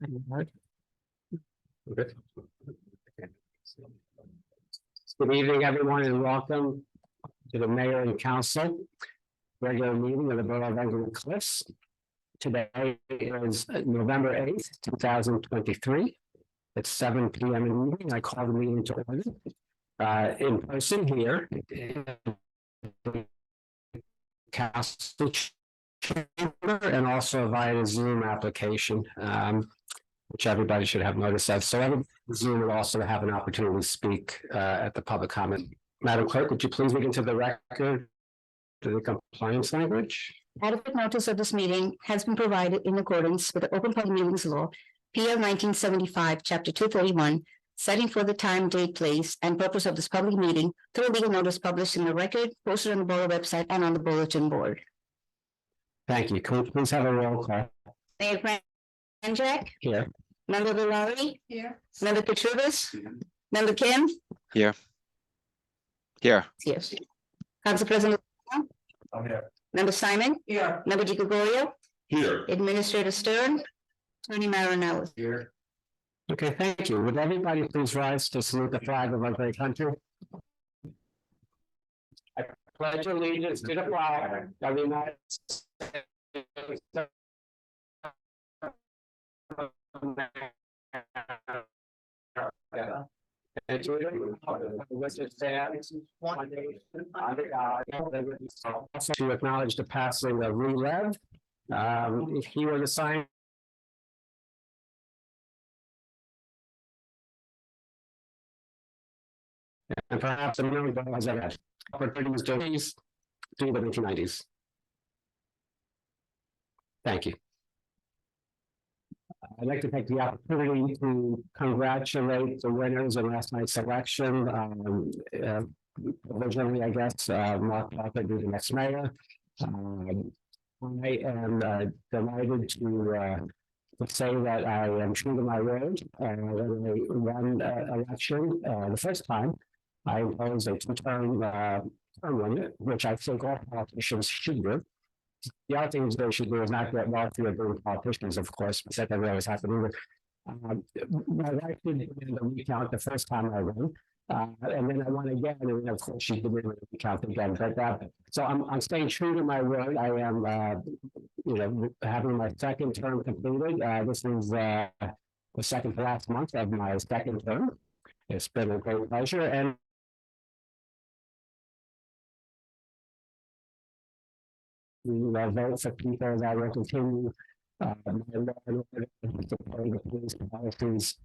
Good evening, everyone, and welcome to the Mayor and Council regular meeting of the Borough of Englewood Cliffs. Today is November 8th, 2023. It's 7 p.m. in the evening. I call the meeting to order in person here in the Council Chamber and also via the Zoom application, which everybody should have notice of. So every Zoom will also have an opportunity to speak at the public comment. Madam Clerk, would you please read into the record the compliance language? Adequate notice of this meeting has been provided in accordance with the Open Public Meetings Law, PL 1975, Chapter 231, setting for the time, date, place, and purpose of this public meeting through a legal notice published in the record, posted on the Borough website and on the bulletin board. Thank you. Can we please have a roll call? Mayor Kranjak. Here. Member Valari. Here. Member Katrubis. Member Kim. Here. Here. Yes. Council President. I'm here. Member Simon. Here. Member Di Gregorio. Here. Administrator Stern. Attorney Marinelli. Here. Okay, thank you. Would everybody please rise to salute the flag of our great country? I pledge allegiance to the flag of the United States and to the republic which it stands, one nation, under God, indivisible. Also to acknowledge the passing of Lee Lev. If he were to sign and perhaps the million dollars ever had opportunities through the 1990s. Thank you. I'd like to take the opportunity to congratulate the winners of last night's election. Originally, I guess, Mark Walker be the next mayor. I am delighted to say that I am true to my word. When I won election the first time, I imposed a two-term term limit, which I think all politicians should do. The other things they should do is not get wealthy or being politicians, of course, but that always happened. My wife did the recount the first time I won, and then I won again, and of course she did the recount again. But so I'm staying true to my word. I am, having my second term completed. This is the second to last month of my second term. It's been a great pleasure, and we vote for people that will continue supporting the police policies,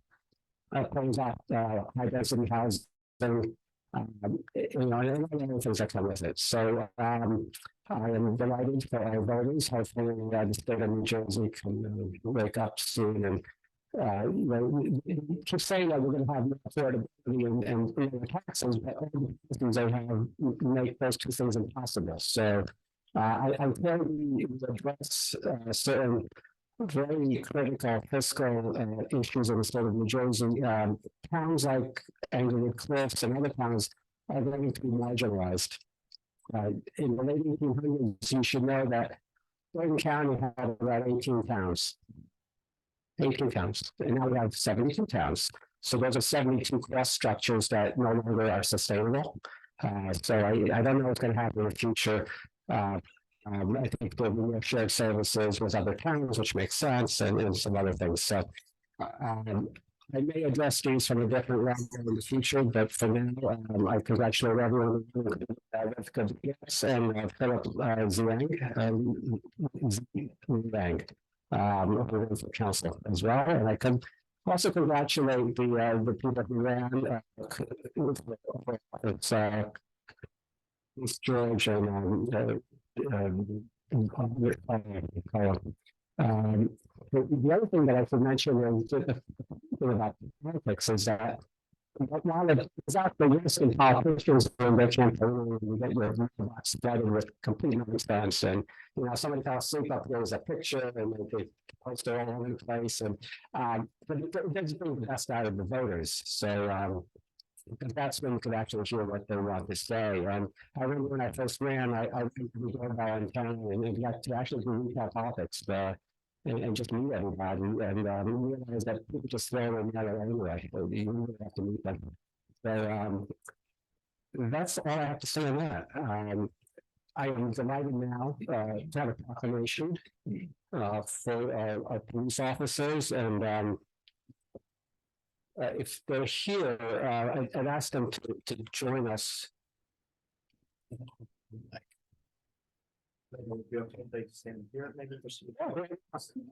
close out high density housing, and other things that come with it. So I am delighted for our voters. Hopefully, the state of New Jersey can wake up soon and keep saying that we're going to have more affordability and taxes, but all the things they have make those two things impossible. So I think we address certain very critical fiscal issues in the state of New Jersey. Towns like Englewood Cliffs and other towns are going to be marginalized. In the late 1800s, you should know that Bergen County had about 18 towns. 18 towns, and now we have 72 towns. So those are 72 cost structures that no longer are sustainable. So I don't know what's going to happen in the future. I think there will be shared services with other towns, which makes sense, and some other things. So I may address these from a different level in the future, but for now, I congratulate everyone with good guests and Philip Zhang for council as well. And I can also congratulate the people who ran East George and the other thing that I should mention is about politics is that while it's out the risk in politicians when they can't get your box together with complete nonsense, and somebody fell asleep up there was a picture and they post it all over the place, and but it doesn't bring the best out of the voters. So because that's when you could actually hear what they want to say. And I remember when I first ran, I went to the doorbell in town and got to actually do retail politics. and just meet everybody, and realize that people just throw them out anyway. You really have to meet them. So that's all I have to say on that. I am delighted now to have a proclamation for our police officers, and if they're here, I'd ask them to join us.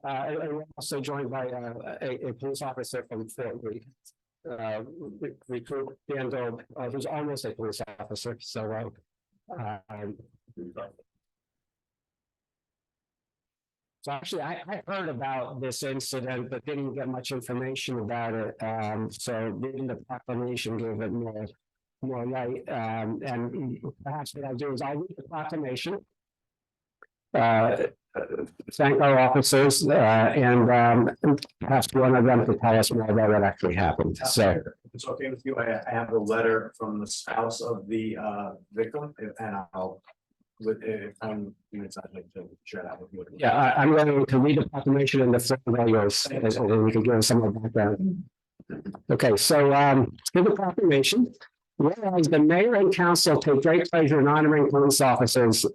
I'm also joined by a police officer from Fort Lee. Recruit Dan Dobe, who's almost a police officer, so so actually, I heard about this incident, but didn't get much information about it. So reading the proclamation gave it more light. And perhaps what I'll do is I'll read the proclamation. Thank our officers, and perhaps one of them to tell us more about what actually happened. So, if it's okay with you, I have a letter from the spouse of the victim, and I'll, with if I'm excited to share that with you. yeah, I'm going to read the proclamation in the front of yours, and then we can give us some more background. Okay, so in the proclamation, whereas the mayor and council take great pleasure in honoring police officers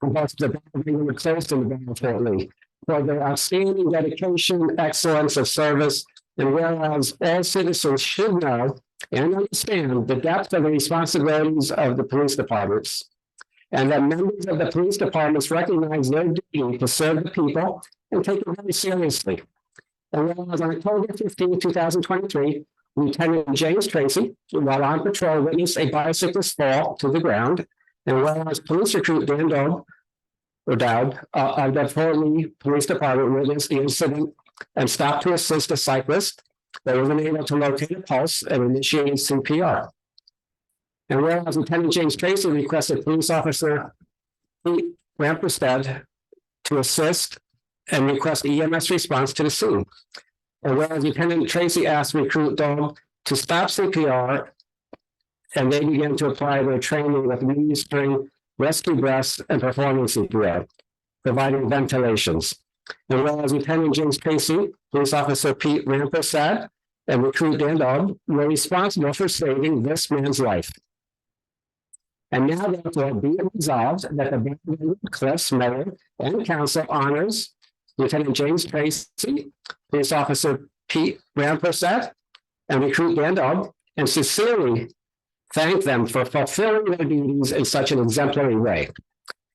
both the Battle Coast and the Battle of Fort Lee for their outstanding dedication, excellence of service, and whereas all citizens should know and understand the depth of the responsibilities of the police departments, and that members of the police departments recognize their duty to serve the people and take it very seriously. And whereas on October 15, 2023, Lieutenant James Tracy, while on patrol, witnessed a bicyclist fall to the ground. And whereas police recruit Dan Dobe, or Dowd, of the Fort Lee Police Department witnessed the incident and stopped to assist a cyclist that was unable to locate a pulse and initiated CPR. And whereas Lieutenant James Tracy requested police officer Pete Ramperstead to assist and request EMS response to the scene. And whereas Lieutenant Tracy asked recruit Dobe to stop CPR, and they began to apply their training with spring, rescue breaths, and performing CPR, providing ventilations. And whereas Lieutenant James Tracy, police officer Pete Rampersad, and recruit Dan Dobe were responsible for saving this man's life. And now therefore be it resolved that the Cliffs Mayor and Council honors Lieutenant James Tracy, police officer Pete Rampersad, and recruit Dan Dobe, and sincerely thank them for fulfilling their duties in such an exemplary way.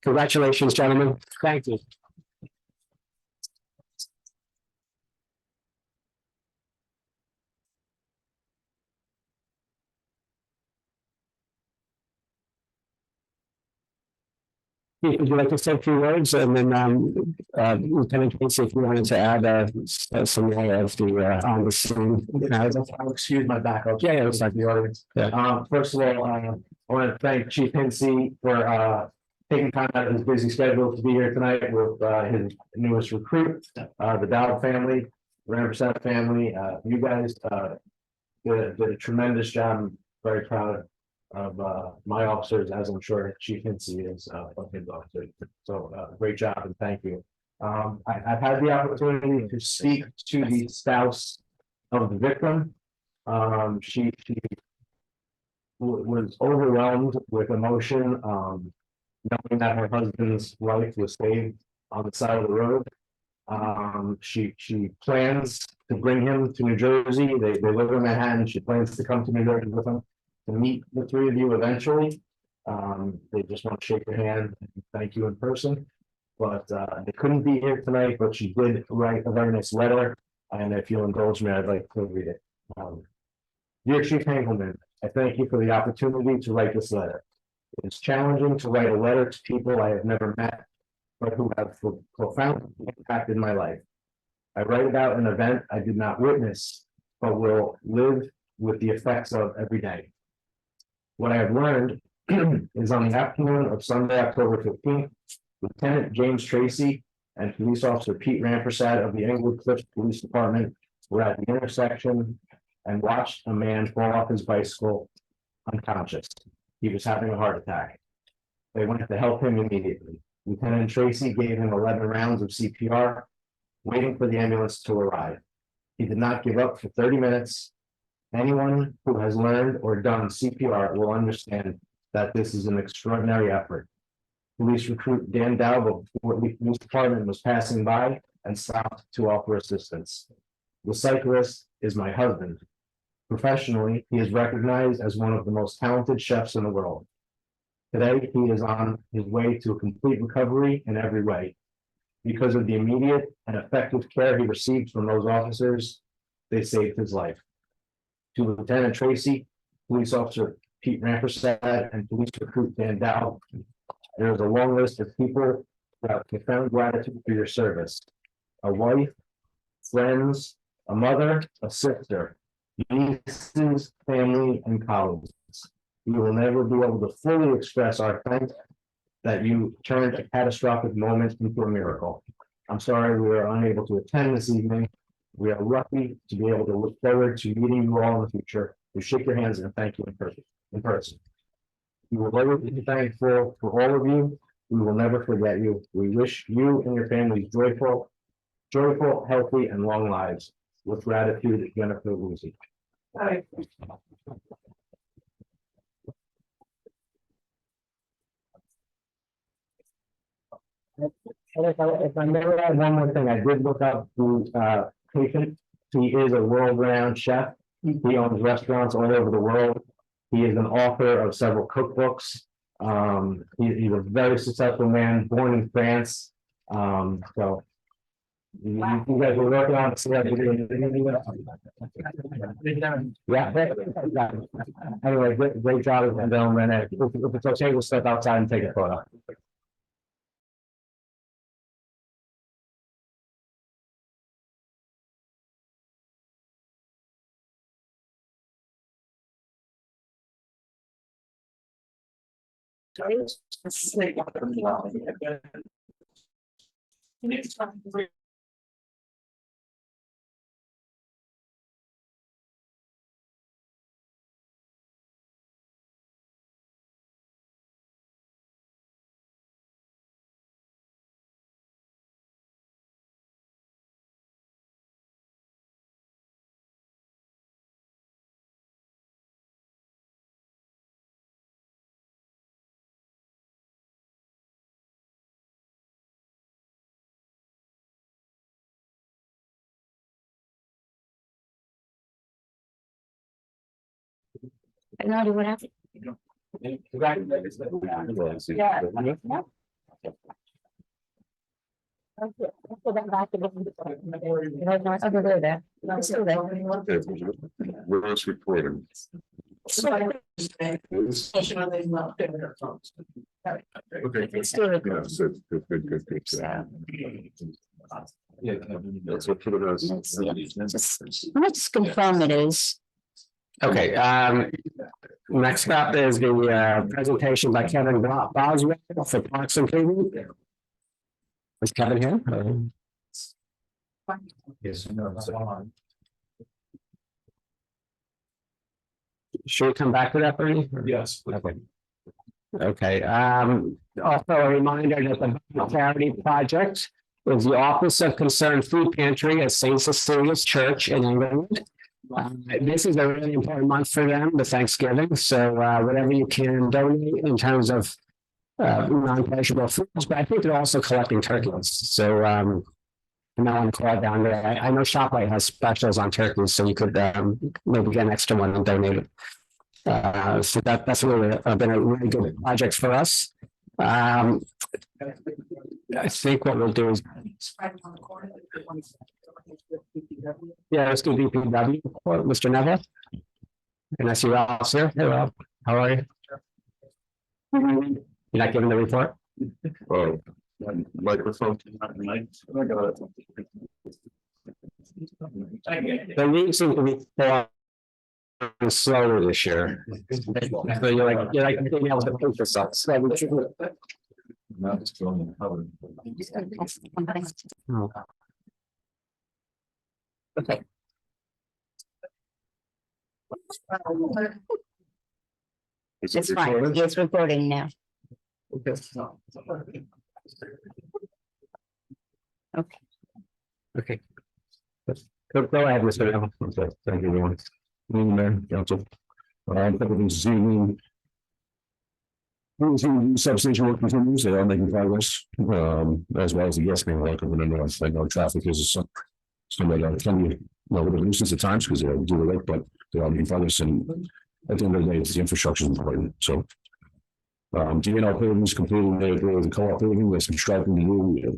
Congratulations, gentlemen. Thank you. Would you like to say a few words, and then Lieutenant Casey, if you wanted to add some more of the on the scene. I'll excuse my backup. Yeah, it's like the audience. Yeah. First of all, I want to thank Chief Hinsey for taking time out of his busy schedule to be here tonight with his newest recruit, the Dowd family, the Rampersad family. You guys did a tremendous job. I'm very proud of my officers, as I'm sure Chief Hinsey is of his officers. So great job and thank you. I've had the opportunity to speak to the spouse of the victim. She was overwhelmed with emotion, knowing that her husband's life was saved on the side of the road. She plans to bring him to New Jersey. They live in Manhattan. She plans to come to New Jersey with him to meet the three of you eventually. They just want to shake your hand and thank you in person. But they couldn't be here tonight, but she did write a very nice letter. And if you'll indulge me, I'd like to read it. Dear Chief Hankelman, I thank you for the opportunity to write this letter. It is challenging to write a letter to people I have never met, but who have profoundly impacted my life. I write about an event I did not witness, but will live with the effects of every day. What I have learned is on the afternoon of Sunday, October 15th, Lieutenant James Tracy and police officer Pete Rampersad of the Englewood Cliffs Police Department were at the intersection and watched a man fall off his bicycle unconscious. He was having a heart attack. They went to help him immediately. Lieutenant Tracy gave him 11 rounds of CPR. waiting for the ambulance to arrive. He did not give up for 30 minutes. Anyone who has learned or done CPR will understand that this is an extraordinary effort. Police recruit Dan Dowd, before the police department was passing by and stopped to offer assistance. The cyclist is my husband. Professionally, he is recognized as one of the most talented chefs in the world. Today, he is on his way to a complete recovery in every way. Because of the immediate and effective care he received from those officers, they saved his life. To Lieutenant Tracy, Police Officer Pete Rampersad, and Police Recruit Dan Dow, there is a long list of people who have profound gratitude for your service. A wife, friends, a mother, a sister, nieces, family, and colleagues. We will never be able to fully express our thanks that you turned a catastrophic moment into a miracle. I'm sorry we were unable to attend this evening. We are lucky to be able to look forward to meeting you all in the future. We shake your hands and thank you in person. We will always be thankful for all of you. We will never forget you. We wish you and your families joyful, healthy, and long lives. With gratitude, Jennifer Lucy. If I may add one more thing, I did look up the patient. He is a world-renowned chef. He owns restaurants all over the world. He is an author of several cookbooks. He's a very successful man, born in France. So you guys were working on yeah. Anyway, great job, and if it's okay, we'll step outside and take a photo. No, what happened? We're just recording. Okay. It's still recording. Yeah, so good. Yeah. That's what put it as. Let's confirm it is. Okay, next up is the presentation by Kevin Boswell for Parks and Paving. Is Kevin here? Yes. Should we come back to that, Bernie? Yes. Okay. Okay, also a reminder that the charity project is the Office of Concerned Food Pantry at St. Cecilia's Church in England. This is a really important month for them, the Thanksgiving. So whatever you can donate in terms of non-perishable foods, but I think they're also collecting turkeys. So I'm not on call down there. I know ShopRite has specials on turkeys, so you could maybe get an extra one and donate it. So that's really been a really good project for us. I think what we'll do is. Yeah, let's do DPW. Mr. Neville. And I see Ralph's here. Hey, Ralph, how are you? You're not giving the report? Oh, microphone. The league seems to be slower this year. So you're like being able to push yourself. Now it's going. Oh. Okay. It's fine. It's recording now. Okay. Okay. Go ahead, Mr. Allen. Okay, thank you, everyone. Mayor, council. A couple things this evening. Substation work continues, they are making progress, as well as the gas main work over the north. I know traffic is some that can be, well, a little nuisance at times because they're due to late, but they are making progress, and at the end of the day, it's the infrastructure is important, so. DNL paving is completing the co-op paving, there's some striping to do.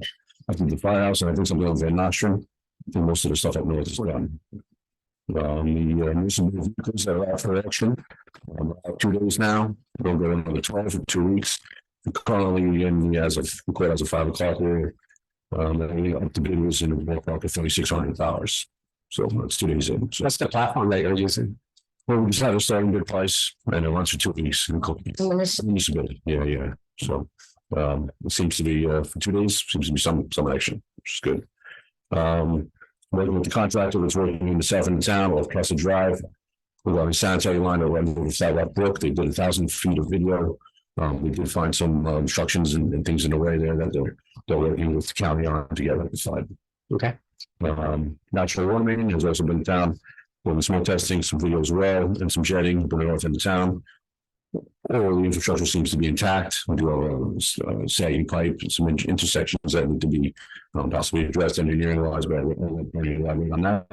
I think the firehouse, and I think something on Van Nostrand. I think most of the stuff up north is done. The new vehicles that are out for action, 2 days now, we'll go another 12 for 2 weeks. Currently in as of 5 o'clock here. Up to bid was in the ballpark of $3,600. So that's 2 days in. So What's the platform that you're using? well, we just had a starting bid price and it runs for 2 weeks. Yeah. So it seems to be for 2 days, seems to be some action, which is good. Working with the contractor that's working in the south end of town off Castle Drive. We're on the sanitary line that runs over South Brook. They did 1,000 feet of video. We did find some obstructions and things in the way there that they're working with the county on together to decide. Okay. Natural water main has also been down. Doing some more testing, some videos as well, and some jetting in the north end of town. All the infrastructure seems to be intact. We do have sagging pipe and some intersections that need to be possibly addressed engineering wise, but on that.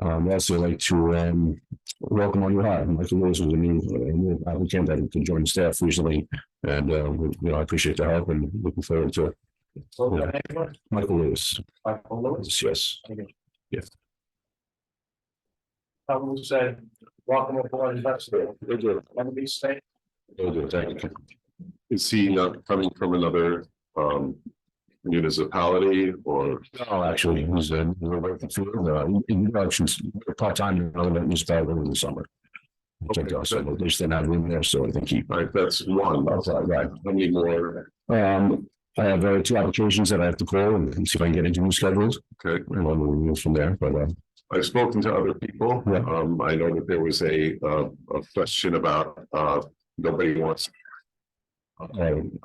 I'd also like to welcome on your hire. Michael Lewis was a new applicant that could join the staff recently, and I appreciate the help and looking forward to Michael Lewis. Yes. Yes. Someone said, welcome aboard investor. Thank you. Let me say. Thank you. Is he not coming from another municipality or? No, actually, he's in part-time in another municipality in the summer. Okay, so they just didn't have room there, so I think he. Right, that's one. Right. How many more? I have 2 applications that I have to call and see if I can get into new schedules. Okay. And one will move from there, but I've spoken to other people. Yeah. I know that there was a question about nobody wants.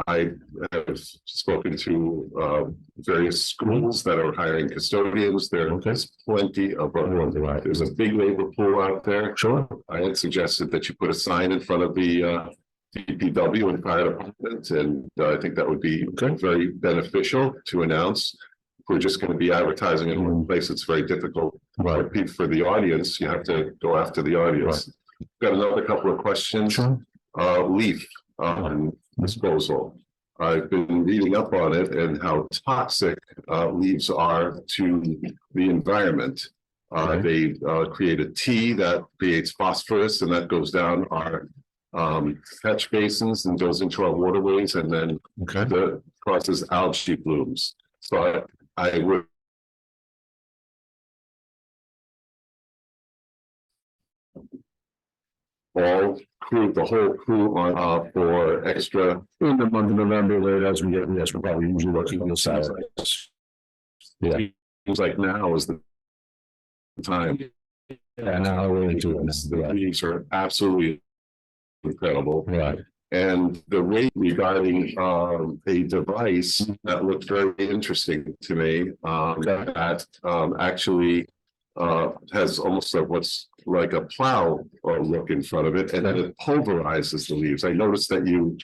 I have spoken to various schools that are hiring custodians. There's plenty of there's a big labor pool out there. Sure. I had suggested that you put a sign in front of the DPW and fire department, and I think that would be very beneficial to announce. If we're just going to be advertising in one place, it's very difficult. Right. For the audience, you have to go after the audience. Right. Got another couple of questions. Sure. Leaf disposal. I've been reading up on it and how toxic leaves are to the environment. They create a tea that creates phosphorus, and that goes down our catch basins and goes into our waterways, and then causes algae blooms. So I would. The whole crew on for extra in the month of November, late as we get, yes, we're probably usually working on the Saturdays. Yeah, seems like now is the time. Yeah, now we're into it. The meetings are absolutely incredible. Right. And the rate regarding a device that looked very interesting to me, that actually has almost like what's like a plow look in front of it, and then it pulverizes the leaves. I noticed that you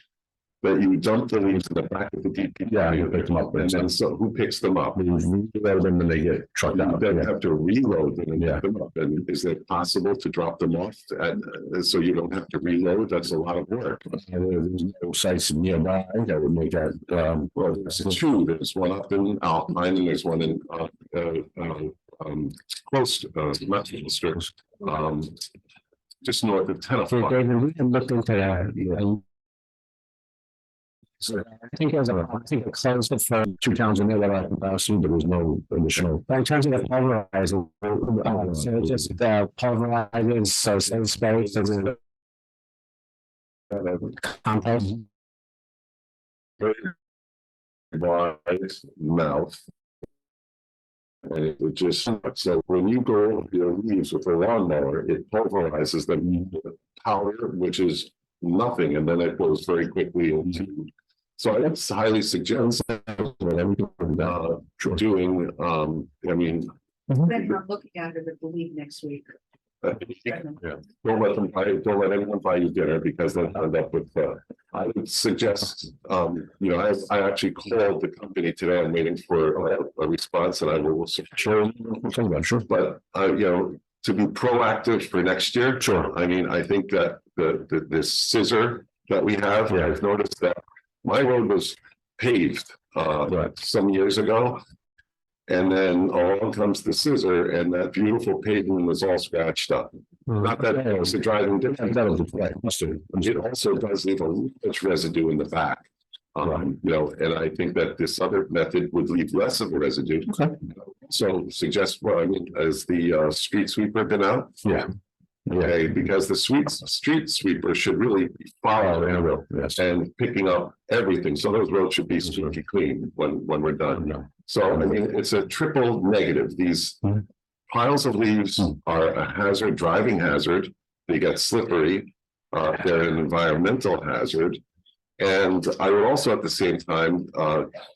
dump the leaves in the back of the DP. Yeah, you pick them up, and then so who picks them up? You reload them and they get trucked out. Then have to reload them and pick them up. And is it possible to drop them off so you don't have to reload? That's a lot of work. There's no sites nearby that would make that. Well, there's 2. There's one up in Alpine, and there's one in close to Westminster, just north of Tenafly. David, we can look into that. So I think it closed it for 2 towns in there that I there was no additional. But in terms of the pulverizing, so just pulverizing, so space and then compost. Wide mouth. And it would just, so when you go your leaves with a lawnmower, it pulverizes them powder, which is nothing, and then it goes very quickly into. So I highly suggest when Yeah, we can do that. doing, I mean, Then I'm looking at it, I believe, next week. yeah, don't let anyone buy you dinner because they'll end up with, I would suggest, I actually called the company today. I'm waiting for a response and I will Sure. but, to be proactive for next year. Sure. I mean, I think that this scissor that we have, Yeah. I've noticed that my road was paved, Right. some years ago. And then along comes the scissor and that beautiful pavement was all scratched up. Not that it was a driving difference. That was right. It also does leave a little bit residue in the back. And I think that this other method would leave less of a residue. Okay. So suggest, well, I mean, has the street sweeper been out? Yeah. Okay, because the street sweeper should really be Oh, following yeah, will, yes. and picking up everything. So those roads should be squeaky clean when we're done. No. So I mean, it's a triple negative. These Mhm. piles of leaves are a hazard, driving hazard. They get slippery. They're an environmental hazard. And I would also at the same time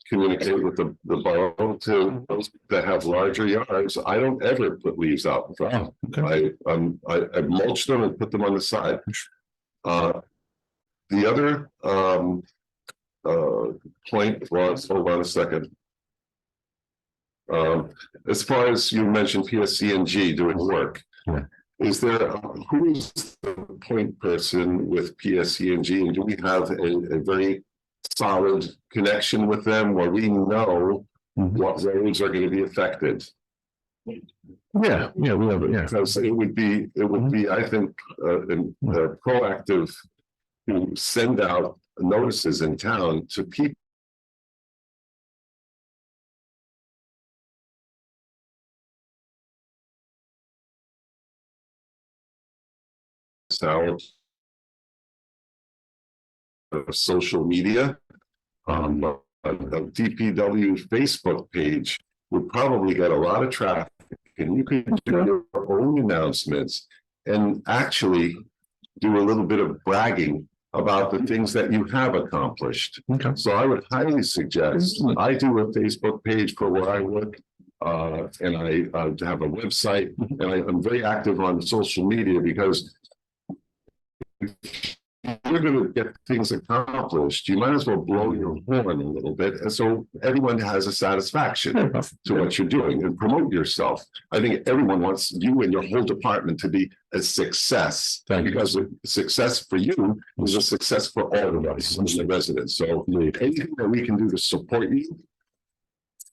communicate with the borough to those that have larger yards. I don't ever put leaves out in front. Oh, okay. I mulch them and put them on the side. The other point was, hold on a second. As far as you mentioned PSC&G doing work. Yeah. Is there, who is the point person with PSC&G, and do we have a very solid connection with them where we know what roads are going to be affected? Yeah, we have it, yeah. Because it would be, I think, proactive to send out notices in town to people. Social media, a DPW Facebook page would probably get a lot of traffic, and you could do your own announcements and actually do a little bit of bragging about the things that you have accomplished. Okay. So I would highly suggest, I do a Facebook page for where I work. And I have a website, and I'm very active on social media because if you're going to get things accomplished, you might as well blow your horn a little bit, and so everyone has a satisfaction to what you're doing and promote yourself. I think everyone wants you and your whole department to be a success, because a success for you is a success for all of us, the residents. So anything that we can do to support you,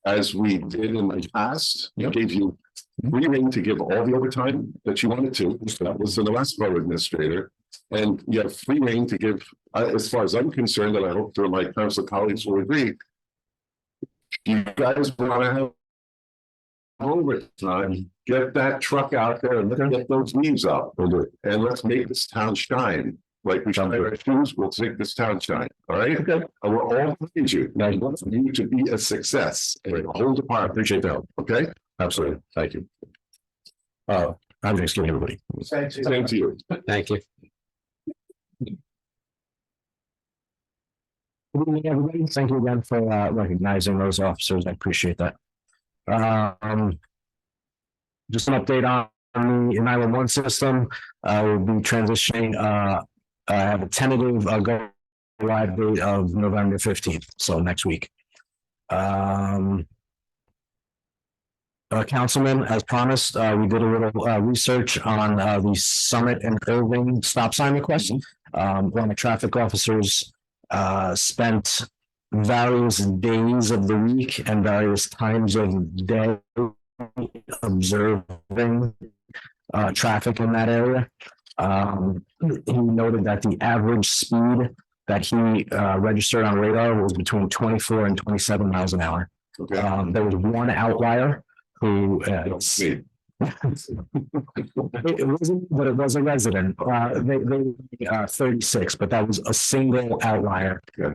as we did in the past, we gave you free rein to give all the overtime that you wanted to. That was in the last borough administrator. And you have free rein to give, as far as I'm concerned, and I hope that my council colleagues will agree. You guys want to have overtime, get that truck out there and let's get those leaves out. And let's make this town shine. Like we shine our shoes, we'll take this town shine. All right. Okay. And we're all behind you. Now, I want you to be a success. And the whole department. Appreciate the help. Okay. Absolutely. Thank you. Happy Thanksgiving, everybody. Same to you. Thank you. Good evening, everybody. Thank you again for recognizing those officers. I appreciate that. Just an update on the 911 system. We'll be transitioning. I have a tentative go live date of November 15th, so next week. Councilman, as promised, we did a little research on the Summit and Irving stop sign request. One of the traffic officers spent various days of the week and various times of day observing traffic in that area. He noted that the average speed that he registered on radar was between 24 and 27 miles an hour. Okay. There was one outlier who it wasn't, but it was a resident. They 36, but that was a single outlier. Okay.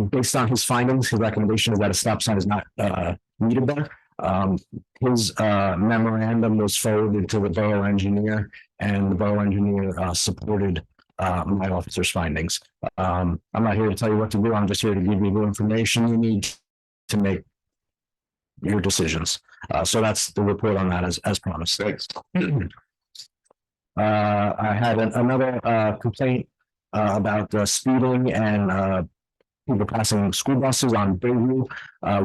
Based on his findings, his recommendation is that a stop sign is not needed there. His memorandum was forwarded to the borough engineer, and the borough engineer supported my officer's findings. I'm not here to tell you what to do. I'm just here to give you the information you need to make your decisions. So that's the report on that as promised. Thanks. I had another complaint about speeding and people passing school buses on Bayview.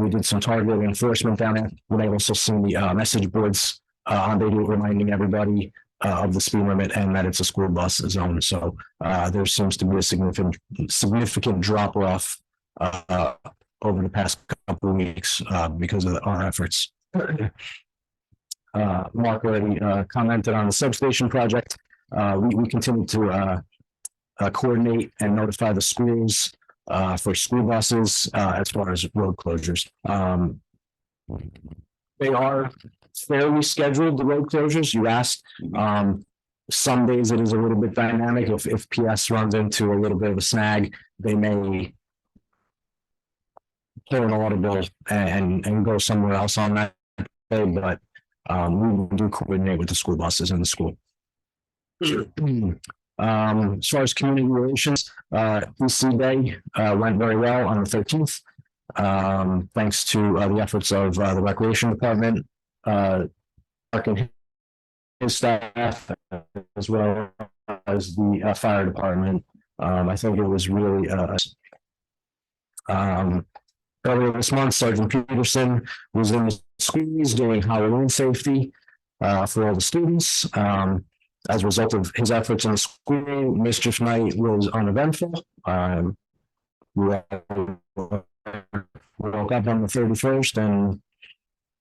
We did some targeted enforcement down there. You may also see the message boards on Bayview reminding everybody of the speed limit and that it's a school bus zone. So there seems to be a significant drop off over the past couple of weeks because of our efforts. Mark already commented on the substation project. We continue to coordinate and notify the schools for school buses as far as road closures. They are fairly scheduled, the road closures. You asked. Some days it is a little bit dynamic. If PS runs into a little bit of a snag, they may pull an audible and go somewhere else on that day, but we do coordinate with the school buses in the school. As far as community relations, EC Day went very well on the 13th. Thanks to the efforts of the Recreation Department, Mark and his staff, as well as the fire department. I think it was really earlier this month, Sergeant Peterson was in the schools doing Halloween safety for all the students. As a result of his efforts in the school, Mischief Night was uneventful. We woke up on the 31st and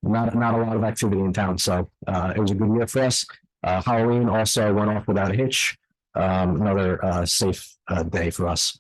not a lot of activity in town. So it was a good year for us. Halloween also went off without a hitch. Another safe day for us.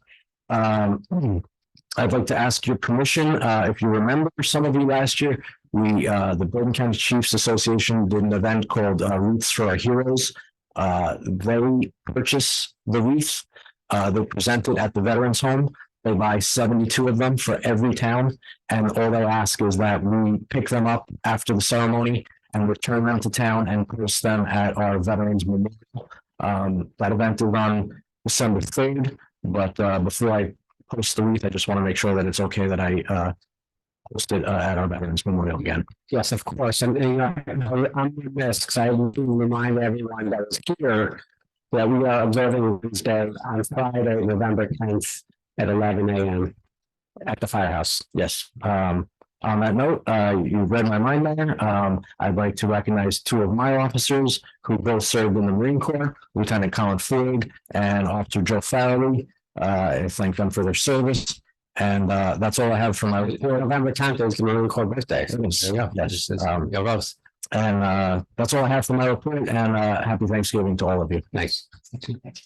I'd like to ask your permission. If you remember, some of you last year, the Bourbon County Chiefs Association did an event called Wreaths for Our Heroes. They purchase the wreath. They present it at the Veterans Home. They buy 72 of them for every town. And all they ask is that we pick them up after the ceremony and return them to town and post them at our Veterans Memorial. That event is on December 3rd. But before I post the wreath, I just want to make sure that it's okay that I post it at our Veterans Memorial again. Yes, of course. And I'm remiss because I will remind everyone that is here that we are observing this day on Friday, November 10th at 11 a.m. at the firehouse. Yes. On that note, you read my mind there. I'd like to recognize two of my officers who both served in the Marine Corps, Lieutenant Colin Floyd and Officer Joe Farrelly. I thank them for their service. And that's all I have for my report. November 10th is the Marine Corps birthday. Yes. And that's all I have for my report. And happy Thanksgiving to all of you. Thanks.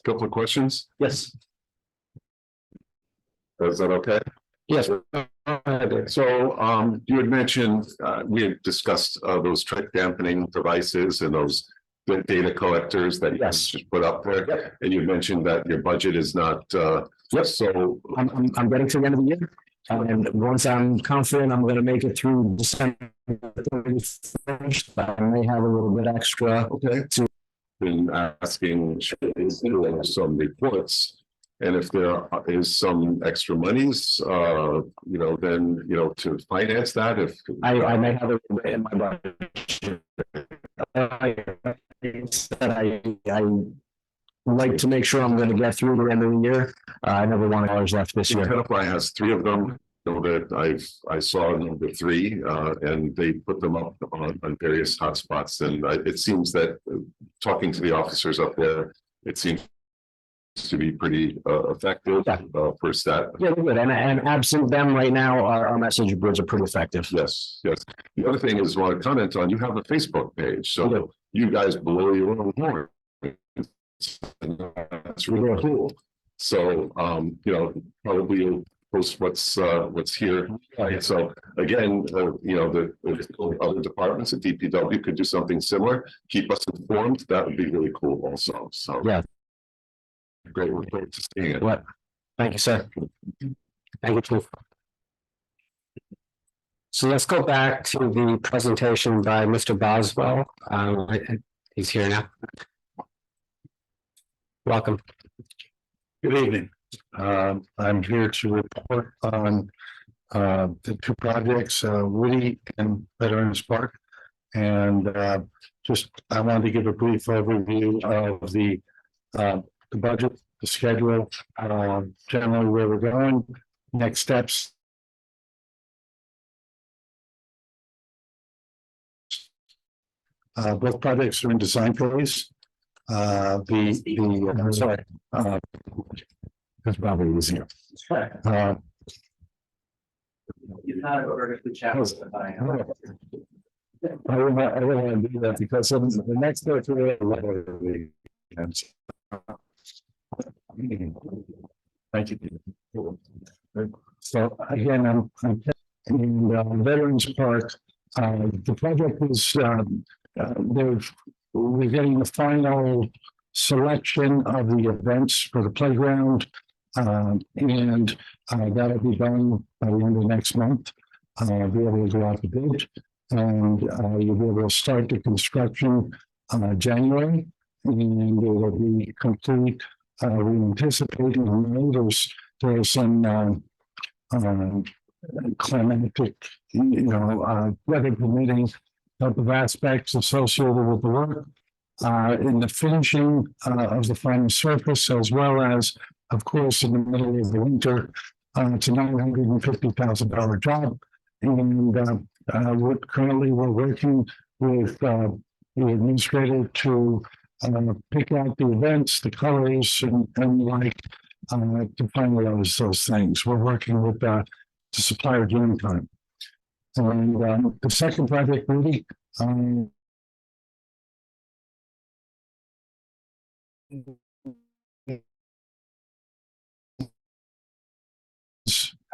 Couple of questions. Yes. Is that okay? Yes. So you had mentioned, we had discussed those trip dampening devices and those data collectors that you just put up there. And you mentioned that your budget is not, so. I'm getting to the end of the year. And once I'm confident I'm going to make it through December 31st, I may have a little bit extra. Okay. Been asking some reports. And if there is some extra monies, then, to finance that, if. I may have it in my budget. I like to make sure I'm going to get through the end of the year. I never want dollars left this year. Tenafly has three of them. That I saw number 3, and they put them up on various hotspots. And it seems that talking to the officers up there, it seems to be pretty effective for stat. Yeah, they're good. And absent them right now, our message boards are pretty effective. Yes. The other thing is, I want to comment on, you have a Facebook page, so you guys blow your own horn. That's really cool. So, probably you'll post what's here. Right. So again, the other departments at DPW could do something similar. Keep us informed. That would be really cool also. So yeah. Great. We're forward to seeing it. What? Thank you, sir. Thank you, Chief. So let's go back to the presentation by Mr. Boswell. He's here now. Welcome. Good evening. I'm here to report on the two projects, Woody and Veterans Park. And I wanted to give a brief overview of the budget, the schedule, generally where we're going, next steps. Both projects are in design phase. I'm sorry. That's probably easier. You're not vertically challenged. I don't want to do that because the next day thank you. So again, I'm in Veterans Park. The project is we're getting the final selection of the events for the playground. And that'll be done by the end of next month. I'll be able to go out to bid, and you'll be able to start the construction January, and it will be complete. We anticipate in May there's some climatic, weather permitting type of aspects associated with the work. In the finishing of the final surface, as well as, of course, in the middle of the winter, it's a $950,000 job. And currently we're working with the administrator to pick out the events, the colors, and to finalize those things. We're working with the supplier Game Time. And the second project, really,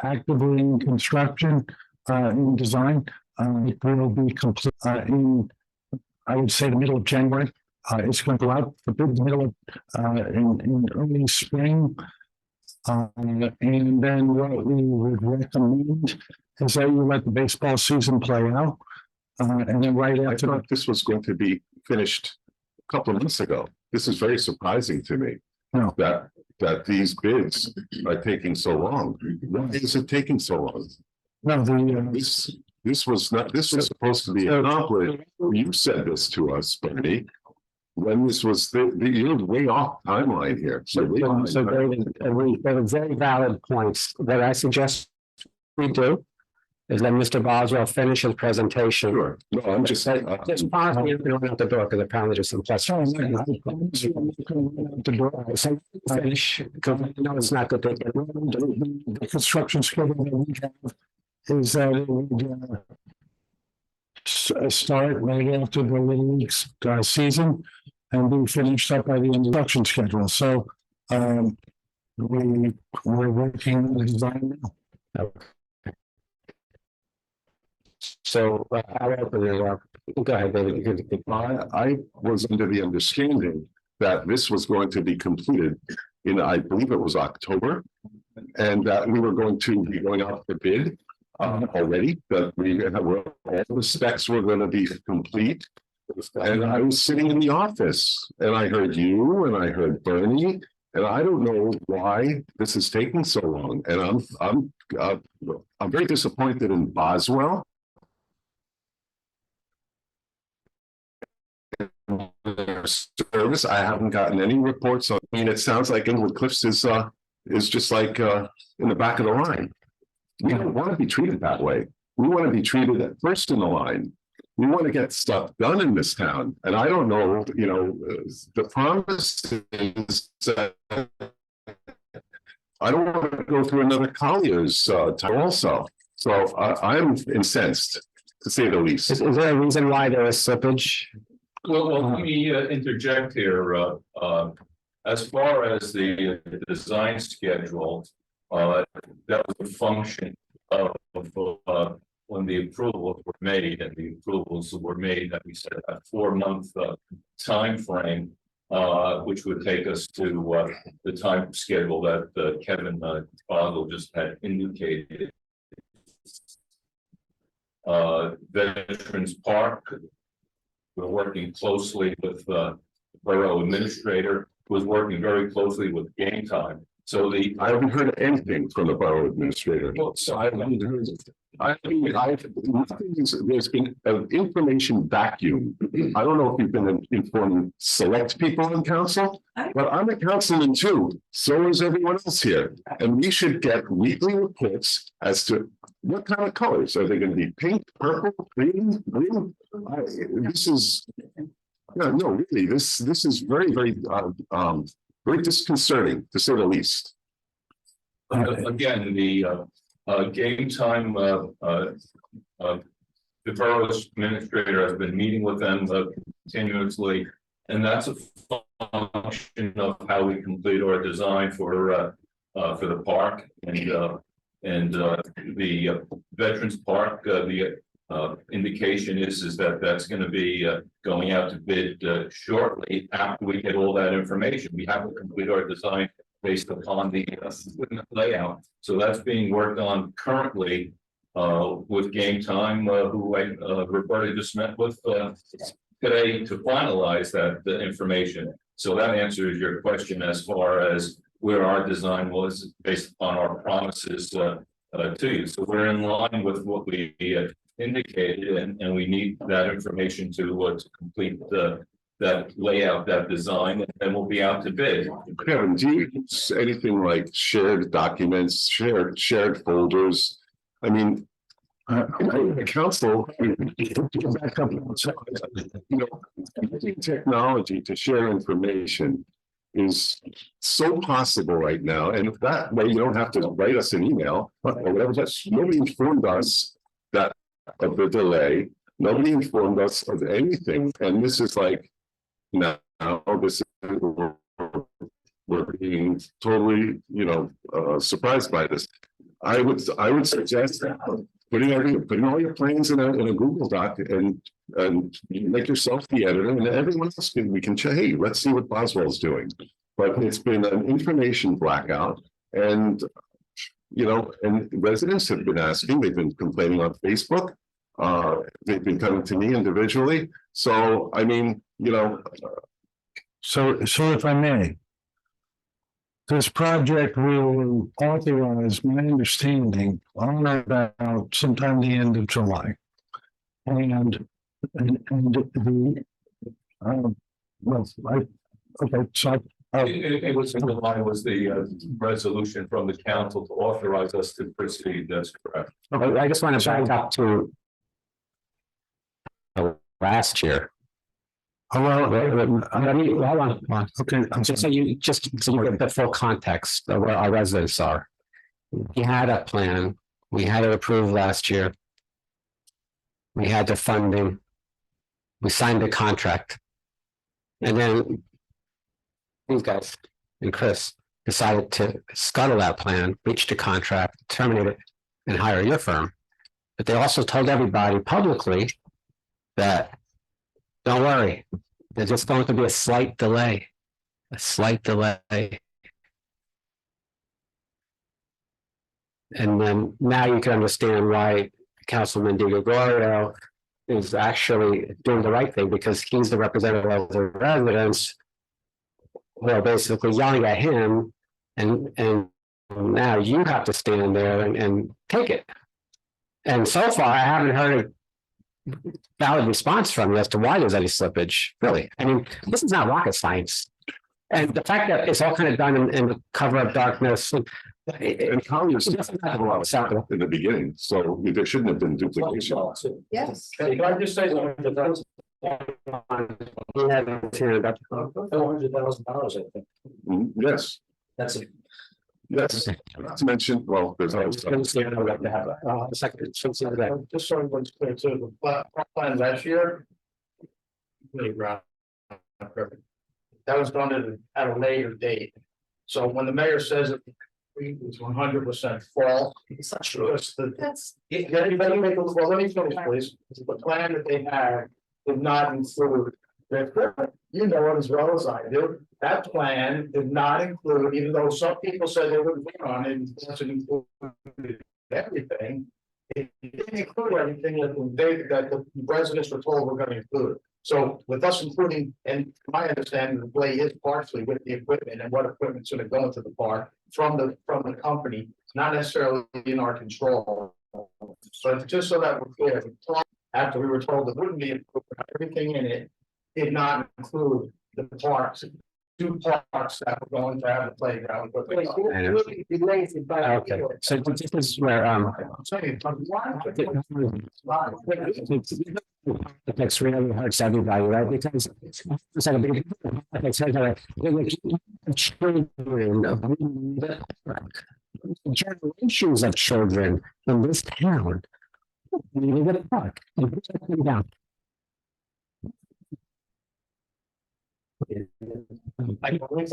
actively in construction, in design. It will be complete in, I would say, the middle of January. It's going to go out for bid middle of in early spring. And then what we would recommend is that you let the baseball season play out. And then right I after thought this was going to be finished a couple of months ago. This is very surprising to me. No. That these bids are taking so long. Why is it taking so long? no, This was supposed to be accomplished. You said this to us, Bernie. When this was, you're way off timeline here. So David, there were very valid points. What I suggest we do is let Mr. Boswell finish his presentation. Sure. No, I'm just saying. Just pause me and run out the door because apparently there's some questions. Finish, because no, it's not good. The construction schedule that we have is that it would start right after the Little League's season and be finished up by the end of the production schedule. So we're working on the design now. So I'll open it up. Go ahead, David. I was under the understanding that this was going to be completed in, I believe it was October, and that we were going to be going out for bid already, that all the specs were going to be complete. And I was sitting in the office and I heard you and I heard Bernie, and I don't know why this is taking so long. And I'm very disappointed in Boswell. Service. I haven't gotten any reports on. I mean, it sounds like Inwood Cliffs is just like in the back of the line. We don't want to be treated that way. We want to be treated at first in the line. We want to get stuff done in this town. And I don't know, the promise is I don't want to go through another Collier's time also. So I'm incensed, to say the least. Is there a reason why there is slippage? Well, let me interject here. As far as the design schedule, that was a function of when the approvals were made, and the approvals were made that we set a 4-month time frame, which would take us to the time schedule that Kevin Boswell just had indicated. Veterans Park, we're working closely with the borough administrator, who was working very closely with Game Time So the, I haven't heard anything from the borough administrator. so I haven't heard. There's been an information vacuum. I don't know if you've been informing select people on council, but I'm a councilman too. So is everyone else here. And we should get weekly reports as to what kind of colors are they going to be? Pink, purple, green, blue? This is, no, really, this is very, very disconcerting, to say the least. again, the game time, the borough's administrator has been meeting with them continuously. And that's a function of how we complete our design for the park and the Veterans Park, the indication is that that's going to be going out to bid shortly after we get all that information. We have to complete our design based upon the layout. So that's being worked on currently with Game Time, who Roberta just met with today to finalize that information. So that answers your question as far as where our design was based upon our promises to you. So we're in line with what we indicated, and we need that information to complete that layout, that design, and then we'll be out to bid. Kevin, do you use anything like shared documents, shared folders? I mean, the council, using technology to share information is so possible right now. And that way you don't have to write us an email or whatever. Nobody informed us that of the delay. Nobody informed us of anything. And this is like, now this is, we're being totally, surprised by this. I would suggest that putting all your plans in a Google Doc and make yourself the editor, and everyone else we can check. Hey, let's see what Boswell's doing. But it's been an information blackout, and and residents have been asking. They've been complaining on Facebook. They've been coming to me individually. So I mean, So if I may. This project will authorize, my understanding, on or about sometime the end of July. And the, okay, so. It was in July was the resolution from the council to authorize us to proceed. That's correct. Okay, I just want to back up to last year. Oh, well, Hold on. okay, So so you get the full context of where our residents are. We had a plan, we had it approved last year. We had the funding. We signed the contract. And then these guys and Chris decided to scuttle that plan, breach the contract, terminate it, and hire your firm. But they also told everybody publicly that don't worry, there's just going to be a slight delay. A slight delay. And then now you can understand why Councilman Di Gregorio is actually doing the right thing, because he's the representative of the residents who are basically yelling at him, and now you have to stand there and take it. And so far, I haven't heard a valid response from you as to why there's any slippage, really. I mean, this is not rocket science. And the fact that it's all kind of done in the cover of darkness. And Congress had a lot of stuff in the beginning, so there shouldn't have been duplication. Yes. Can I just say something? $400,000, I think. Yes, That's it. yes, not to mention, well, there's other stuff. Just so everyone's clear too, the plan last year. That was done at a later date. So when the mayor says that it's 100% false, it's not true. That's. Let me finish, please. The plan that they had did not include. You know it as well as I do. That plan did not include, even though some people said they wouldn't be on it, it doesn't include everything. It didn't include everything that the residents were told we're going to include. So with us including, and my understanding, the play is partially with the equipment and what equipment's gonna go into the park from the company, not necessarily in our control. But just so that we're clear, after we were told it wouldn't be, everything in it did not include the parks. 2 parks that were going to have the playground. But Okay, so this is where, it takes really hurts everybody, right? Because it's like a big, it's like children of generations of children in this town. Needed a park and put that thing down. We've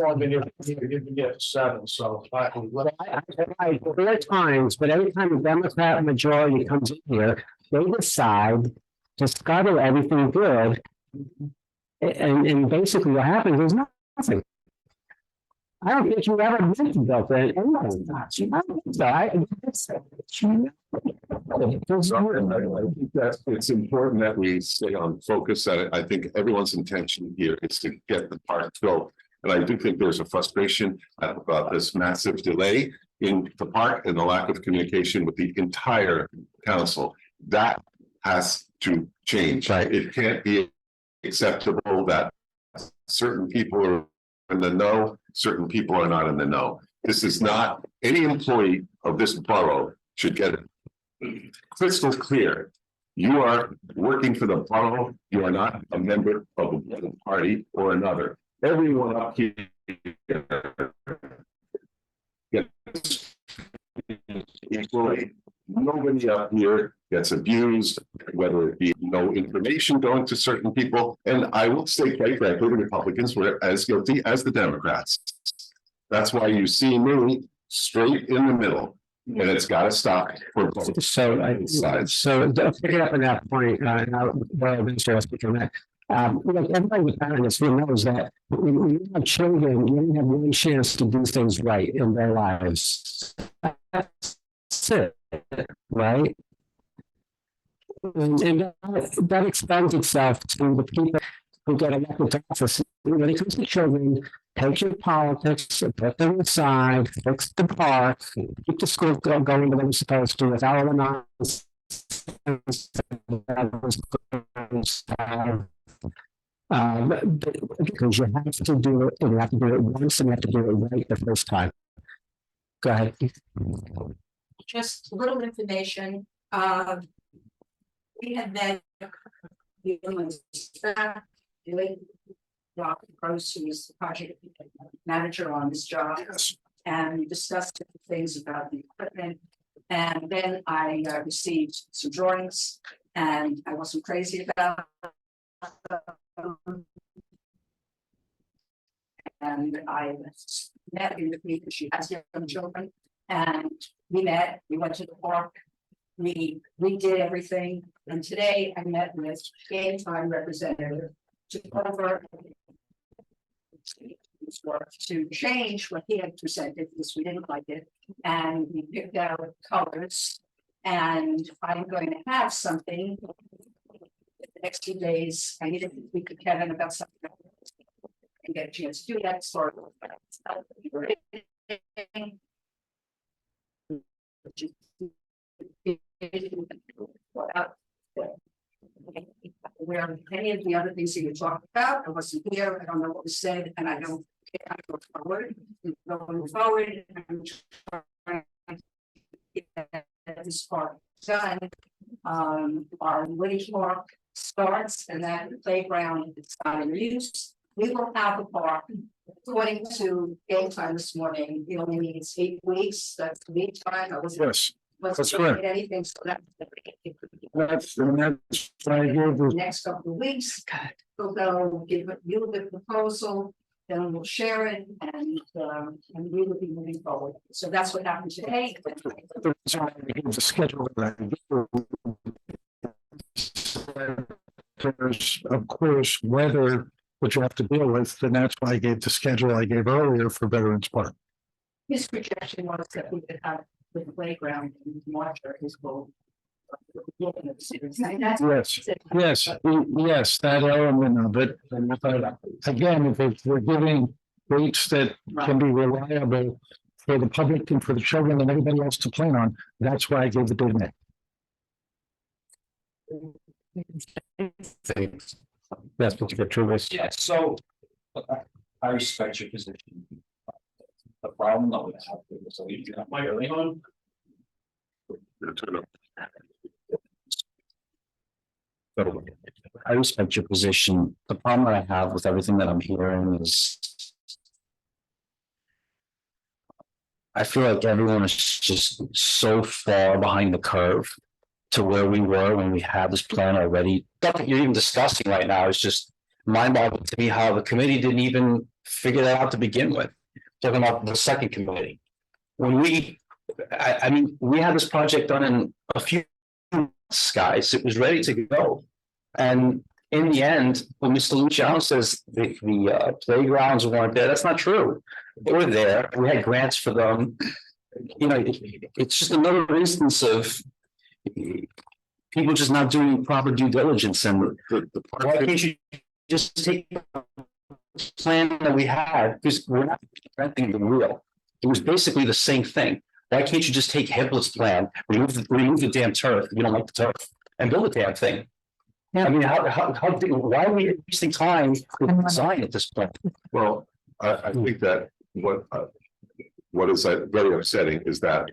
only been here, you've been here 7, so. There are times, but every time a Democrat majority comes in here, they decide to scuttle everything good. And basically what happens is nothing. I don't think you ever meant to go for anything. It's important that we stay on focus. I think everyone's intention here is to get the park built. And I do think there's a frustration about this massive delay in the park and the lack of communication with the entire council. That has to change. Right. It can't be acceptable that certain people are in the know, certain people are not in the know. This is not, any employee of this borough should get it crystal clear. You are working for the borough. You are not a member of one party or another. Everyone up here gets equally. Nobody up here gets abused, whether it be no information going to certain people. And I will say quite frankly, the Republicans were as guilty as the Democrats. That's why you see me straight in the middle. And it's got to stop for both sides. So pick it up on that point, now, well, Mr. Speaker, that, like everybody with parents who knows that when you have children, you only have one chance to do things right in their lives. That's it, right? And that extends itself to the people who get elected to office. When it comes to children, take your politics, put them aside, fix the park, keep the school going the way it's supposed to without all the nonsense. Because you have to do it, and you have to do it once, and you have to do it right the first time. Go ahead. Just a little information, we had met. Dr. Gross, who is the project manager on this job, and we discussed different things about the equipment. And then I received some drawings, and I wasn't crazy about them. And I met in the week, she has young children, and we met, we went to the park, we did everything, and today I met with Game Time representative to over to change what he had presented because we didn't like it, and we picked out colors, and I'm going to have something the next 2 days. I needed to speak to Kevin about something and get a chance to do that sort of where any of the other things that you talked about, I wasn't here, I don't know what was said, and I don't care to go forward. Going forward, I'm trying to get this part done. Our Woody Park starts, and then the playground is not in use. We will have a park, according to Game Time this morning, it only needs 8 weeks, that's the lead time. I wasn't. Yes, Wasn't that's looking correct. at anything, so that. That's right here. Next couple of weeks, we'll go give you the proposal, then we'll share it, and we will be moving forward. So that's what happened today. The reason why we gave the schedule that there's, of course, weather which you have to deal with, and that's why I gave the schedule I gave earlier for Veterans Park. His projection was that we could have the playground in March or his goal. Yes, yes, yes, that element of it. But again, if we're giving dates that can be reliable for the public and for the children and everybody else to plan on, that's why I gave the date May. That's what you get true risk. Yeah, so I respect your position. The problem that we have is so you got my early on. So I respect your position. The problem that I have with everything that I'm hearing is I feel like everyone is just so far behind the curve to where we were when we had this plan already. Stuff that you're even discussing right now is just mind-boggling to me how the committee didn't even figure that out to begin with. Talking about the second committee. When I mean, we had this project done in a few months, guys. It was ready to go. And in the end, when Mr. Luciano says the playgrounds weren't there, that's not true. They were there. We had grants for them. You know, it's just another instance of people just not doing proper due diligence. And why can't you just take the plan that we had? Because we're not renting the wheel. It was basically the same thing. Why can't you just take Hippolyt's plan, remove the damn turf, if you don't like the turf, and build the damn thing? I mean, why are we wasting time with design at this point? Well, I think that what is very upsetting is that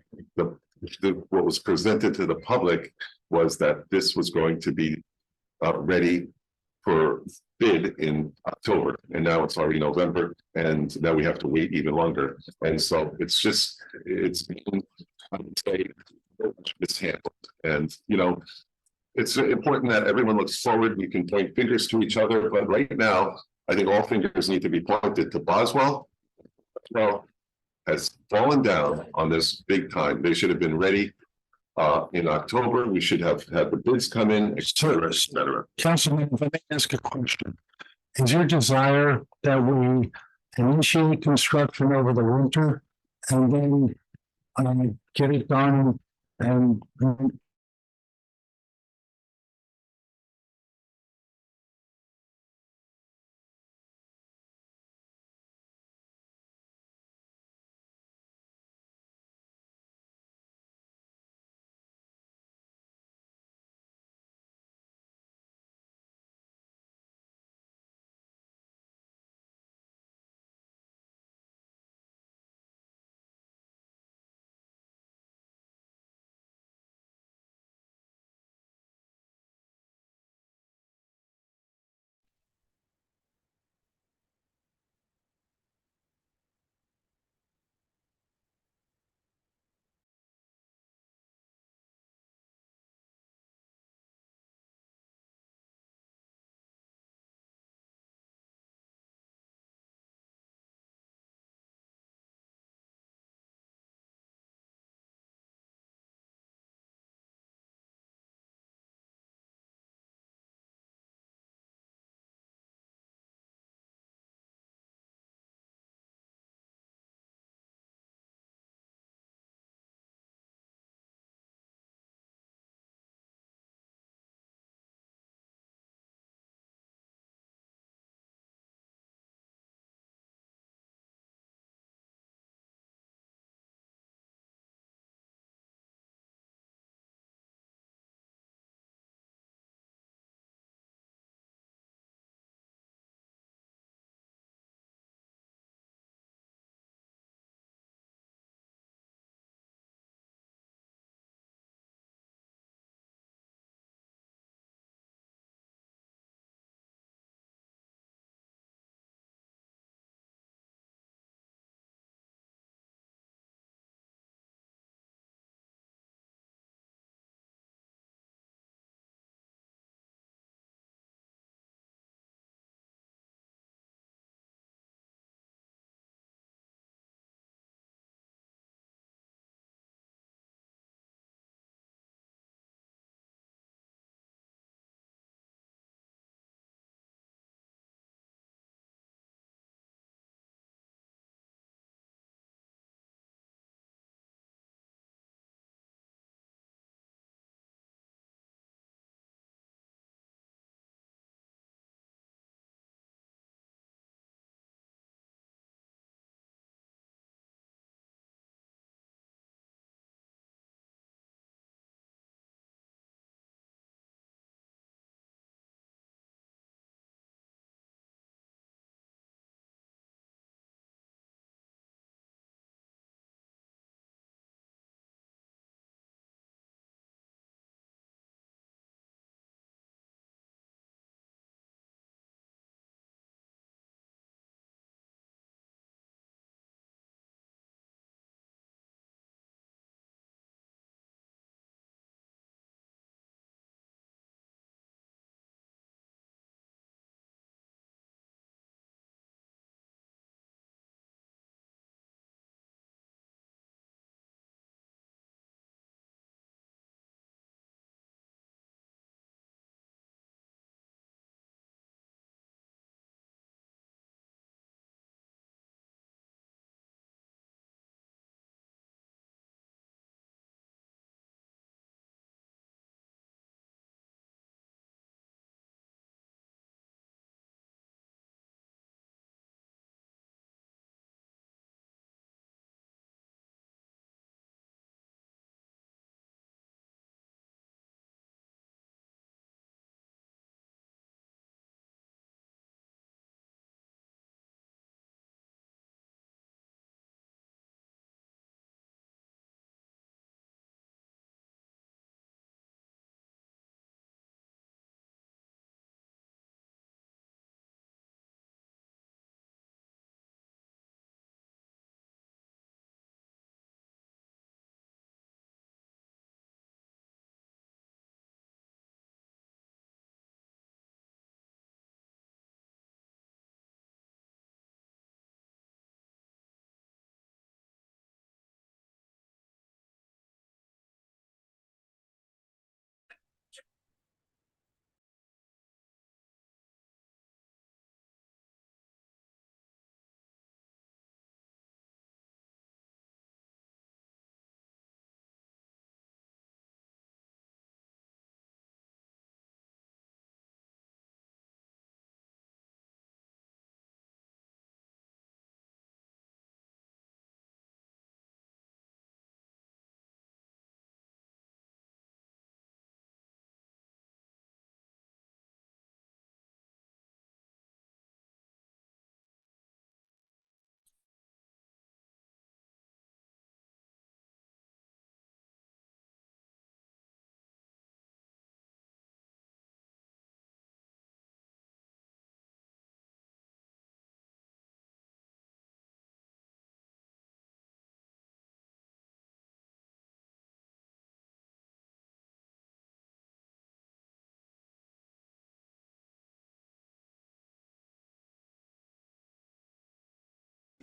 what was presented to the public was that this was going to be ready for bid in October, and now it's already November, and now we have to wait even longer. And so it's being, I would say, mishandled. And it's important that everyone looks forward. We can point fingers to each other, but right now, I think all fingers need to be pointed to Boswell. Well, has fallen down on this big time. They should have been ready in October. We should have had the bids come in, et cetera, et cetera. Councilman, if I may ask a question, is your desire that we initiate construction over the winter and then get it done and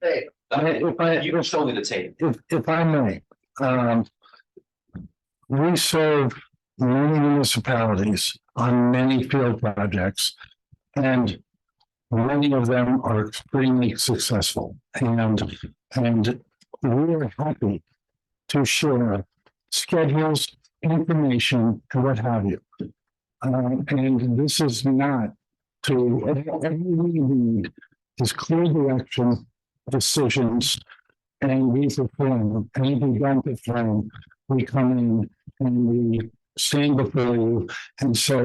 Hey, You can show me the tape. if I may, we serve many municipalities on many field projects, and many of them are extremely successful. And we're happy to share schedules, information, and what have you. And this is not to, everything we need is clear direction, decisions, and we perform. And if we don't perform, we come in and we stand before you and say,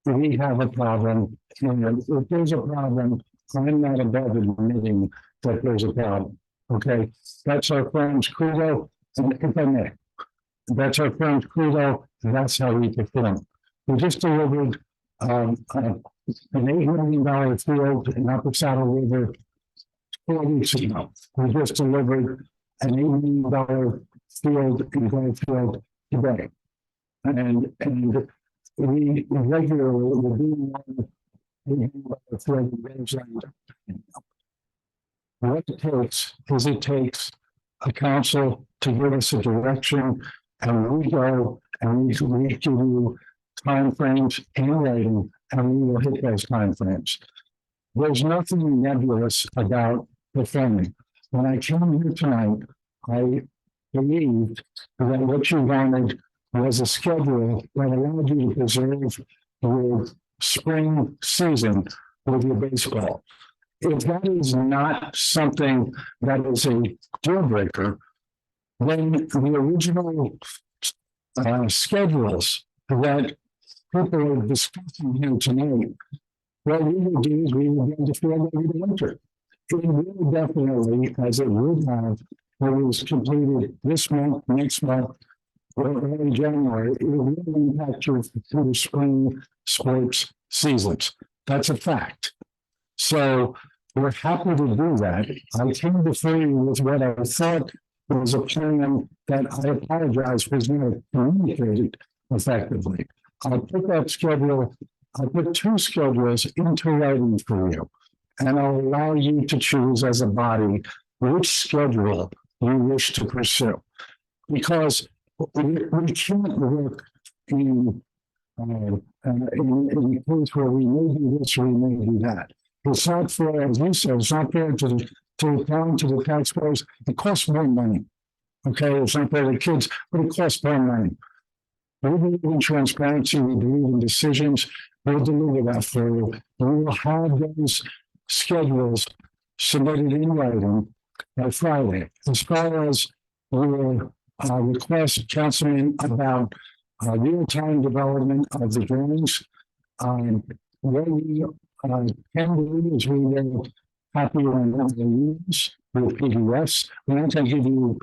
we have a problem. And if there's a problem, I'm not above admitting that there's a problem. Okay, that's our firm's credo. And if I may, that's our firm's credo. And that's how we perform. We just delivered an $8 million field in Upper Saddle River 4 weeks ago. We just delivered an $8 million field in Goldfield today. And we regularly will do what it takes is it takes a council to give us a direction, and we go and we give you timeframes in writing, and we will hit those timeframes. There's nothing nebulous about performing. When I came here tonight, I believed that what you wanted was a schedule that allowed you to preserve your spring season with your baseball. If that is not something that is a deal breaker, then the original schedules that people are discussing here tonight, what we will do is we will be able to fill over the winter. It will definitely, as it would have, when it was completed this month, next month, or early January, it will really impact your spring sports seasons. That's a fact. So we're happy to do that. I came before you with what I thought was a plan that I apologize was not communicated effectively. I'll put that schedule, I'll put 2 schedules into writing for you, and I'll allow you to choose as a body which schedule you wish to pursue. Because we can't work in a place where we may do this or we may do that. It's not fair, as you said, it's not fair to the town, to the taxpayers. It costs more money. Okay, it's not fair to the kids, but it costs more money. We believe in transparency, we believe in decisions, we'll deliver that for you. We will have those schedules submitted in writing by Friday. As far as we will request councilman about real-time development of the drawings, what we can do is we will copy on one of the units with PDFs. We're not going to give you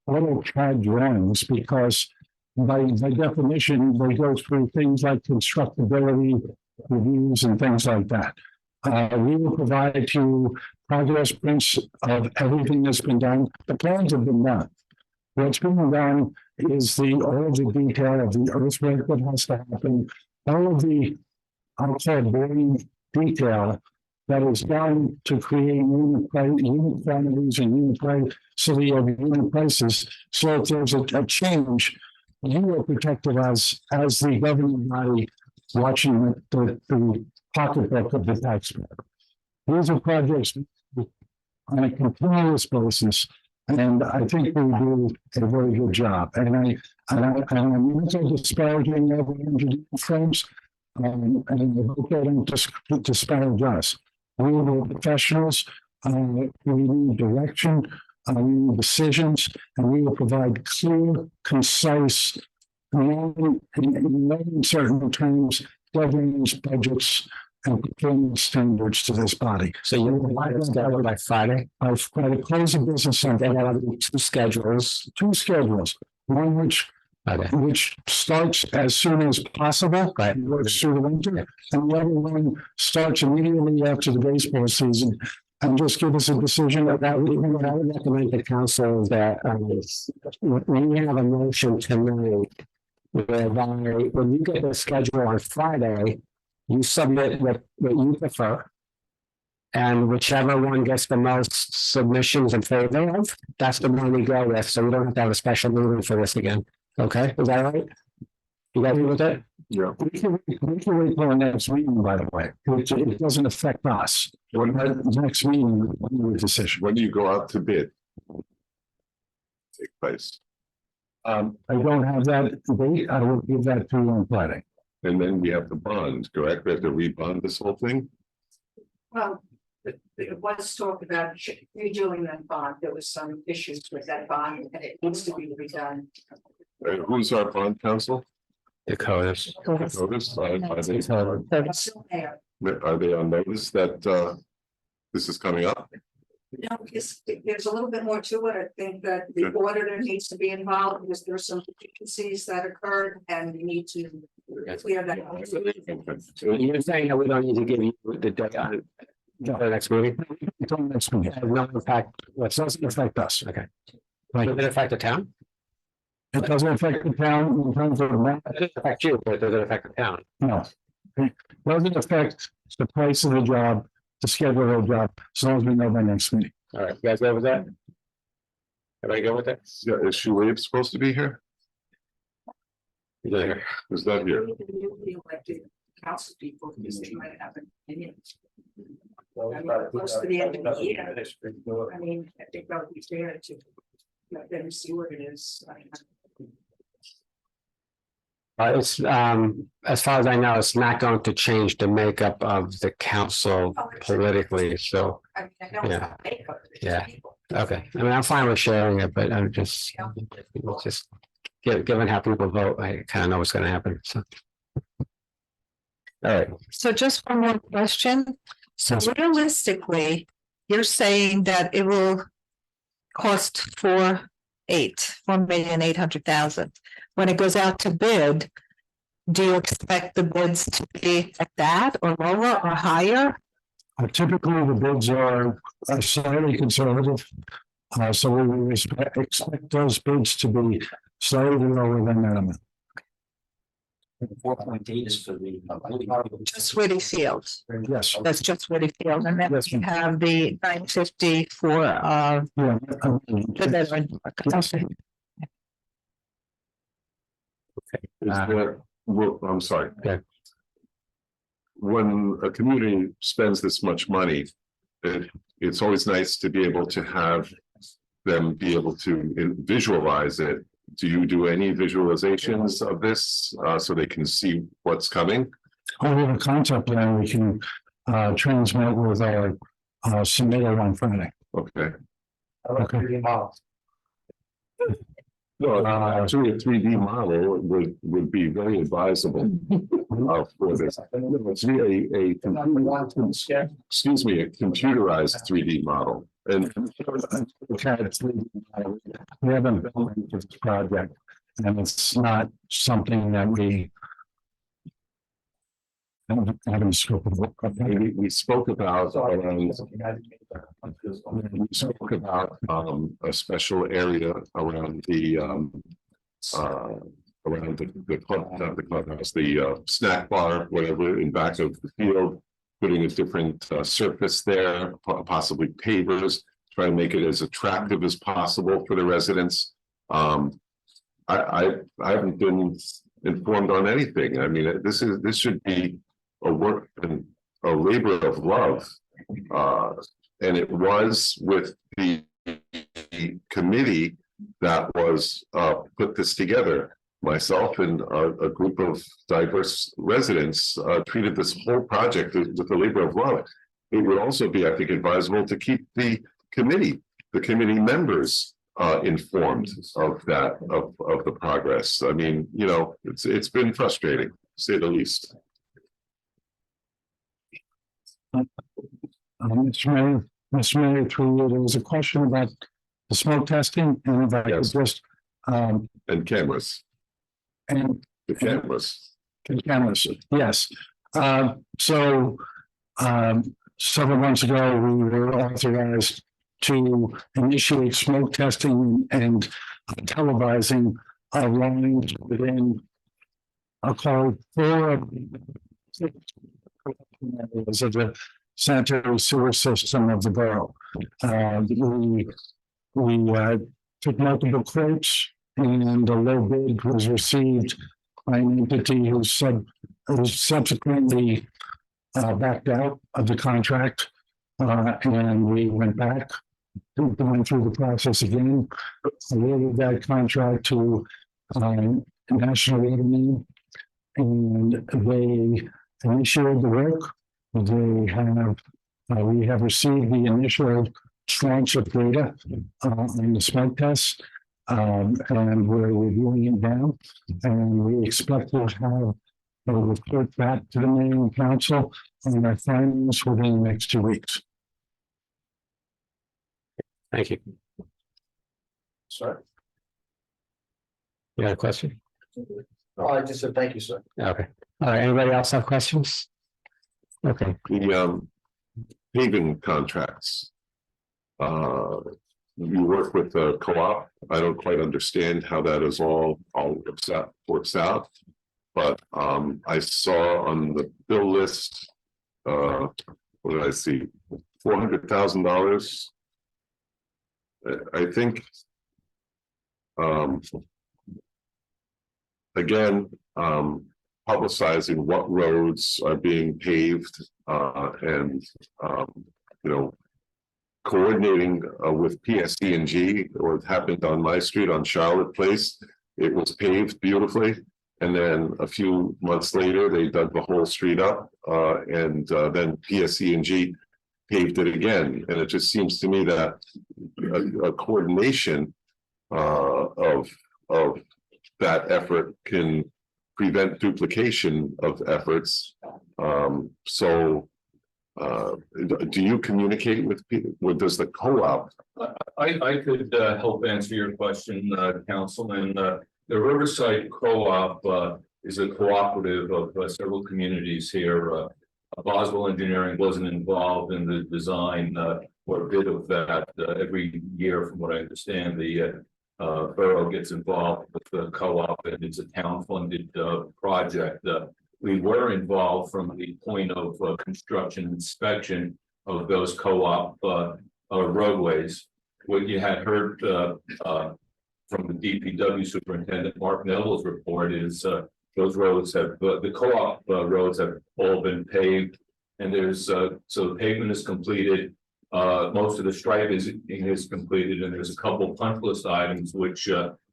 AutoCAD drawings because by definition, they go through things like constructability reviews and things like that. We will provide you progress prints of everything that's been done. The plans have been done. What's being done is all of the detail of the earthwork that has to happen, all of the, I'll say, boring detail that is done to create unit quantities and unit pricing of unit prices. So if there's a change, you are protected as the governing body watching the pocketbook of the taxpayer. These are projects on a continuous basis, and I think we do a very good job. And I'm not disparaging other engineering firms, and I hope they don't disparage us. We are professionals. We need direction. We need decisions, and we will provide clear, concise, in certain terms, deadlines, budgets, and performance standards to this body. So you will have that by Friday? By the close of business on Then Friday. I'll have 2 schedules. 2 schedules, one which starts as soon as possible, Right. works through the winter, and the other one starts immediately after the baseball season. And just give us a decision What I would recommend to council is that when you have a motion tonight, whereby when you get the schedule on Friday, you submit what you prefer. And whichever one gets the most submissions in favor of, that's the one we go with, so we don't have to have a special meeting for this again. Okay, is that right? You guys agree with that? Yeah. We can wait till the next meeting, by the way, which it doesn't affect us. When the next meeting, we make a decision. When do you go out to bid? Take place, I don't have that date. I will give that to you on Friday. and then we have the bond, correct? We have to rebond this whole thing? Well, it was talked about redoing that bond. There was some issues with that bond and it needs to be redone. Who's our bond counsel? Dakotas. Notice, are they, It's still there. are they on notice that this is coming up? No, there's a little bit more to it. I think that the auditor needs to be involved because there's some deficiencies that occurred and we need to clear that. You're saying that we don't need to give you the deadline for the next meeting? Until next meeting. It has no impact, It doesn't affect us. okay. Like, Does it affect the town? it doesn't affect the town in terms of, It doesn't affect you, but does it affect the town? no. It doesn't affect the price of the job, the schedule of the job, as long as we know by next meeting. All right, you guys go with that? Everybody go with that? Yeah, is Sue Wade supposed to be here? Yeah. Is that here? The elected council people, because they might have an opinion. I mean, close to the end of the year. I mean, I think that would be fair to let them see what it is. It's, as far as I know, it's not going to change the makeup of the council politically, so, I mean, I know it's not makeup. it's Yeah. people. okay. I mean, I'm fine with sharing it, but I'm just, given how people vote, I kind of know what's gonna happen, so. All right, So just one more question. So Yes. realistically, you're saying that it will cost 4,800,000. When it goes out to bid, do you expect the bids to be at that or lower or higher? Typically, the bids are slightly conservative. So we will expect those bids to be slightly lower than that amount. 4.8 is for the. Just Whitty Field. Yes. That's just Whitty Field. And then Yes, you ma'am. have the 950 for Yeah. the veteran. Okay. Is there, well, I'm sorry. Okay. When a community spends this much money, it's always nice to be able to have them be able to visualize it. Do you do any visualizations of this so they can see what's coming? We have a concept plan we can transmit with our submittal on Friday. Okay. Okay. No, actually, a 3D model would be very advisable for this. It's really a excuse me, a computerized 3D model. And We haven't built into this project, and it's not something that we haven't scope of work. we spoke about a special area around the club, not the clubhouse, the snack bar, whatever, in back of the field. Putting a different surface there, possibly pavers, try to make it as attractive as possible for the residents. I haven't been informed on anything. I mean, this should be a work and a labor of love. And it was with the committee that was put this together. Myself and a group of diverse residents treated this whole project with a labor of love. It would also be, I think, advisable to keep the committee members informed of that, of the progress. I mean, you know, it's been frustrating, to say the least. Mr. Mayor, through you, there was a question about the smoke testing, and if I could Yes. just, And cameras, and the cameras. cameras, yes. So, several months ago, we were authorized to initiate smoke testing and televising of lines within, I'll call it 4 of the sanitary sewer system of the borough. We took multiple quotes, and a low bid was received by an entity who subsequently backed out of the contract. And we went back, went through the process again, awarded that contract to National Revenue, and they initiated the work. They have, we have received the initial tranche of data on the smoke test, and we're reviewing it now, and we expect to have a report back to the mayor and council on our findings within the next 2 weeks. Thank you. Sir. You got a question? Oh, I just said thank you, sir. Okay. All right. Anybody else have questions? Okay. The paving contracts. You work with the co-op. I don't quite understand how that is all works out. But I saw on the bill list, what did I see? $400,000. I think again, publicizing what roads are being paved and you know, coordinating with PSE&G, or it happened on my street on Charlotte Place. It was paved beautifully, and then a few months later they dug the whole street up, and then PSE&G paved it again. And it just seems to me that a coordination of that effort can prevent duplication of efforts. Do you communicate with people? Does the co-op? I could help answer your question, Councilman. The Riverside Co-op is a cooperative of several communities here. Boswell Engineering wasn't involved in the design or bid of that. Every year, from what I understand, the borough gets involved with the co-op, and it's a town-funded project. We were involved from the point of construction inspection of those co-op roadways. What you had heard from the DPW superintendent, Mark Neville's report, is those roads have, the co-op roads have all been paved, and there's, so the pavement is completed. Most of the striping is completed, and there's a couple punch list items which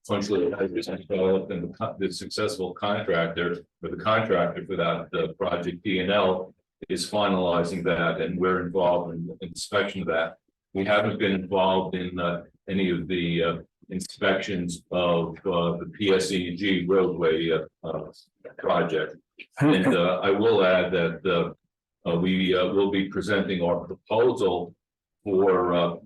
punch list has developed, and the successful contractor, or the contractor for that project, D&L, is finalizing that, and we're involved in the inspection of that. We haven't been involved in any of the inspections of the PSE&G roadway project. And I will add that we will be presenting our proposal for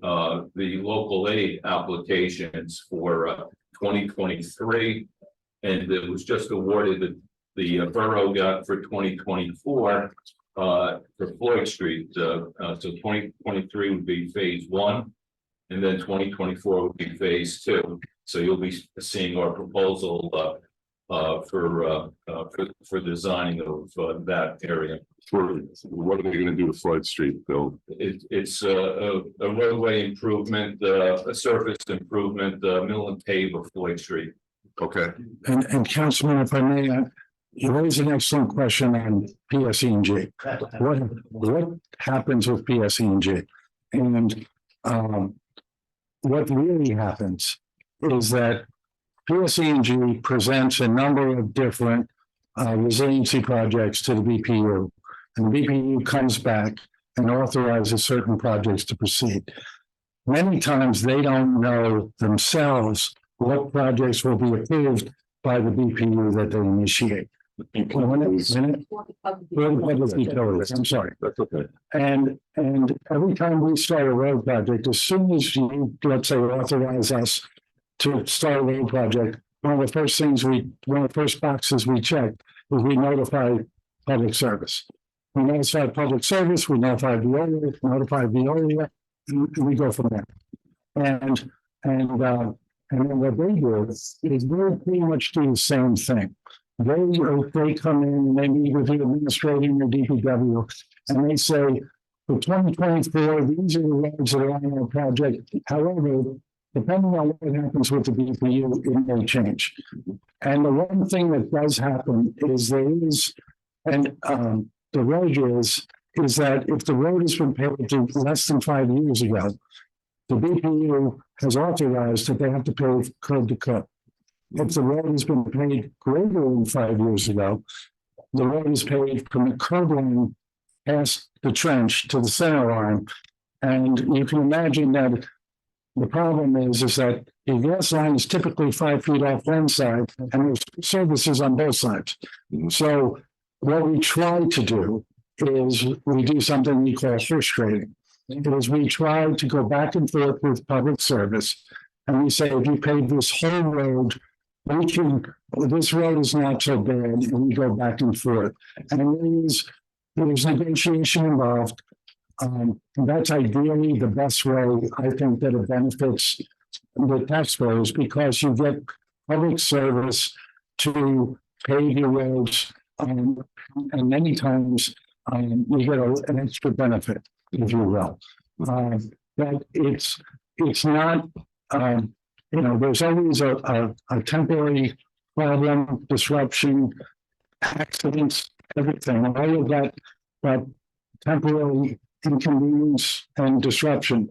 the local aid applications for 2023, and it was just awarded that the borough got for 2024 for Floyd Street. So 2023 would be phase 1, and then 2024 would be phase 2. So you'll be seeing our proposal for designing of that area. What are they going to do to Floyd Street, Bill? It's a roadway improvement, a surface improvement, mill and pave of Floyd Street. Okay. And Councilman, if I may, you raise an excellent question on PSE&G. What happens with PSE&G? And what really happens is that PSE&G presents a number of different resiliency projects to the BPU, and the BPU comes back and authorizes certain projects to proceed. Many times they don't know themselves what projects will be approved by the BPU that they initiate. I'm sorry. That's okay. And every time we start a road project, as soon as you, let's say, authorize us to start a road project, one of the first boxes we check is we notify public service. We notify public service, we notify Veolia, and we go from there. And then what they do is they pretty much do the same thing. They come in, they meet with the administrator and the DPW, and they say, For 2024, these are the roads that are on our project. However, depending on what happens with the BPU, it may change. And the one thing that does happen is there is, and the road is that if the road has been paved less than 5 years ago, the BPU has authorized that they have to pave curb to curb. If the road has been paved greater than 5 years ago, the road is paved from the curb line past the trench to the center line. And you can imagine that the problem is that the gas line is typically 5 feet off one side and there's services on both sides. So what we try to do is we do something we call horse trading. Is we try to go back and forth with public service. And we say, if you pave this whole road, this road is not so bad, and we go back and forth. And there's negotiation involved. And that's ideally the best way, I think, that it benefits the taxpayers, because you get public service to pave your roads, and many times you get an extra benefit, if you will. But it's not, there's always a temporary problem, disruption, accidents, everything, all of that, but temporary inconvenience and disruption.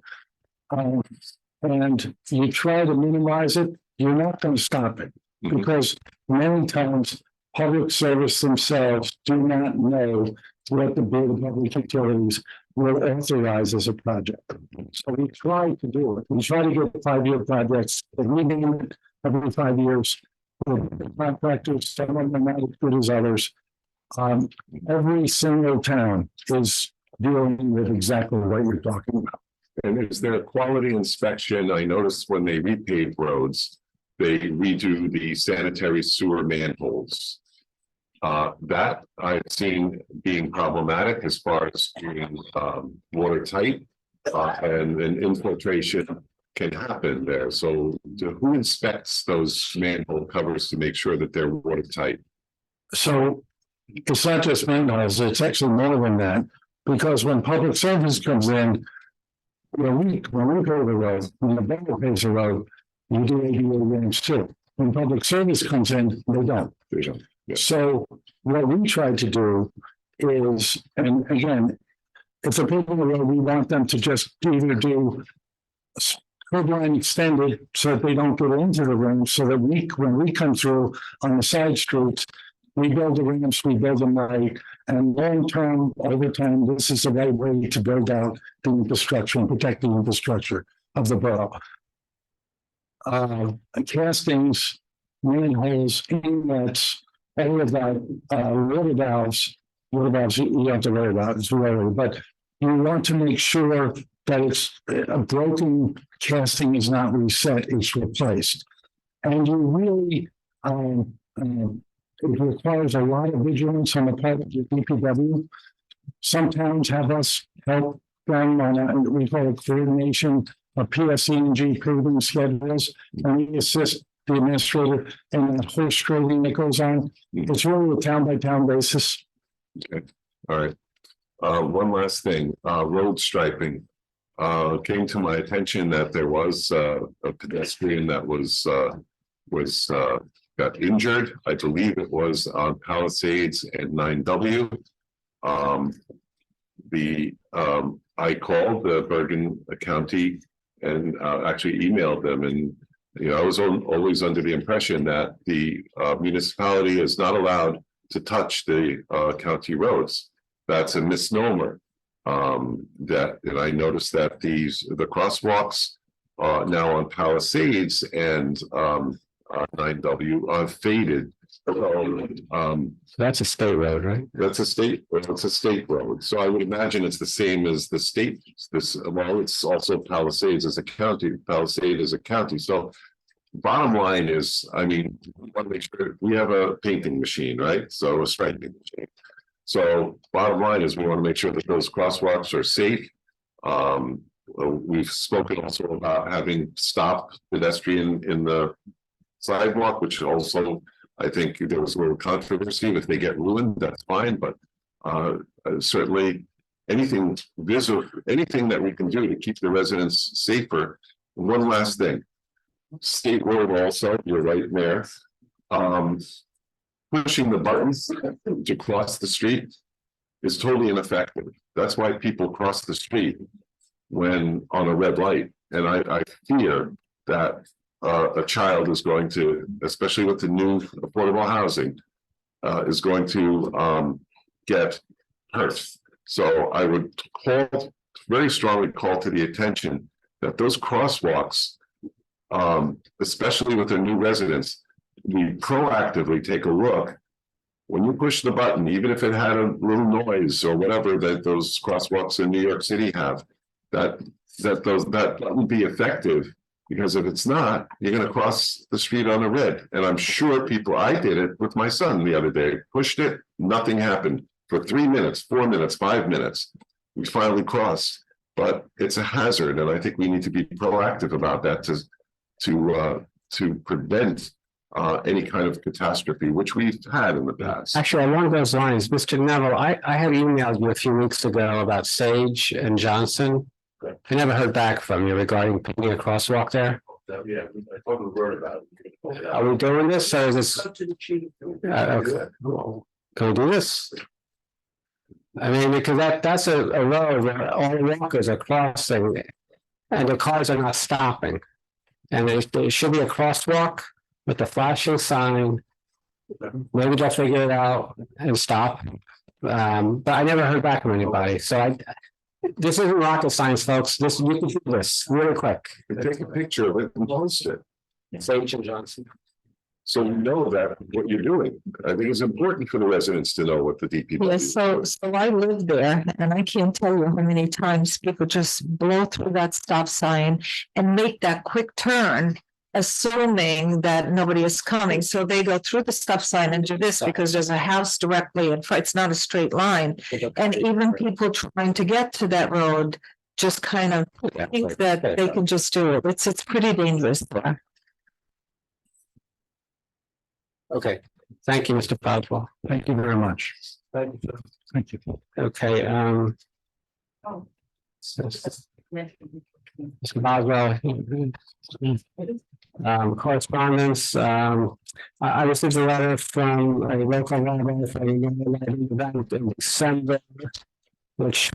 And you try to minimize it, you're not going to stop it, because many times public service themselves do not know what the Board of Public Utilities will authorize as a project. So we try to do it. We try to get 5-year projects, and we name it every 5 years. With contractors, some of them not as good as others. Every single town is dealing with exactly what you're talking about. And is there a quality inspection? I noticed when they repave roads, they redo the sanitary sewer manholes. That I've seen being problematic as far as being watertight, and infiltration can happen there. So who inspects those manhole covers to make sure that they're watertight? So it's not just manholes, it's actually more than that, because when public service comes in, when we go to the road, when the borough pays the road, we do ADA ramps too. When public service comes in, they don't. Yeah. So what we try to do is, and again, if the people on the road, we want them to just either do curb line extended so that they don't get into the ramps, so that when we come through on the side streets, we build the ramps, we build them right, and long term, over time, this is the right way to build out the infrastructure and protect the infrastructure of the borough. Castings, manholes, inlets, all of that, water valves you have to worry about, it's rare, but you want to make sure that it's a broken casting is not reset, it's replaced. And you really, it requires a lot of vigilance on the part of the DPW. Some towns have us help them on we call it coordination of PSE&G paving schedules, and we assist the administrator in the horse trading that goes on. It's really a town by town basis. Okay, all right. One last thing, road striping. Came to my attention that there was a pedestrian that got injured. I believe it was on Palisades and 9W. I called the Bergen County and actually emailed them, and I was always under the impression that the municipality is not allowed to touch the county roads. That's a misnomer. And I noticed that the crosswalks now on Palisades and 9W are faded. That's a state road, right? It's a state road. So I would imagine it's the same as the state. It's also Palisades as a county. Palisade is a county. So bottom line is, we want to make sure we have a painting machine, right? So a striping machine. So bottom line is we want to make sure that those crosswalks are safe. We've spoken also about having stopped pedestrian in the sidewalk, which also I think there was a little controversy. If they get ruined, that's fine, but certainly anything visible, anything that we can do to keep the residents safer. One last thing. State road also, you're right there. Pushing the buttons to cross the street is totally ineffective. That's why people cross the street when on a red light. And I fear that a child is going to, especially with the new affordable housing, is going to get hurt. So I would very strongly call to the attention that those crosswalks, especially with the new residents, we proactively take a look. When you push the button, even if it had a little noise or whatever that those crosswalks in New York City have, that wouldn't be effective, because if it's not, you're going to cross the street on a red. And I'm sure I did it with my son the other day, pushed it, nothing happened for 3 minutes, 4 minutes, 5 minutes. We finally crossed, but it's a hazard. And I think we need to be proactive about that to prevent any kind of catastrophe, which we've had in the past. Actually, along those lines, Mr. Neville, I had emailed you a few weeks ago about Sage and Johnson. I never heard back from you regarding putting a crosswalk there. Yeah, I told the word about it. Are we doing this, or is this? Up to the chief. Okay. Can we do this? I mean, because that's a road where all the walkers are crossing and the cars are not stopping. And there should be a crosswalk with a flashing sign. Maybe they'll figure it out and stop. But I never heard back from anybody. So this isn't rocket science, folks. You can do this really quick. Take a picture of it and post it. Sage and Johnson. So you know that what you're doing. I think it's important for the residents to know what the DPW. Yes, so I live there and I can't tell you how many times people just blow through that stop sign and make that quick turn, assuming that nobody is coming. So they go through the stop sign and do this because there's a house directly in front. It's not a straight line. And even people trying to get to that road just kind of think that they can just do it. It's pretty dangerous there. Okay, thank you, Mr. Boswell. Thank you very much. Thank you. Thank you. Okay, Mr. Boswell. Correspondence, I received a letter from a local library for an event in December, which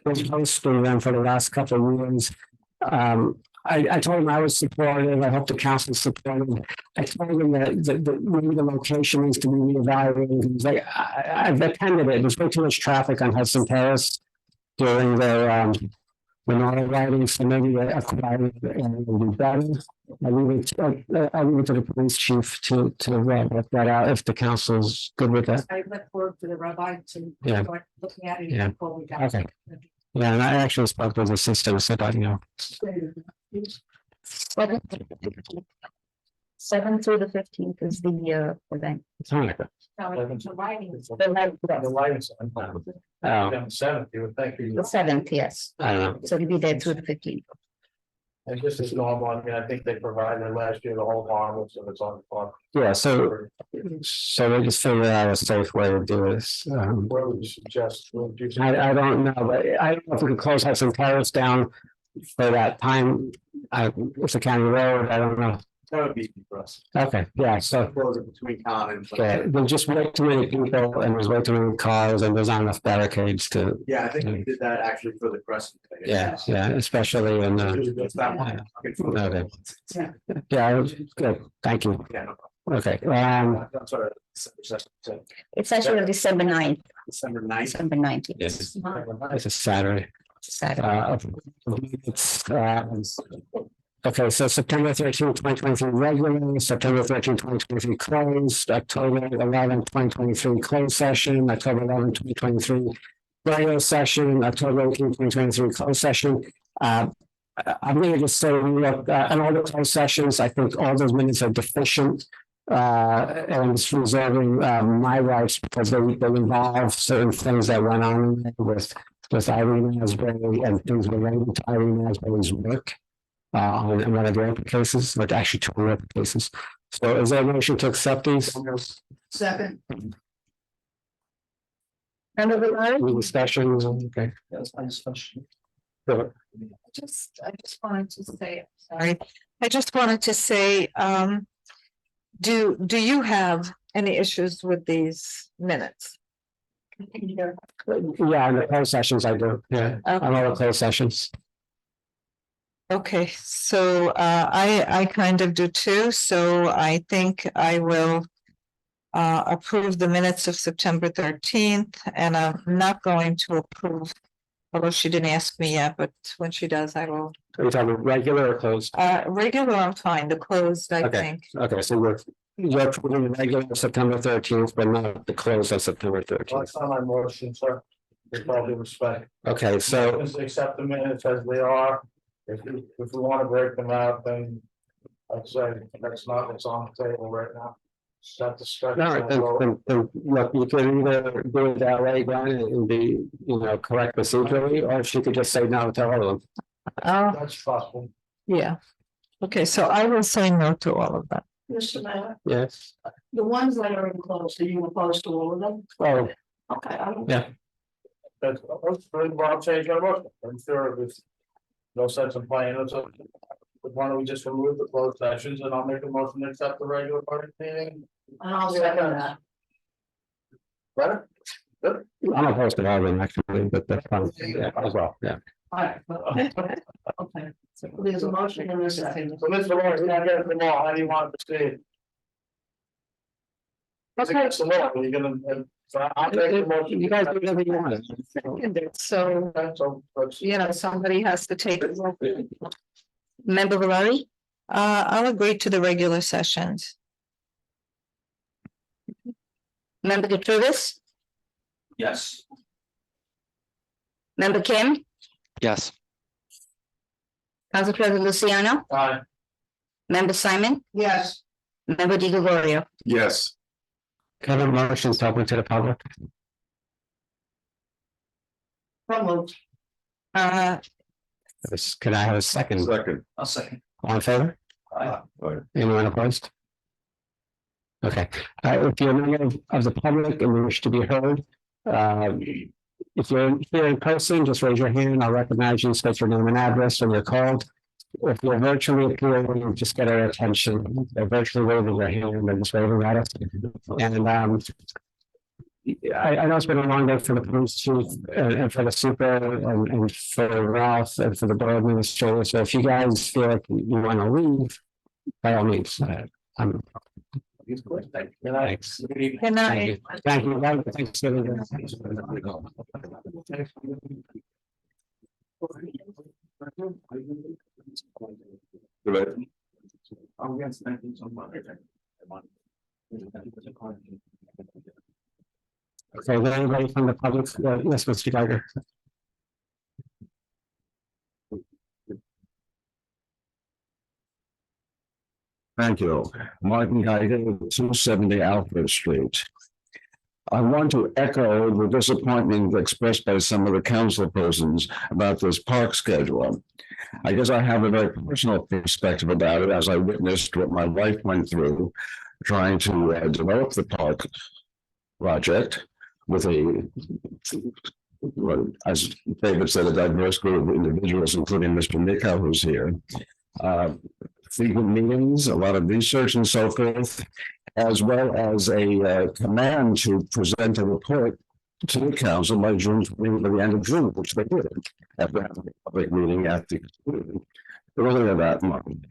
was hosting them for the last couple of years. I told him I was supportive. I hope the council is supportive. I told him that maybe the location needs to be reevaluated. He was like, I've attended it. There's way too much traffic on Hudson Terrace during the Menora riding, so maybe a quiet area would be better. I leave it to the police chief to work that out if the council's good with that. I look forward to the rabbi to Yeah. start looking at it. Yeah. before we go. Okay. Yeah, and I actually spoke to the system, said, 7 through the 15th is the event. it's Hanukkah. No, it's the writing. The lights on. Oh, On the 7th, you would think. The 7th, yes. I don't know. So it'll be there through the 15th. And just as normal, I mean, I think they provided last year the whole farm, so it's on the farm. Yeah, so we just figured out a safe way to do this. Where would you suggest? I don't know, but I don't know if we could close Hudson Terrace down for that time. It's a county road, I don't know. That would be easy for us. Okay, yeah, so Close it between Common. yeah, there's just way too many people and there's way too many cars and there's not enough barricades to, Yeah, I think we did that actually for the Crescent. yeah, especially in It's that one. Okay. Yeah. Yeah, good, thank you. Yeah, no Okay, problem. I'm sorry. It's actually December 9th, December 9th. December 9th. yes, it's a Saturday. Saturday. It's, okay, so September 13th, 2023 regular, September 13th, 2023 closed, October 11th, 2023 closed session, October 11th, 2023 regular session, October 18th, 2023 closed session. I'm gonna just say, look, in all the closed sessions, I think all those minutes are deficient. And it's reserving my rights because they involve certain things that went on with Irene Asbury and things related to Irene Asbury's work. On one of the other cases, but actually 2 other cases. So is there a motion to accept these? Second. Member Valari? Any discussions? Okay. That's my discussion. Sure. I just wanted to say, sorry, I just wanted to say, do you have any issues with these minutes? Yeah, in the closed sessions I do, yeah, on all the closed sessions. Okay, so I kind of do too, so I think I will approve the minutes of September 13th, and I'm not going to approve, although she didn't ask me yet, but when she does, I will. Are you talking regular or closed? Regular, I'm fine, the closed, I Okay. think. Okay, so you're approving the regular September 13th, but not the close on September 13th. That's not my motion, sir. With all due respect. Okay, so, Just accept the minutes as they are. If we want to break them out, then I'd say that's not what's on the table right now. That discussion. all right, then, look, you can either do it that way, Glenn, and be, correct procedurally, or she could just say no to all of them. That's possible. Yeah. Okay, so I will say no to all of that. Mr. Mayor, Yes. the ones that are enclosed, are you opposed to all of them? Oh, Okay, I don't. yeah, That's, I'll change my motion. I'm sure there's no sense in playing it. So why don't we just remove the closed sessions and I'll make a motion to accept the regular party meeting? And I'll second that. Right? I'm opposed to all of them actually, but that's fine, yeah, as well, yeah. All right. Okay, so there's a motion in a second. So Mr. Lawrence, you gotta get them all. How do you want to proceed? Okay. So now, you're gonna, so I'll make the motion. You guys do whatever you want. So, So, let's- somebody has to take. Member Valari? I'll agree to the regular sessions. Member Katrubis? Yes. Member Kim? Yes. Council President Luciano? Aye. Member Simon? Yes. Member Di Gregorio? Yes, Can I have a motion to open to the public? Promote. Can I have a second? second. I'll second. All in favor? Aye. Anyone opposed? Okay, if you're a member of the public and you wish to be heard, if you're here in person, just raise your hand. I'll recognize you, state your name and address when you're called. If you're virtually appearing, just get our attention. They're virtually waving their hand and just waving at us. And I know it's been a long day for the police chief and for the super and for Ralph and for the borough administrator. So if you guys feel like you want to leave, by all means, I'm. Thanks. Good night. Thank you. Thanks. Good night. Okay, is anybody from the public? Yes, Mr. Geiger. Thank you. Martin Geiger, 270 Alfred Street. I want to echo the disappointment expressed by some of the council persons about this park schedule. I guess I have a very personal perspective about it as I witnessed what my wife went through trying to develop the park project with as David said, a diverse group of individuals, including Mr. Nicko, who's here. Frequent meetings, a lot of research and so forth, as well as a command to present a report to the council by June, by the end of June, which they did after having a public meeting at the earlier that month.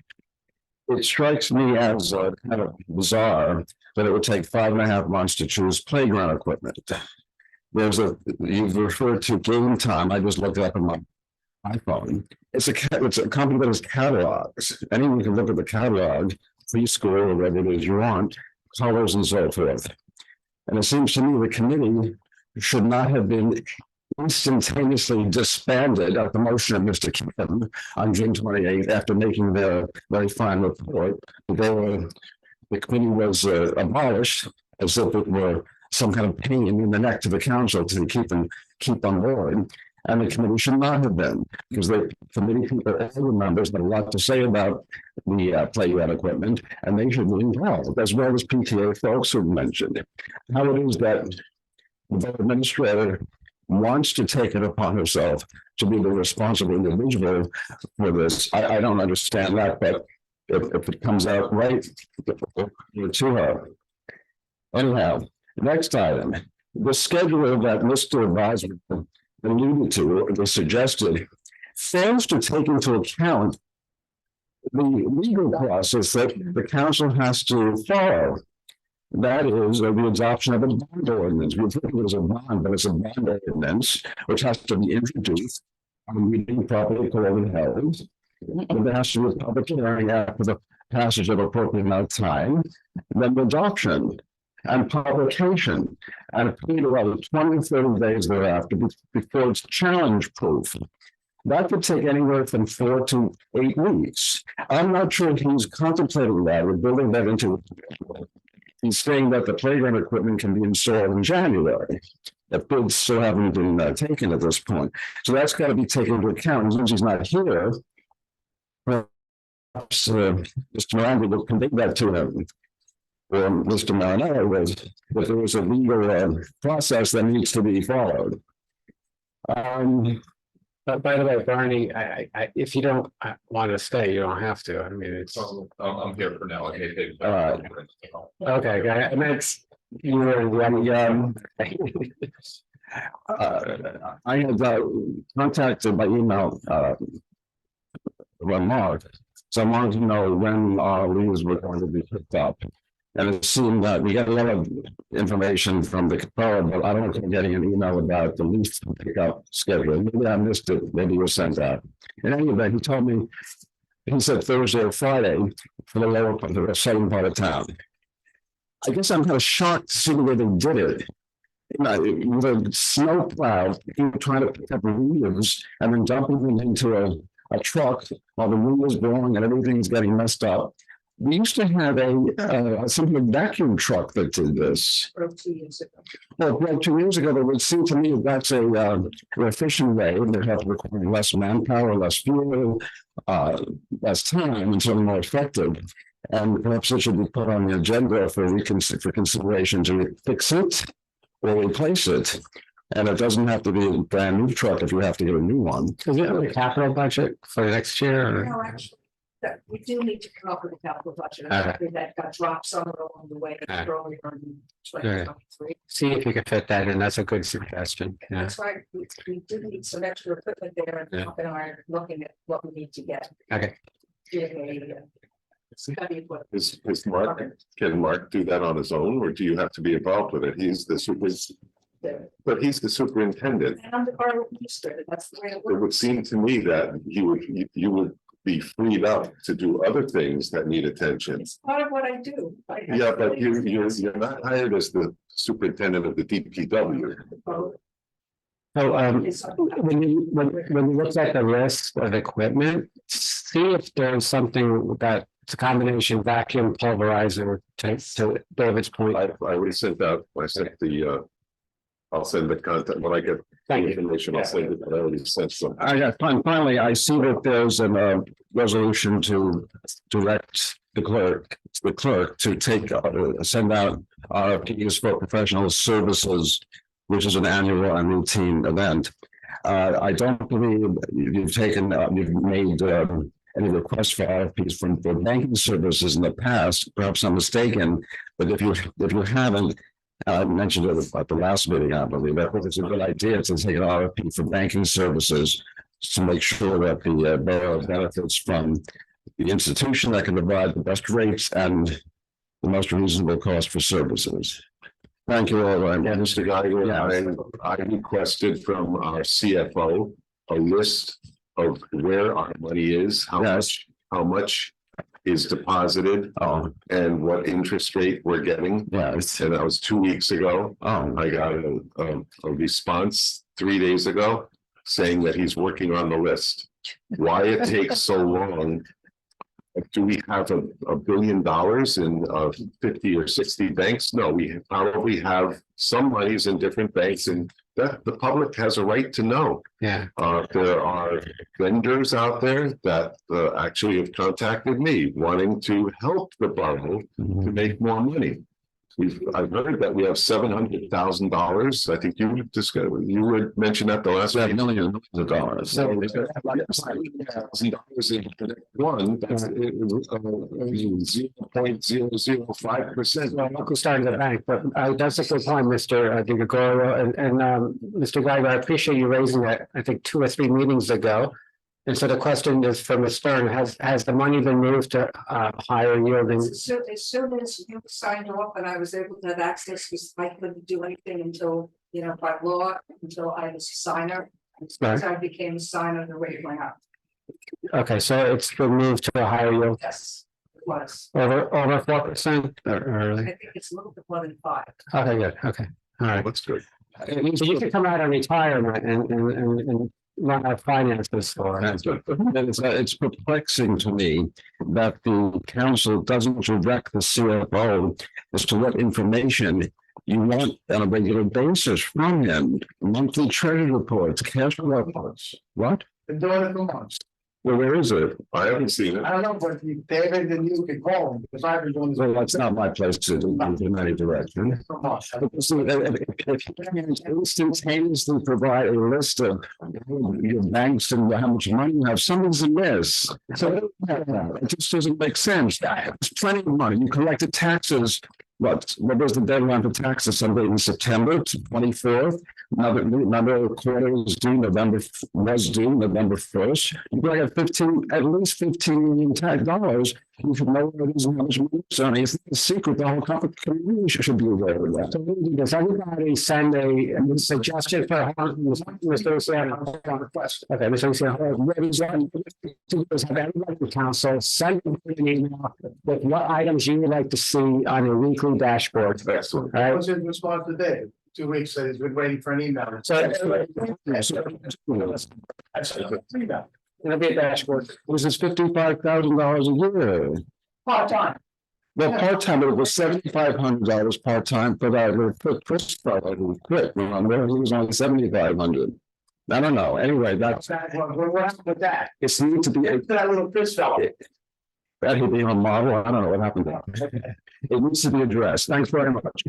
It strikes me as kind of bizarre that it would take 5.5 months to choose playground equipment. You've referred to Game Time. I just looked it up on my iPhone. It's a company that has catalogs. Anyone can look at the catalog, preschool or whatever it is you want, colors and so forth. And it seems to me the committee should not have been instantaneously disbanded at the motion of Mr. Kim on June 28th after making their very fine report. The committee was abolished as if it were some kind of pain in the neck to the council to keep on board. And the committee should not have been, because the committee people, all the members had a lot to say about the playground equipment, and they should be involved, as well as PTA folks who mentioned how it is that the administrator wants to take it upon herself to be the responsible individual for this. I don't understand that, but if it comes out right to her. Anyhow, next item, the schedule that Mr. Advisor alluded to or suggested fails to take into account the legal process that the council has to follow. That is the adoption of a bond ordinance. We think it is a bond, but it's a bond ordinance which has to be introduced on a meeting properly called and held. And there has to be a public hearing after the passage of appropriate amount of time, then the adoption and publication and a period of about 20, 30 days thereafter before it's challenge proof. That could take anywhere from 4 to 8 weeks. I'm not sure if he's contemplating that. We're building that into. He's saying that the playground equipment can be installed in January. That bids still haven't been taken at this point. So that's got to be taken into account. Since he's not here, perhaps Mr. Miranda will convey that to him. Or Mr. Marinelli was that there was a legal process that needs to be followed. But by the way, Barney, if you don't want to stay, you don't have to. I mean, it's. I'm here for now. Okay. All right. Okay, and that's you were one. I had contacted by email Mark, so I wanted to know when our leaves were going to be picked up. And it seemed that we got a lot of information from the controller, but I don't think getting an email about the leaf pickup schedule. Maybe I missed it. Maybe it was sent out. In any event, he told me, he said Thursday or Friday for the lower part, the southern part of town. I guess I'm kind of shocked to see the way they did it. You know, with a snow plow, trying to pick up leaves and then dumping them into a truck while the wind is blowing and everything's getting messed up. We used to have a something like vacuum truck that did this. Or 2 years ago. Well, 2 years ago, it would seem to me that's a efficient way. They have to require less manpower, less fuel, less time, and certainly more effective. And perhaps it should be put on the agenda for consideration to fix it or replace it. And it doesn't have to be a brand new truck if you have to get a new one. Is it a capital budget for next year? No, actually, that we do need to come up with a capital budget. Okay. I think that got dropped somewhere along the way Okay. earlier in 2023. See if you can fit that in. That's a good suggestion. Yeah. That's right. We do need some extra equipment there and Yeah. Mark and I are looking at what we need to get. Okay. Heavy equipment. Is Mark, can Mark do that on his own, or do you have to be involved with it? He's the There. but he's the superintendent. And I'm the borough administrator. That's the way it It would works. seem to me that you would be freed up to do other things that need attention. It's part of what I do. Yeah, but you're not hired as the superintendent of the DPW. So when you look at the list of equipment, see if there's something that it's a combination vacuum pulverizer to David's point. I already sent out, I sent the I'll send the content when I get the Thank you. information. I'll send it. I already sent some. Finally, I see that there's a resolution to direct the clerk to take, send out RFPs for professional services, which is an annual and routine event. I don't believe you've made any requests for RFPs for banking services in the past. Perhaps I'm mistaken, but if you haven't, I mentioned it at the last meeting, I believe. I think it's a good idea to take an RFP for banking services to make sure that the borough benefits from the institution that can provide the best rates and the most reasonable cost for services. Thank you all very much. Mr. Geiger, I requested from our CFO a list of where our money is, how much is deposited, and what interest rate we're getting. Yes. And that was 2 weeks ago. I got a response 3 days ago saying that he's working on the list. Why it takes so long? Do we have $1 billion in 50 or 60 banks? No, we probably have some monies in different banks, and that the public has a right to know. Yeah. There are vendors out there that actually have contacted me wanting to help the borough to make more money. I've heard that we have $700,000. I think you discussed, you would mention that the last. Yeah, millions of dollars. So $1,000 in one, that's 0.005%. Well, local started the bank, but that's a good point, Mr. Di Gregorio, and Mr. Geiger, I appreciate you raising that, I think 2 or 3 meetings ago. And so the question is for Ms. Stern, has the money been moved to higher yielding? So as soon as you signed off and I was able to have access, because I couldn't do anything until, by law, until I was a signer. And once I became a signer, the rate went up. Okay, so it's been moved to a higher yield, Yes, it was. over 4%? I think it's a little bit more than 5. Okay, good, okay, all right. That's good. So you can come out of retirement and run our finances for it. It's perplexing to me that the council doesn't direct the CFO as to what information you want on a regular basis from him. Monthly treasury reports, cash flow reports. What? Been doing it for months. Well, where is it? I haven't seen it. I don't know, but David and you can call him, because I've been doing this Well, that's not my place to do in any direction. for months. If you can instantaneously provide a list of your banks and how much money you have, something's amiss. So it just doesn't make sense. There's plenty of money. You collected taxes. What was the deadline for taxes? Something in September 24th. Another quarter was due November 1st. You probably have at least $15 million tax dollars. You should know where it is and how much money it's on. It's not a secret. The whole community should be aware of that. So does everybody send a suggestion for how Mr. Luciano? Okay, Mr. Luciano, have everybody in council send an email with what items you would like to see on a weekly dashboard. Excellent. All I right, was in response today, 2 weeks, that he's been waiting for an email. it'll be a dashboard. This is $55,000 a year. Part-time. Well, part-time, it was $7,500 part-time for that little Chris fellow who quit. Remember, he was only $7,500. I don't know. Anyway, that's What's with that? it's need to be That little Chris fellow. that he'd be on model. I don't know what happened there. It needs to be addressed. Thanks very much.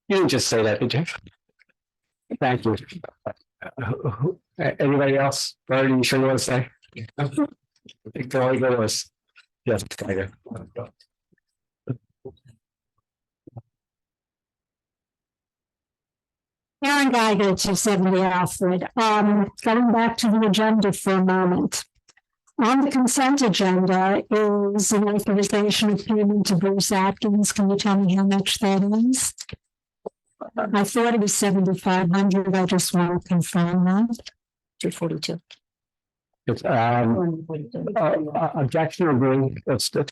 You didn't just say that, did you? Thank you. Anybody else? Barry, you sure you want to say? Go to us. Yes, Tiger. Aaron Geiger, 270 Alfred. Going back to the agenda for a moment. On the consent agenda is an authorization of payment to Bruce Atkins. Can you tell me how much that is? I thought it was 7,500. I just want to confirm that. 242. It's objection agree. It's the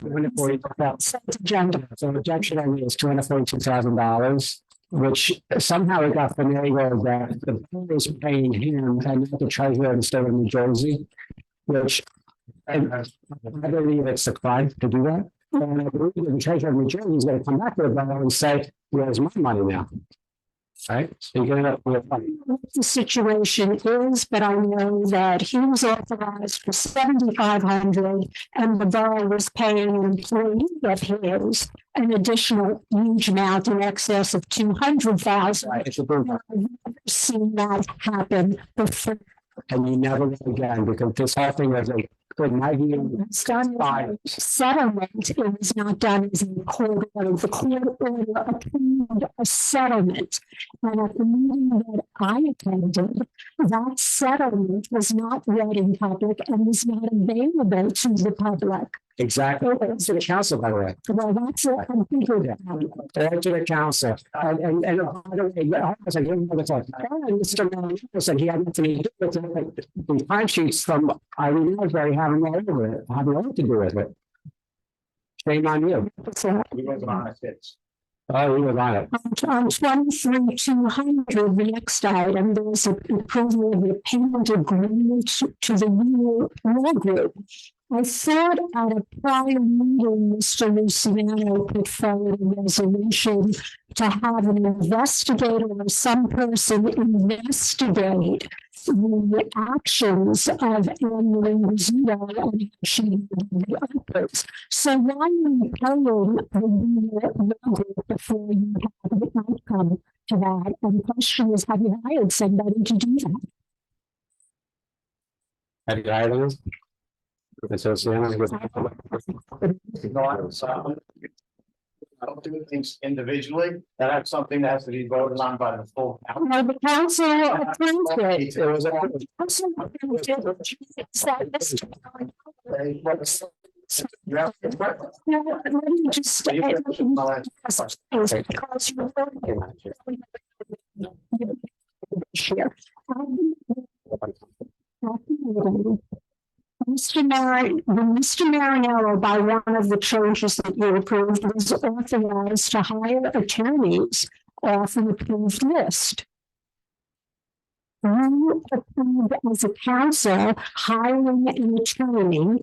Consent agenda. So objection agree is $242,000, which somehow it got finagled that the board is paying him and not the treasurer of the state of New Jersey, which I believe it's a crime to do that. And I believe the treasurer of New Jersey is going to come back to the bar and say, where's my money now? Right? So you're going to What the situation is, but I know that he was authorized for 7,500 and the borough was paying an employee of his an additional huge amount in excess of 200,000. it's a good. I've never seen that happen before. And you never will again, because this whole thing was a good view. It's done as a settlement. It was not done as a court order. The court order approved a settlement. And at the meeting that I attended, that settlement was not read in public and was not available to the public. Exactly. It's to the council, by the way. Well, that's a bigger problem. Or to the council. And by the way, I was like, Mr. Miller said he had nothing to do with it. The timesheets from Irene Ellsbury have nothing to do with it. Shame on you. So He wasn't on it, it's. Oh, we were on it. on 23,200, the next item, there's a approval of the payment agreement to the Law Group. I thought at a prior meeting, Mr. Luciano put forward a resolution to have an investigator or some person investigate the actions of Anne Rizzuto and she the others. So why are you paying the number before you have an outcome to that? And the question is, have you hired somebody to do that? Have you hired anyone? Associated with. I don't do things individually, that's something that has to be voted on by the full. No, the council approved it. It was a- Council approved it. Is that Mr. No, let me just. Because you're. Mr. Marinello, by one of the changes that you approved, was authorized to hire attorneys off an approved list. You approved as a council hiring an attorney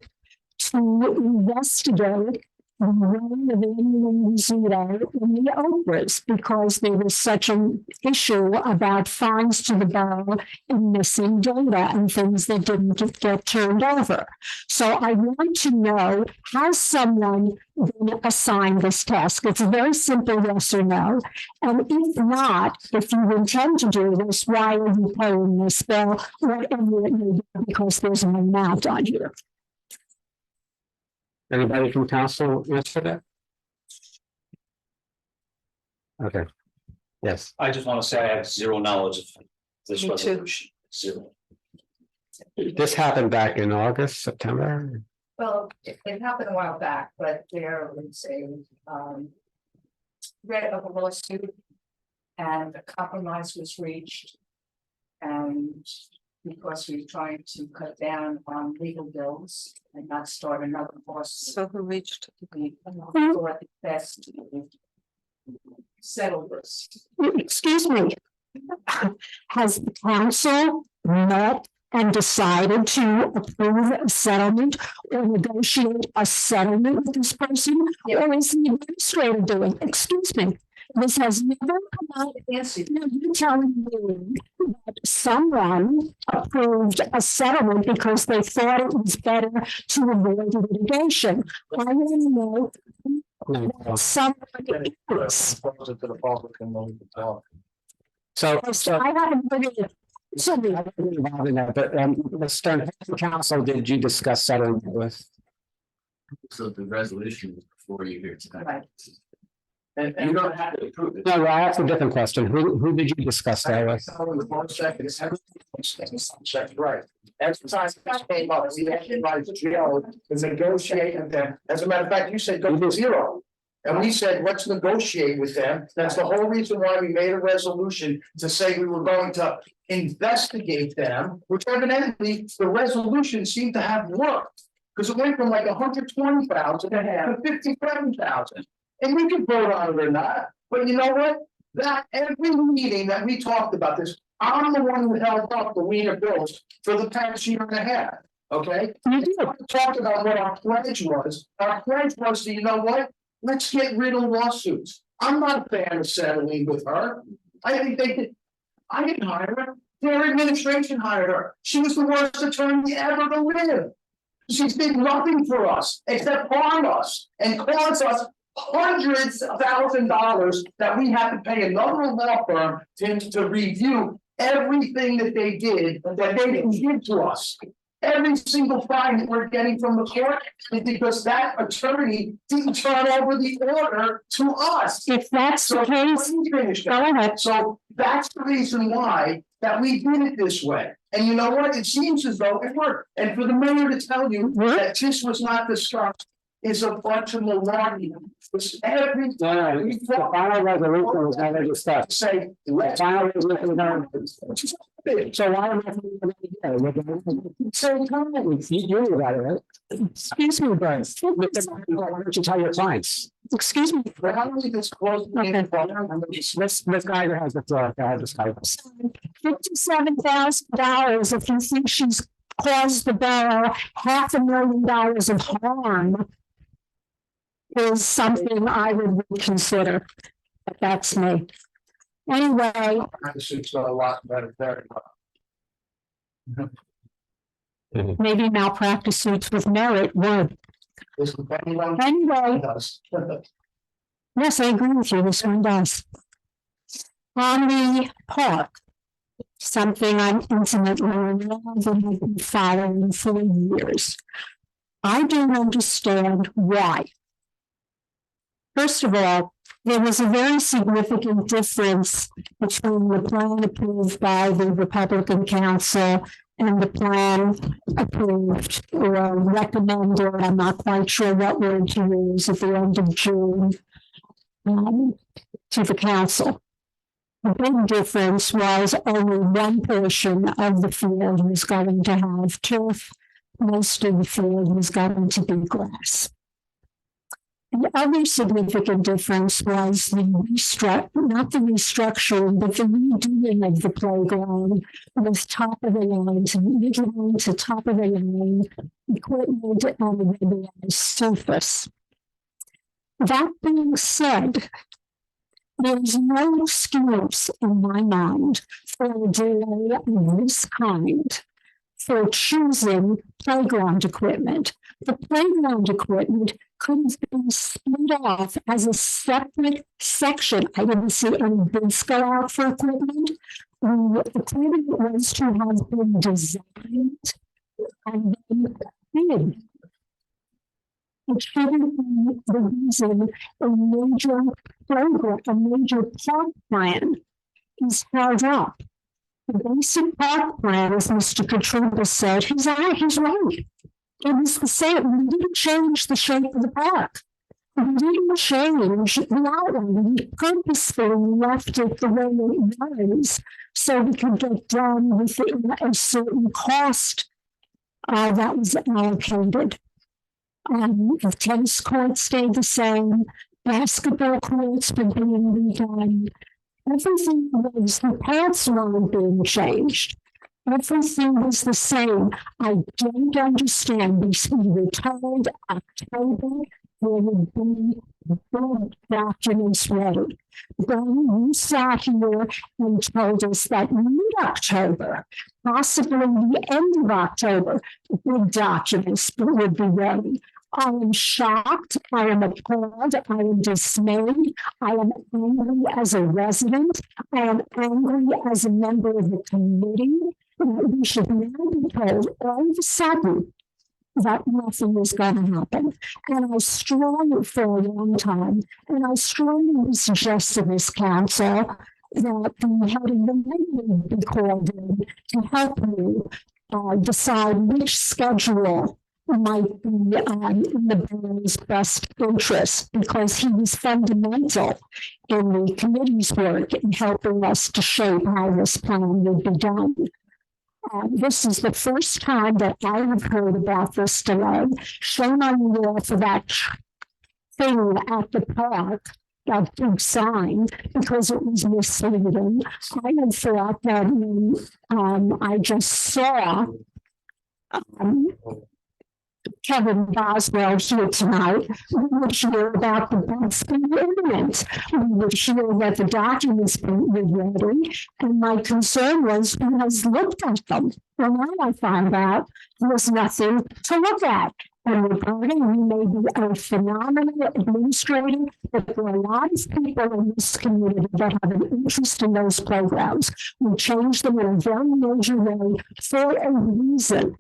to investigate the role of Anne Rizzuto in the Oprahs because there was such an issue about fines to the borough and missing data and things that didn't get turned over. So I want to know, has someone been assigned this task? It's a very simple yes or no. And if not, if you intend to do this, why are you paying this bill? Whatever it may be, because there's an amount on here. Anybody from council answer that? Okay. Yes. I just want to say I have zero knowledge of this Me too. resolution. Zero. This happened back in August, September. Well, it happened a while back, but there was a read of a lawsuit. And a compromise was reached. And because we're trying to cut down on legal bills and not start another lawsuit. So who reached? We thought it best to settle this. Excuse me. Has the council met and decided to approve a settlement or negotiate a settlement with this person? Yeah. Or is the administrator doing? Excuse me. This has never come out. Nancy, No, you're telling me that someone approved a settlement because they thought it was better to avoid litigation. I want to know No. somebody is. Propose it to the public and then we can talk. So. I haven't been in. So I wasn't involved in that, but Ms. Stern, who council did you discuss settlement with? So the resolution was before you here tonight. right, And You don't have to approve it. No, I asked a different question. Who did you discuss that with? Right. Every time this came up, we actually tried to jail to negotiate with them. As a matter of fact, you said go to zero. And we said, let's negotiate with them. That's the whole reason why we made a resolution to say we were going to investigate them, which evidently the resolution seemed to have worked. Because it went from like 120,000 to 57,000. And we could vote on it or not, but you know what? That every meeting that we talked about this, I'm the one who held up the Wiener bills for the past year and a half, okay? We talked about what our pledge was. Our pledge was to, you know what? Let's get rid of lawsuits. I'm not a fan of settling with her. I think they did. I didn't hire her. Their administration hired her. She was the worst attorney ever to live. She's did nothing for us except harm us and cause us hundreds of $1,000s that we have to pay another law firm to review everything that they did, that they didn't give to us. Every single fine that we're getting from the court is because that attorney didn't turn over the order to us. if that's the case, go ahead. So that's the reason why that we did it this way. And you know what? It seems as though it worked. And for the mayor to tell you that this was not discussed is a bunch of malarkey. It's every. No, the final resolution was never discussed. Say. The final resolution was never. So why am I? So you knew about it, right? Excuse me, Brian. Why don't you tell your clients? Excuse me. But how do we disclose? Ms. Geiger has the floor. Go ahead, Ms. Geiger. $57,000 if you think she's cause the borough $500,000 of harm is something I would consider. But that's me. Anyway, Kind suits a lot better there. maybe malpractice suits with merit would. This is anyone Anyway, does. yes, I agree with you. This one does. On the park, something I'm intimately involved and have been following for years. I don't understand why. First of all, there was a very significant difference between the plan approved by the Republican Council and the plan approved or recommended, I'm not quite sure what word to use, at the end of June to the council. The big difference was only one portion of the field was going to have turf. Most of the field was going to be grass. The other significant difference was the not the restructuring, but the redoing of the playground with top of the line to mid-line to top of the line equipment on a regularized surface. That being said, there is no excuse in my mind for a delay of this kind for choosing playground equipment. The playground equipment could have been split off as a separate section. I didn't see any bids go out for equipment. The equipment was to have been designed and then bid. It shouldn't be the reason a major program, a major park plan is held up. The basic park plan, as Mr. Katrina said, he's right. It was the same. We didn't change the shape of the park. We didn't change the outline. We purposefully left it the way it was so we could get done within a certain cost that was allocated. The tennis courts stayed the same. Basketball courts were being redone. Everything was, the paths weren't being changed. Everything was the same. I don't understand. We were told October there would be big documents ready. Then you sat here and told us that mid-October, possibly the end of October, big documents would be ready. I am shocked. I am appalled. I am dismayed. I am angry as a resident. I am angry as a member of the committee. We should now be told all of a sudden that nothing is going to happen. And I strongly, for a long time, and I strongly suggest to this council that the head of the meeting be called in to help you decide which schedule might be in the borough's best interest, because he was fundamental in the committee's work in helping us to shape how this plan would be done. This is the first time that I have heard about this delay. Shame on you for that thing at the park, that big sign, because it was misleading. I had thought that when I just saw Kevin Boswell here tonight, we would hear about the bids being imminent. We would hear that the documents were ready, and my concern was who has looked at them. Well, now I find out there's nothing to look at. And regarding, you may be a phenomenal administrator, but there are a lot of people in this community that have an interest in those playgrounds. We changed them in a very major way for a reason.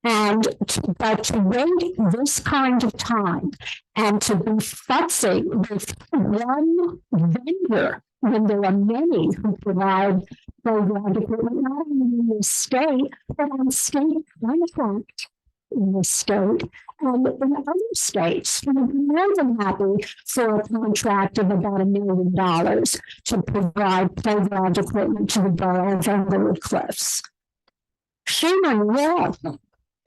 But to wait this kind of time and to be futzing with one vendor when there are many who provide playground equipment, not only in the state, but on state contract in the state and in other states, we would be more than happy for a contract of about $1 million to provide playground equipment to the borough of Englewood Cliffs. Shame on you all.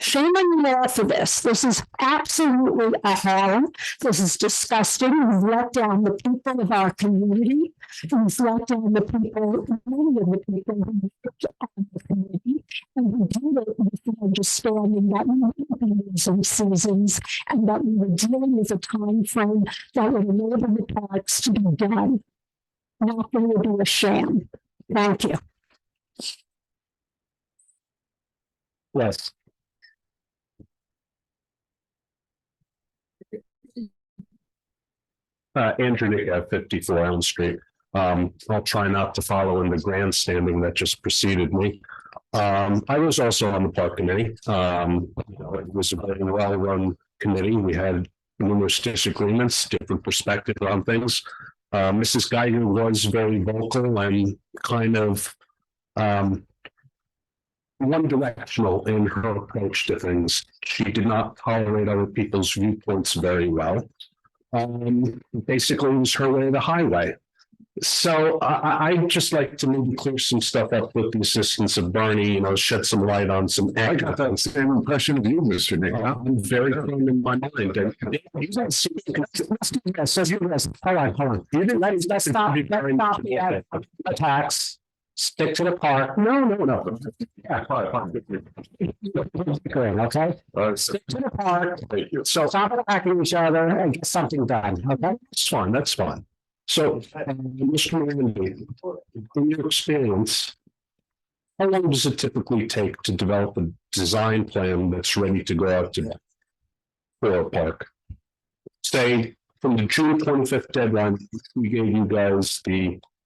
Shame on you all for this. This is absolutely a horror. This is disgusting. We've let down the people of our community. We've let down the people, many of the people who work on the community. And we did it with the understanding that we were some seasons and that we were dealing with a time frame that would enable the parks to be done. Nothing would be a sham. Thank you. Yes. Andrew Nick at 54 Elm Street. I'll try not to follow in the grandstanding that just preceded me. I was also on the park committee. It was a very well-run committee. We had numerous disagreements, different perspectives on things. Mrs. Geiger was very vocal and kind of one-directional in her approach to things. She did not tolerate other people's viewpoints very well. Basically, it was her way or the highway. So I'd just like to maybe clear some stuff up with the assistance of Bernie, shed some light on some. I got that same impression of you, Mr. Nick. I'm very firm in my mind. Hold on. You didn't let us stop. Attacks. Stick to the park. No. Yeah, okay. Stick to the park. So stop attacking each other and get something done. Okay, that's fine. So, Mr. Mandy, in your experience, how long does it typically take to develop a design plan that's ready to go out to for a park? Say from the June 25th deadline, we gave you guys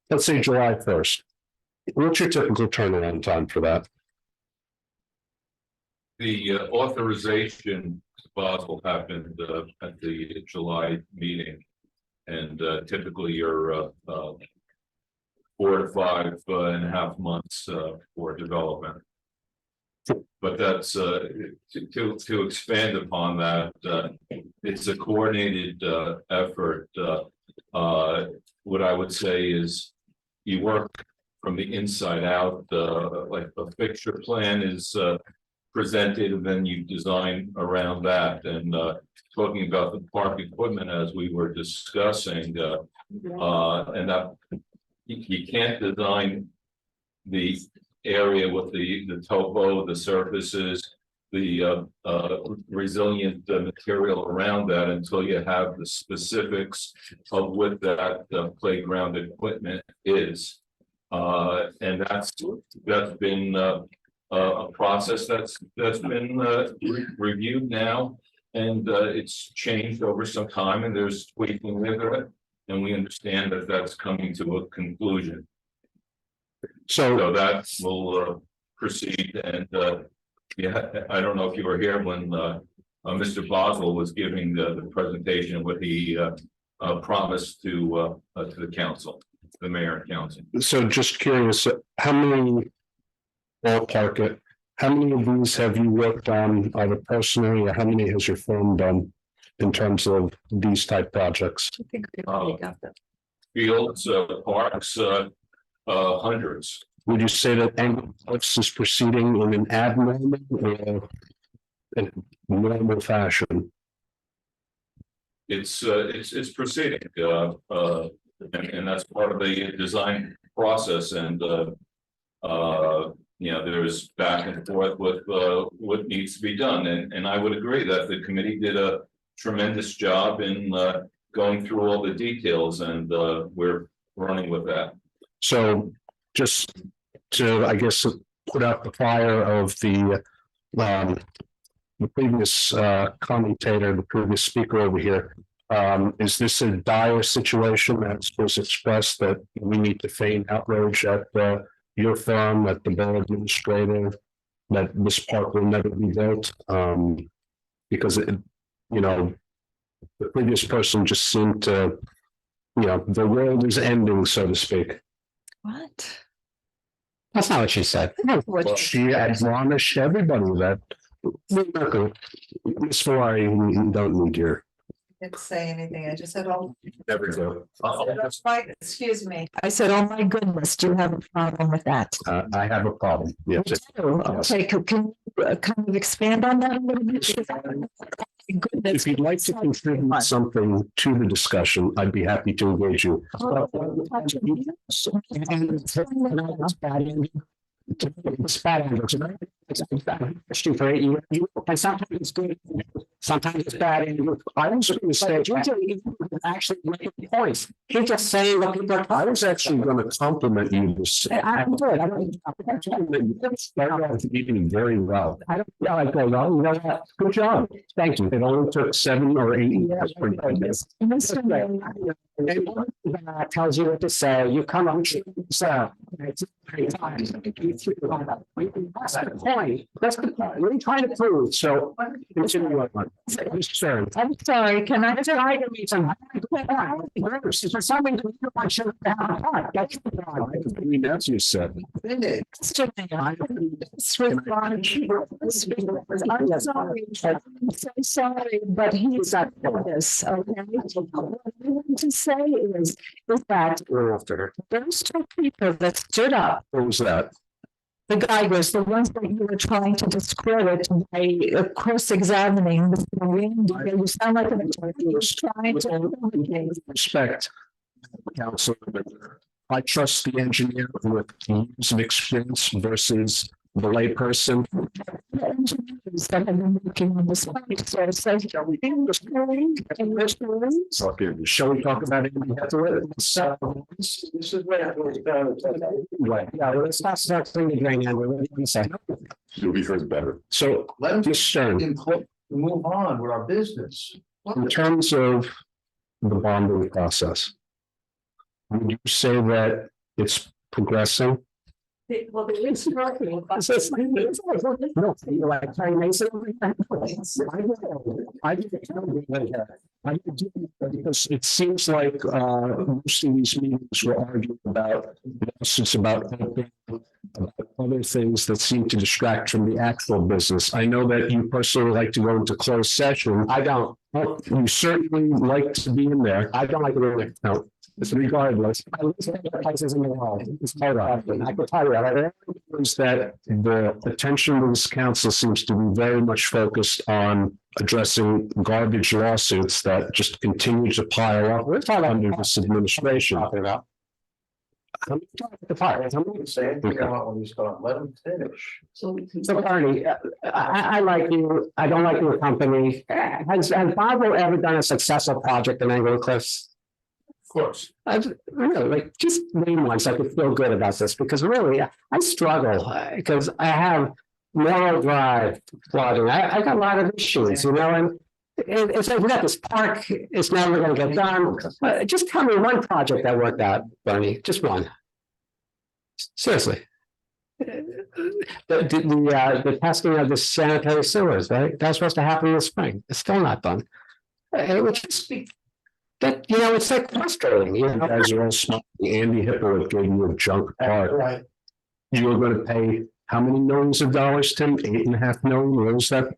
let's say July 1st. What's your typical turnaround time for that? The authorization, Basel, happened at the July meeting. And typically you're 4 to 5.5 months for development. But that's to expand upon that, it's a coordinated effort. What I would say is you work from the inside out, like a fixture plan is presented and then you design around that. And talking about the park equipment as we were discussing, and that you can't design the area with the topo, the surfaces, the resilient material around that until you have the specifics of what that playground equipment is. And that's been a process that's been reviewed now. And it's changed over some time and there's tweaking with it. And we understand that that's coming to a conclusion. So that will proceed. And yeah, I don't know if you were here when Mr. Boswell was giving the presentation, what he promised to the council, the mayor and council. So just curious, how many ballpark how many of these have you worked on either personally or how many has your firm done in terms of these type projects? I think we already got that. Fields, parks, hundreds. Would you say that Anglos is proceeding in an abnormal or in normal fashion? It's proceeding, and that's part of the design process. And there's back and forth with what needs to be done. And I would agree that the committee did a tremendous job in going through all the details, and we're running with that. So just to, I guess, put out the fire of the previous commentator, the previous speaker over here, is this a dire situation as was expressed that we need to feign outrage at your firm, at the board administrator, that this park will never be built? Because the previous person just seemed to, the world is ending, so to speak. What? That's not what she said. Well, she admonished everybody that Ms. Ferrari, we don't need your. Didn't say anything. I just said, oh. Never do. Right, excuse me. I said, oh my goodness, do you have a problem with that? I have a problem. Yes. Okay, can you kind of expand on that a little bit? If you'd like to contribute something to the discussion, I'd be happy to engage you. For 8 years, and sometimes it's good, sometimes it's bad, and I was going to say, usually actually making points. He's just saying what people are. I was actually going to compliment you this. I'm good. I don't. Started off eating very well. I don't. Yeah, I go, well, you know what? Good job. Thank you. It only took 7 or 8 years. Tells you what to say. You come on. So. That's the point. That's the point. What are you trying to prove? So. I'm sorry, can I? For some reason, you want to shut down the park. That's the problem. I mean, that's you said. I'm sorry, I'm so sorry, but he's not for this, okay? What I want to say is that those two people that stood up, What was that? the Geigers, the ones that you were trying to discredit by cross-examining Mr. Randy, you sound like an attorney who's trying to. Respect, counsel. I trust the engineer with years of experience versus the layperson. The engineers that have been working on this project, so it says, shall we do this hearing? Shall we talk about it? This is where it was done. Right. Yeah, well, let's not start putting the drain in. What do you say? You'll be heard better. So, Let them Mr. Stern, move on with our business. in terms of the bonding process, would you say that it's progressing? Well, there is working. No, you're like Terry Mason. Because it seems like most of these meetings were arguing about lawsuits about other things that seem to distract from the actual business. I know that you personally like to go into closed session. I don't. You certainly like to be in there. I don't like it. No, regardless. I lose places in the world. It's part of it. I can tell you that. Is that the attention of this council seems to be very much focused on addressing garbage lawsuits that just continue to pile up under this administration. I'm talking to the part. I'm Say anything about when you start, let them finish. So Ernie, I like you. I don't like your company. Has Barbara ever done a successful project in Anglo Cliffs? Of course. I've really like just name one so I could feel good about this because really I struggle because I have moral drive flooding. I got a lot of issues, you know, and it's like we got this park, it's never going to get done. Just tell me one project that worked out, Bernie, just one. Seriously. The testing of the sanitary sewers, right? That's supposed to happen in the spring. It's still not done. It would just be that, you know, it's like frustrating. You know, Guys are all smart. Andy Hippolyte gave you a junk park. Right. You were going to pay how many millions of dollars, Tim? 8.5 million? What was that?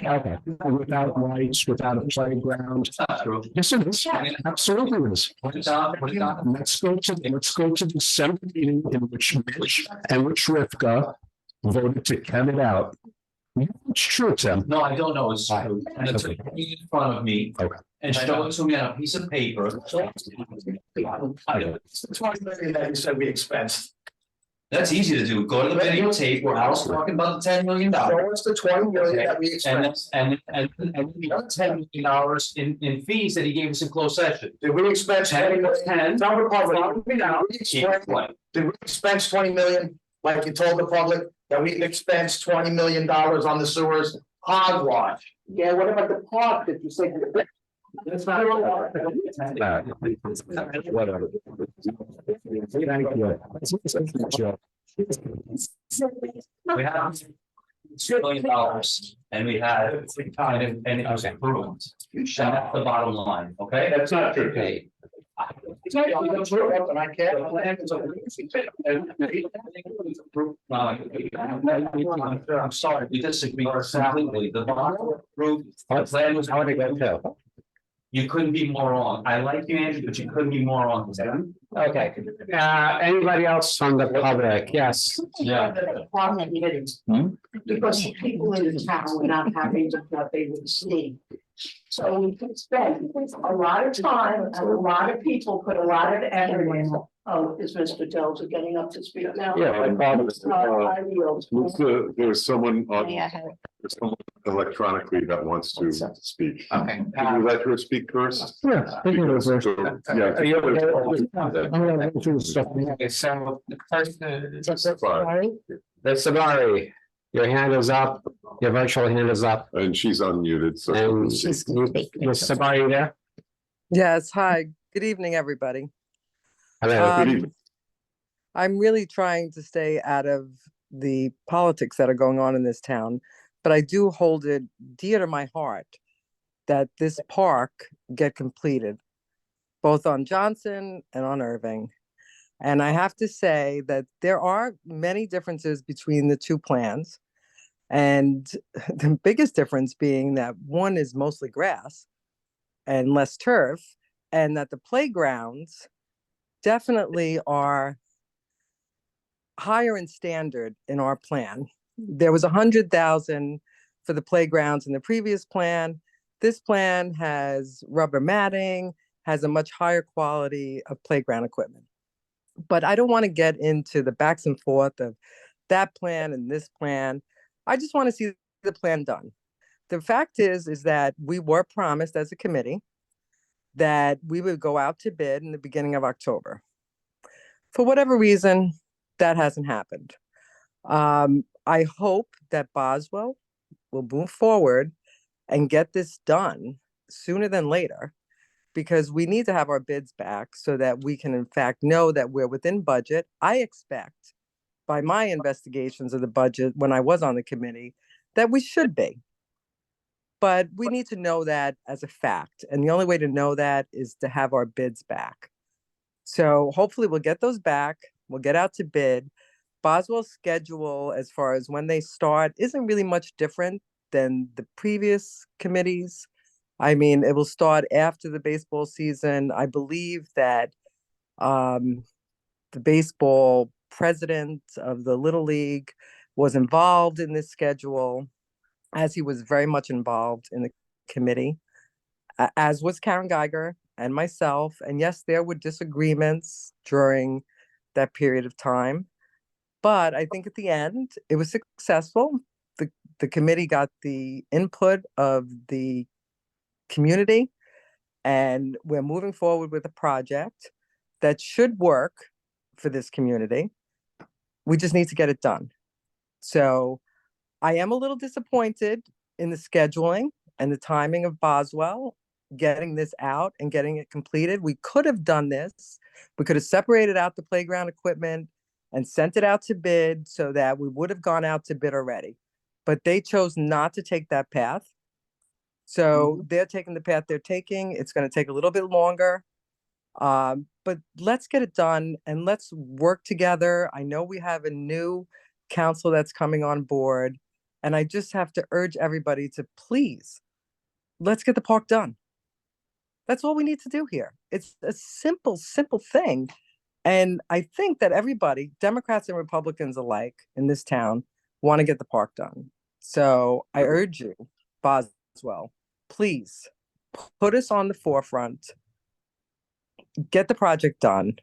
Okay. Without lights, without a playground. Yes, it is. Absolutely it is. Let's go to the December meeting in which Mitch and which Rivka voted to cut it out. It's true, Tim. No, I don't know, it's true, and it's in front of me. Okay. And show it to me on a piece of paper. It's 20 million that you said we expensed. That's easy to do, go to the videotape where I was talking about the $10 million. So it's the 20 million that we expensed. And the other $10 million in fees that he gave us in closed session. Did we expense 20 million? 10. Tell the public. Did we expense 20 million, like you told the public, that we expense $20 million on the sewers? Hogwash. Yeah, what about the park that you said? That's not. Whatever. Thank you. We have $2 million and we had, and it was approved. And that's the bottom line, okay? That's not true. Okay. I'm sorry, we disagree completely. The bottom approved. The plan was how to go to. You couldn't be more wrong. I like you, Andrew, but you couldn't be more wrong. Okay. Anybody else on the public? Yes. Yeah. The problem is, because people in the town were not having what they would see. So we could spend a lot of time and a lot of people put a lot of effort in Oh, is Mr. Delta getting up to speak now? Yeah, I thought it was, I yield. there's someone on, Yeah, I have it. there's someone electronically that wants to speak. Okay. Can you let her speak first? Yeah, they can go first. Yeah. Are you okay? I'm gonna go through the stuff. Okay, so the first, Sorry, Ms. Sabari, your hand is up, your virtual hand is up, And she's unmuted, so. and Ms. Sabari, you there? Yes, hi, good evening, everybody. Hello. Good evening. I'm really trying to stay out of the politics that are going on in this town, but I do hold it dear to my heart that this park get completed, both on Johnson and on Irving. And I have to say that there are many differences between the two plans. And the biggest difference being that one is mostly grass and less turf, and that the playgrounds definitely are higher in standard in our plan. There was 100,000 for the playgrounds in the previous plan. This plan has rubber matting, has a much higher quality of playground equipment. But I don't want to get into the backs and forth of that plan and this plan. I just want to see the plan done. The fact is that we were promised as a committee that we would go out to bid in the beginning of October. For whatever reason, that hasn't happened. I hope that Boswell will move forward and get this done sooner than later, because we need to have our bids back so that we can in fact know that we're within budget. I expect by my investigations of the budget when I was on the committee that we should be. But we need to know that as a fact. And the only way to know that is to have our bids back. So hopefully we'll get those back. We'll get out to bid. Boswell's schedule, as far as when they start, isn't really much different than the previous committees. I mean, it will start after the baseball season. I believe that the baseball president of the Little League was involved in this schedule, as he was very much involved in the committee, as was Karen Geiger and myself. And yes, there were disagreements during that period of time. But I think at the end, it was successful. The committee got the input of the community, and we're moving forward with a project that should work for this community. We just need to get it done. So I am a little disappointed in the scheduling and the timing of Boswell getting this out and getting it completed. We could have done this. We could have separated out the playground equipment and sent it out to bid so that we would have gone out to bid already. But they chose not to take that path. So they're taking the path they're taking. It's going to take a little bit longer. But let's get it done and let's work together. I know we have a new council that's coming on board. And I just have to urge everybody to please, let's get the park done. That's all we need to do here. It's a simple, simple thing. And I think that everybody, Democrats and Republicans alike in this town, want to get the park done. So I urge you, Boswell, please put us on the forefront, get the project done,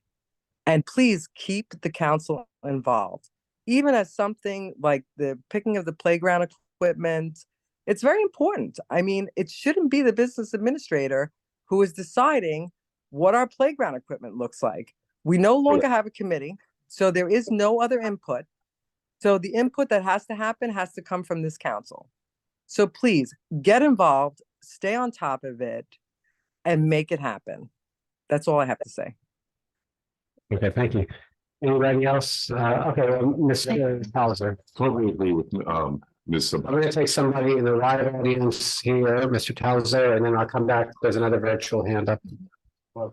and please keep the council involved. Even as something like the picking of the playground equipment, it's very important. I mean, it shouldn't be the business administrator who is deciding what our playground equipment looks like. We no longer have a committee, so there is no other input. So the input that has to happen has to come from this council. So please get involved, stay on top of it, and make it happen. That's all I have to say. Okay, thank you. Anybody else? Okay, well, Mr. Hauser. Totally agree with, Ms. I'm going to take somebody in the live audience here, Mr. Towser, and then I'll come back. There's another virtual hand up. I'm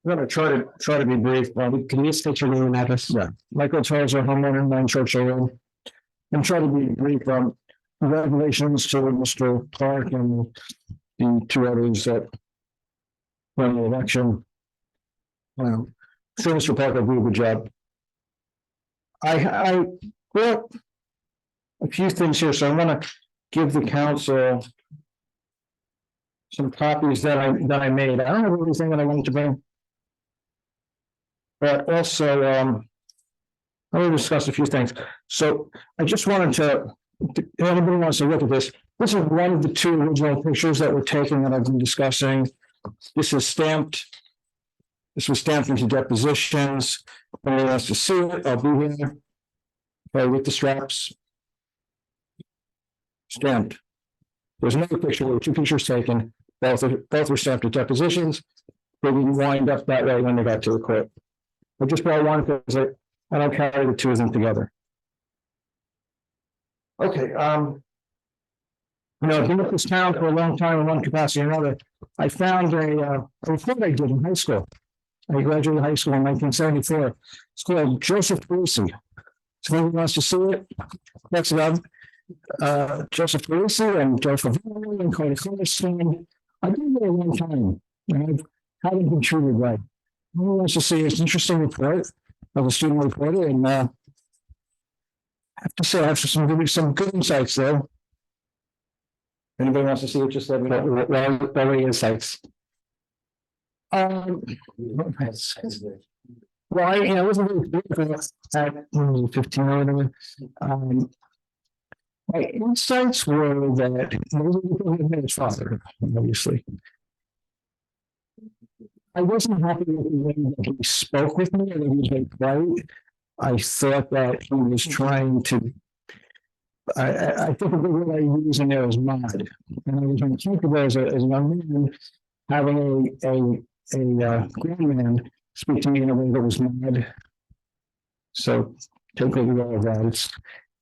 gonna try to be brief, but Can you state your name and address? yeah, Michael Charles, homeowner, 9 Churchill Road. I'm trying to be brief. Congratulations to Mr. Clark and the two others that won the election. Sure, Mr. Parker did a good job. I well, a few things here, so I want to give the council some copies that I made. I don't have everything that I wanted to bring. But also, I want to discuss a few things. So I just wanted to, if anybody wants to look at this, this is one of the two original pictures that were taken that I've been discussing. This is stamped. This was stamped into depositions. If anyone wants to see it, I'll be here. Okay, with the straps. Stamped. There's another picture, there were two pictures taken, both were stamped at depositions. They didn't wind up that way when they got to the court. I just brought one because I don't carry the two of them together. Okay, I've been at this town for a long time in one capacity or another. I found a report I did in high school. I graduated high school in 1974. It's called Joseph Parisi. So anyone wants to see it, that's about Joseph Parisi and Joseph and Cody Cornerstone. I've been there a long time, and I haven't been treated right. Anyone wants to see it? It's an interesting report of a student reporter, and I have to say I have some good insights there. Anybody wants to see it? Just let me know. What are the insights? Well, it wasn't really political at 15 or whatever. My insights were that his father, obviously. I wasn't happy with the way that he spoke with me, and he was very quiet. I thought that he was trying to. I think the word I was using there was mad, and I was uncomfortable as a young man having a grown man speak to me in a way that was mad. So take a look at that. It's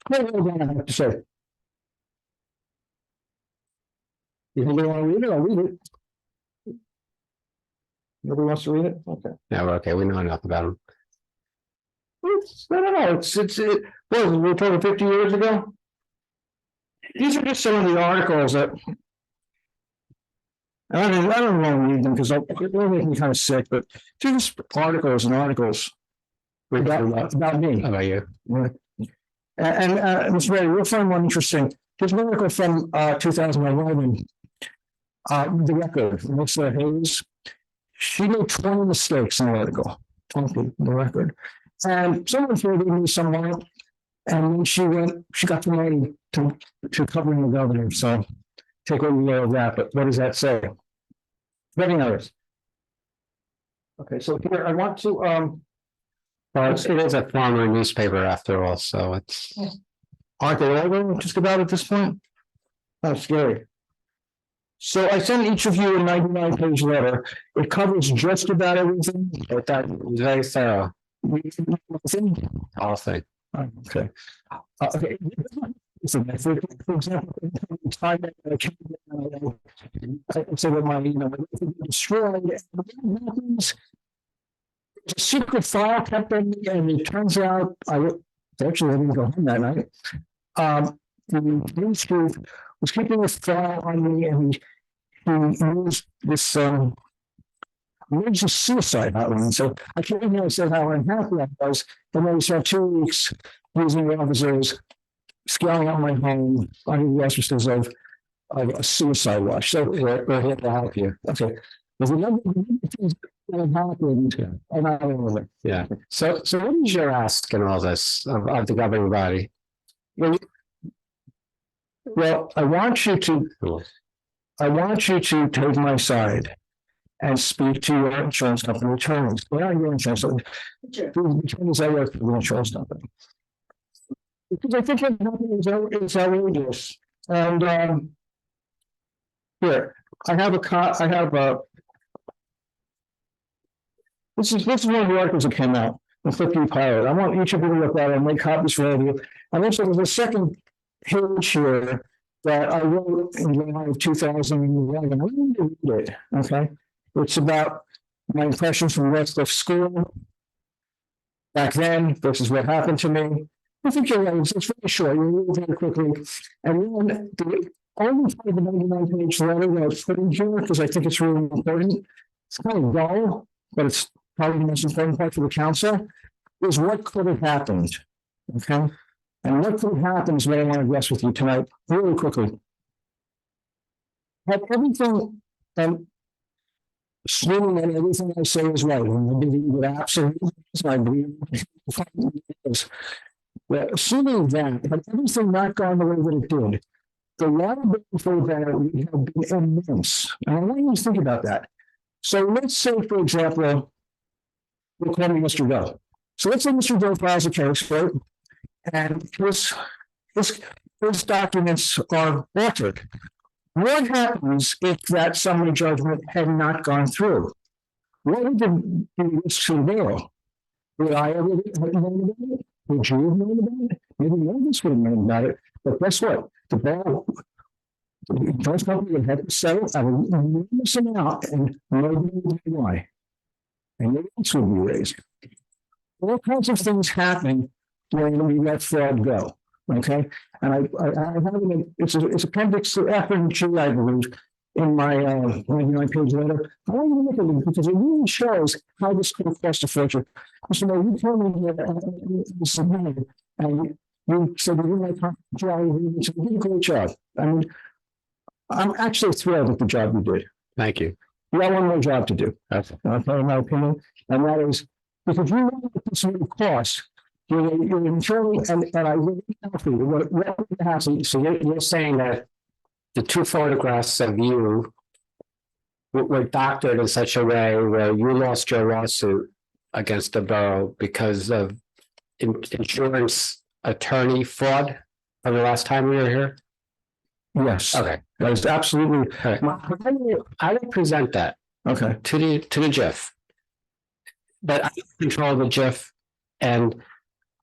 quite well done, I have to say. You think they want to read it? I'll read it. Nobody wants to read it? Okay. Yeah, okay, we know enough about him. I don't know. Well, we were talking 50 years ago. These are just some of the articles that I don't want to read them because they'll make me kind of sick, but just articles and articles about me. How about you? And Mr. Ray, you'll find one interesting. There's an article from 2011, the record, Melissa Hayes. She made 20 mistakes in the article, 20, the record. And someone forwarded me someone, and then she got promoted to covering the governor. So take what you know of that. But what does that say? Many others. Okay, so here I want to it is a former newspaper after all, so it's aren't they all going just about at this point? That's scary. So I sent each of you a 99-page letter. It covers just about everything, but that was very thorough. All thing. Okay. Okay. So for example, time that I said that my destroyed. There's a secret file kept on me, and it turns out I didn't go home that night. The news chief was keeping a file on me, and he used this emergency suicide hotline. So I can't even say how unhappy I was. And then we spent 2 weeks using the officers scaling out my home under the auspices of a suicide watch. So we're here to help you. Okay. There's a number of things that happened. And I don't know. Yeah. So what is your ask in all this of the governing body? Well, I want you to take my side and speak to your insurance company attorneys. Well, not your insurance company. The attorneys I work for the insurance company. Because I think it's outrageous. And here, I have this is one of the articles that came out in Clifton Pilot. I want each of you to look at it and make copies for all of you. And also there's a second page here that I wrote in July of 2011. I want to read it, okay? It's about my impressions from Westcliff School back then versus what happened to me. I think you're right. It's very short. You read it very quickly. And then the only part of the 99-page letter that I put in here, because I think it's really important, it's kind of dull, but it's probably the most important part for the council, is what could have happened. Okay? And what could have happened is what I want to address with you tonight, really quickly. Had everything assuming that everything I say is right, and I believe it absolutely is, I believe it is. Well, assuming that, but everything not gone the way that it did, the liability for that would have been immense. And I want you to think about that. So let's say, for example, we're calling Mr. Doe. So let's say Mr. Doe files a case, right? And his documents are altered. What happens if that summary judgment had not gone through? What would the risk to the bail? Would I ever have known about it? Would you have known about it? Maybe none of us would have known about it. But guess what? The bail, the insurance company would have to settle at an enormous amount, and nobody would know why. And the rates would be raised. All kinds of things happen when we let fraud go. Okay, and I have it's appendix to F and G, I believe, in my 99-page letter. I want you to look at it because it really shows how this could cost a fortune. Mr. Mayor, you told me that and you said you didn't like you did a great job. I mean, I'm actually thrilled with the job you did. Thank you. You got one more job to do. That's in my opinion, and that is because you know what this will cost. You're ensuring, and I really healthy. What happens? So you're saying that the two photographs of you were doctored in such a way where you lost your lawsuit against the borough because of insurance attorney fraud from the last time we were here? Yes. Okay. That is absolutely. I would present that. Okay. To the GIF, but I control the GIF, and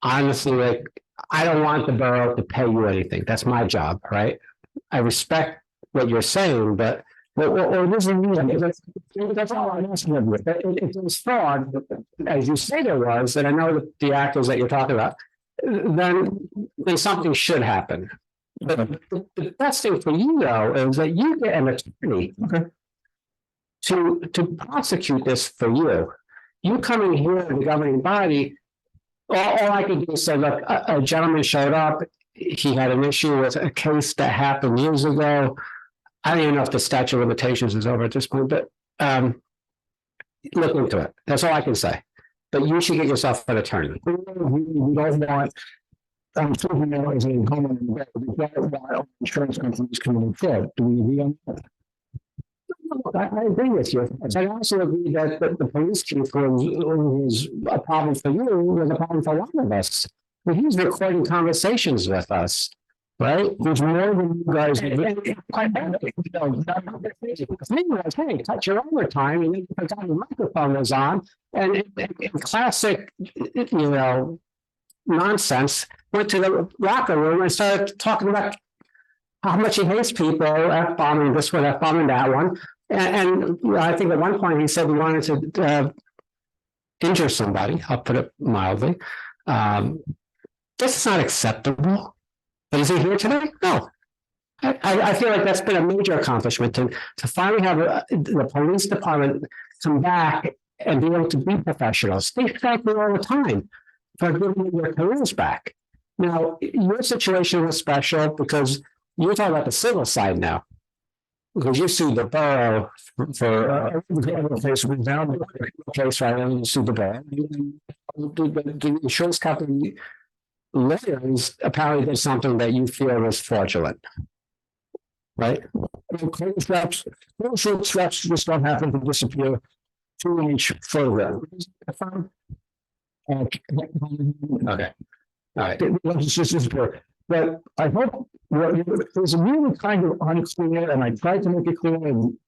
honestly, like, I don't want the borough to pay you anything. That's my job, right? I respect what you're saying, but it doesn't mean that's all I'm asking of you. If there's fraud, as you say there was, and I know that the actors that you're talking about, then something should happen. But the best thing for you, though, is that you get an attorney to prosecute this for you. You coming here in the governing body. All I could do is say, look, a gentleman showed up. He had an issue with a case that happened years ago. I don't even know if the statute of limitations is over at this point, but look into it. That's all I can say. But you should get yourself an attorney. We don't want, I'm talking about as a homeowner, we don't want insurance companies committing fraud. Do we agree on that? I agree with you. I also agree that the police chief was a problem for you, was a problem for a lot of us. But he's recording conversations with us, right? There's more than you guys. Quite frankly, hey, touch your overtime, and then the microphone was on, and in classic, nonsense, went to the locker room and started talking about how much he hates people, F-bombing this one, F-bombing that one. And I think at one point he said he wanted to injure somebody. I'll put it mildly. This is not acceptable. But is he here today? No. I feel like that's been a major accomplishment to finally have the police department come back and be able to be professionals. They thank me all the time for giving me their careers back. Now, your situation was special because you're talking about the civil side now. Because you sued the borough for case we found the case, right? And you sued the borough. The insurance company lawyers apparently did something that you feel was fraudulent, right? Close reps just don't happen to disappear to each photograph. Okay. All right. Let's just disappear. But I hope it was really kind of unclear, and I tried to make it clear, and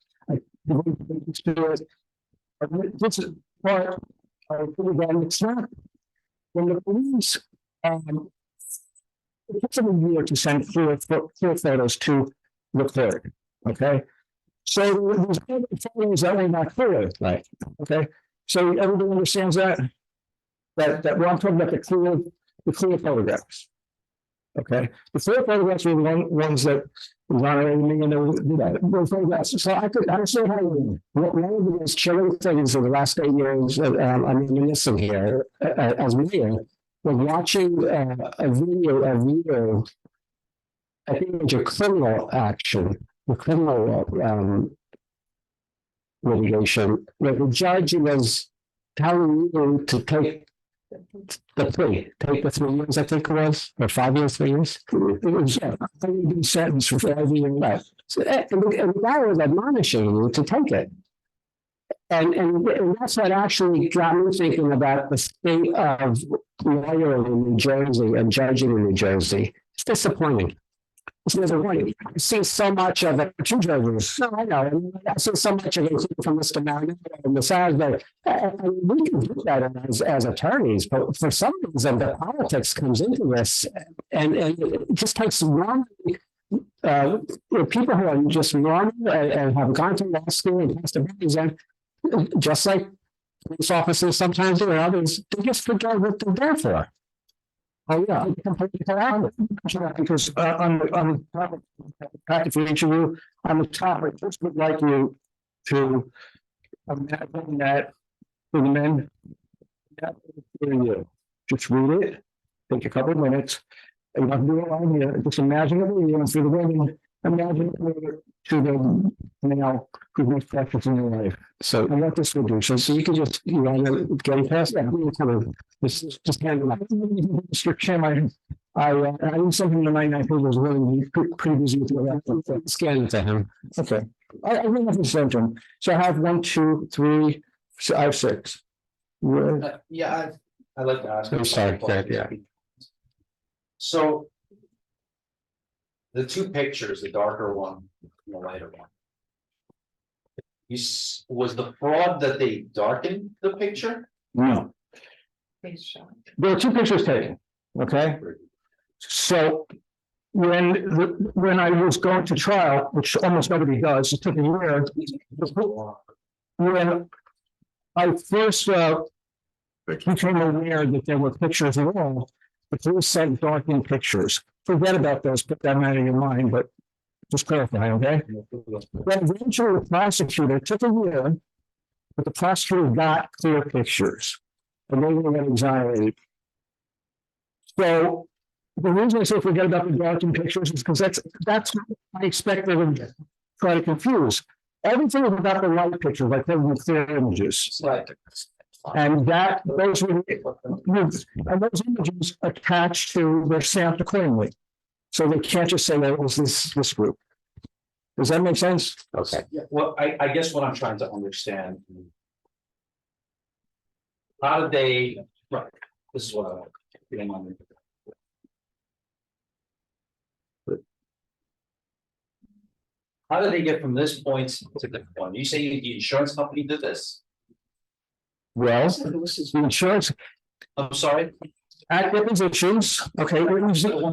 this is part again, it's not when the police it takes them a year to send clear photos to the clerk. Okay. So there's other photos that were not clear, right? Okay. So everybody understands that what I'm talking about, the clear photographs. Okay, the clear photographs were the ones that exonerated me, and those photographs. So I saw how one of the most chilling things of the last 8 years. I'm reminiscing here as mayor was watching a video. I think it was a criminal action, the criminal litigation, where the judge was telling you to take the plea, take the 3 years, I think it was, or 5 years, 3 years. It was a sentence for 5 years left. So, and the guy was admonishing you to take it. And that's what actually got me thinking about the state of lawyering in New Jersey and judging in New Jersey. It's disappointing. It's disappointing. I see so much of it. Two judges. No, I know. I see so much of it from Mr. Marinello and the size that we can do that as attorneys, but for some reason the politics comes into this, and it just takes one. People who are just normal and have gone to law school and passed the exam, just like police officers sometimes do, and others, they just forget what they're there for. Oh, yeah, because on the topic, for each of you, on the topic, I just would like you to imagine that for the men, just read it, take a couple of minutes, and you have to do it on here, just imagine it, and for the women, imagine it to the male who's most precious in your life. So, and what this will do, so you can just, getting past that, kind of, this is just hand it up. Mr. Chairman, I did something tonight, I think was really pretty busy with the scan it to him. Okay, I really have to send to him. So I have 1, 2, 3, so I have 6. Yeah, I'd like to ask. I'm sorry, yeah. So. The two pictures, the darker one and the lighter one. Was the fraud that they darkened the picture? No. There are 2 pictures taken, okay? So when I was going to trial, which almost nobody does, it took a year. When I first became aware that there were pictures at all, the police sent darkened pictures. Forget about those, put that out of your mind, but just clarify, okay? Then eventually the prosecutor took a year, but the prosecutor got clear pictures. And they were get exonerated. So the reason I say forget about the darkened pictures is because that's what I expect they would try to confuse. Everything is about the light pictures, like they were clear images. Right. And those those images attached to their stamped accordingly. So they can't just say that it was this group. Does that make sense? Okay. Yeah, well, I guess what I'm trying to understand. How did they, right, this is what I want. How did they get from this point to the point? You say the insurance company did this? Well, the insurance. I'm sorry. At depositions, okay,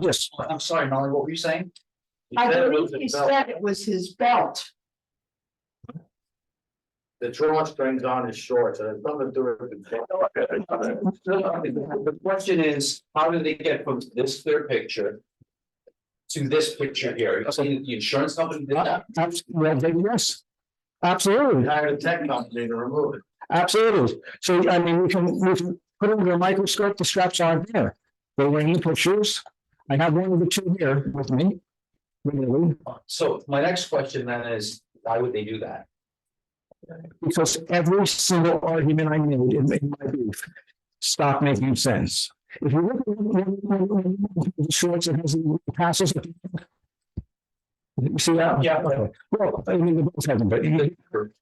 yes. I'm sorry, Molly, what were you saying? I believe he said it was his belt. The drawstrings on his shorts, and it's nothing to do with The question is, how did they get from this clear picture to this picture here? You're saying the insurance company did that? Yes, absolutely. hired a tech company to remove it. Absolutely. So, I mean, we can put under a microscope, the straps aren't there. They were in pictures. I have one of the 2 here with me. Really. So my next question then is, why would they do that? Because every single argument I made in my brief stopped making sense. If you look at the shorts, it has the passes. You see that? Yeah. Okay. Well, I mean, the both have them,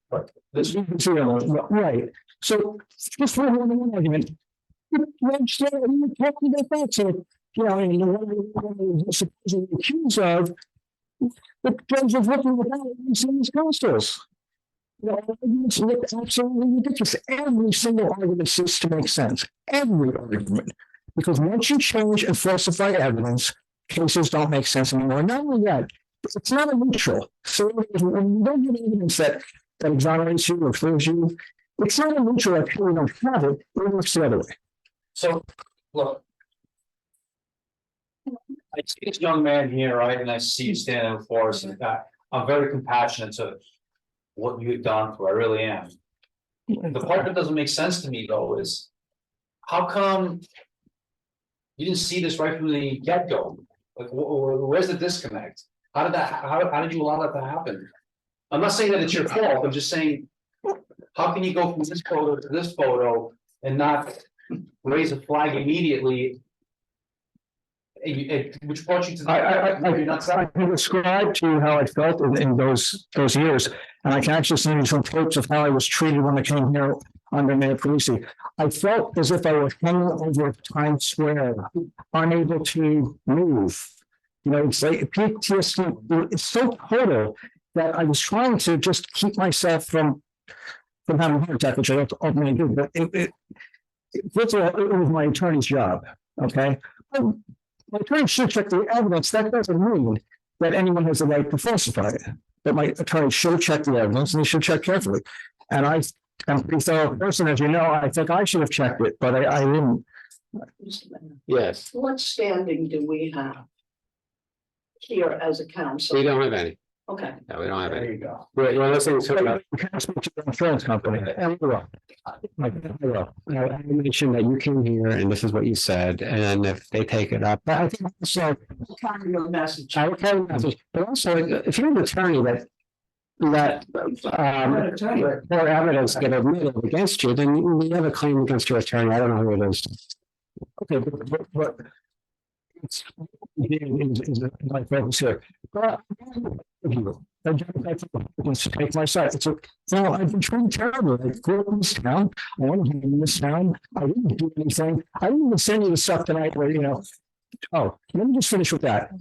but this you can see right. So just for one argument, we're talking about that. So, what supposedly accused of, the judge was looking without these coastals. Arguments look absolutely ridiculous. Every single argument ceases to make sense. Every argument. Because once you change and falsify evidence, cases don't make sense anymore. Not only that, it's not a neutral. So when you don't have evidence that exonerates you or clears you, it's not a neutral if you don't have it, it works the other way. So, look. I see this young man here, right, and I see you standing before us, and I'm very compassionate to what you've gone through, I really am. The part that doesn't make sense to me though is, how come you didn't see this right from the get-go? Like, where's the disconnect? How did you allow that to happen? I'm not saying that it's your fault, I'm just saying, how can you go from this photo to this photo and not raise a flag immediately? Which brought you to. You're not I can describe to you how I felt in those years, and I can actually send you some clips of how I was treated when I came here under Mayor Parisi. I felt as if I was hanging over Times Square, unable to move. You know, it's like PTSD, it's so total that I was trying to just keep myself from having a heart attack, which I ultimately did, but first of all, it was my attorney's job, okay? My attorney should check the evidence. That doesn't mean that anyone has the right to falsify it. But my attorney should check the evidence and he should check carefully. And I am a pretty thorough person, as you know. I think I should have checked it, but I didn't. Yes, What standing do we have here as a council? we don't have any. Okay. No, we don't have There any. you go. You're listening to. You can't speak to the insurance company. And we will. I mentioned that you came here and this is what you said, and if they take it up, But I think also, Kind of a message. I will carry the message, but also if you're an attorney that or evidence get admitted against you, then you have a claim against your attorney. I don't know who it is. okay, but it's is my focus here. But wants to take my side. It's I've been treated terribly. I grew up in this town. I want to be in this town. I didn't do anything. I didn't even send you the stuff tonight where, oh, let me just finish with that.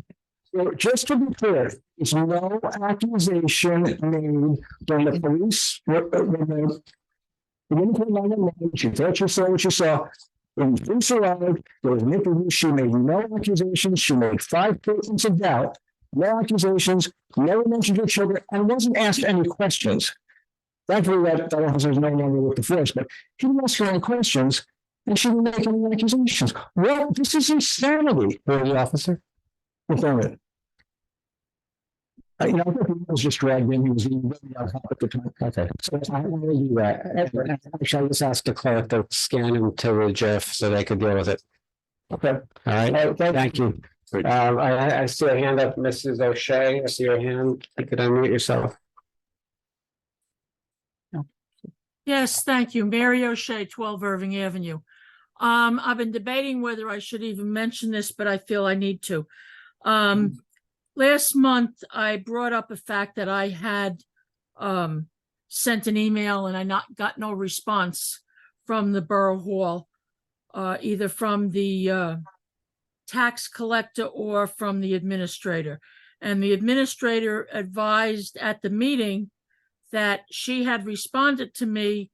So just to be clear, there's no accusation made when the police, when you thought you saw what you saw. When the police arrived, there was an interview. She made no accusations. She made 5 statements of doubt. No accusations, never mentioned her children, and wasn't asked any questions. Thankfully, that officer is no longer with the force, but he didn't ask her any questions, and she didn't make any accusations. Well, this is insanity. Who the officer? McDermott. I think he was just dragged in. He was really on top at the time. Okay, so I want to do that. Actually, I just asked the clerk to scan him to the GIF so they could deal with it. Okay. All right, thank you. I see a hand up, Mrs. O'Shea. I see your hand. You could unmute yourself. Yes, thank you. Mary O'Shea, 12 Irving Avenue. I've been debating whether I should even mention this, but I feel I need to. Last month, I brought up a fact that I had sent an email and I got no response from the Borough Hall, either from the tax collector or from the administrator. And the administrator advised at the meeting that she had responded to me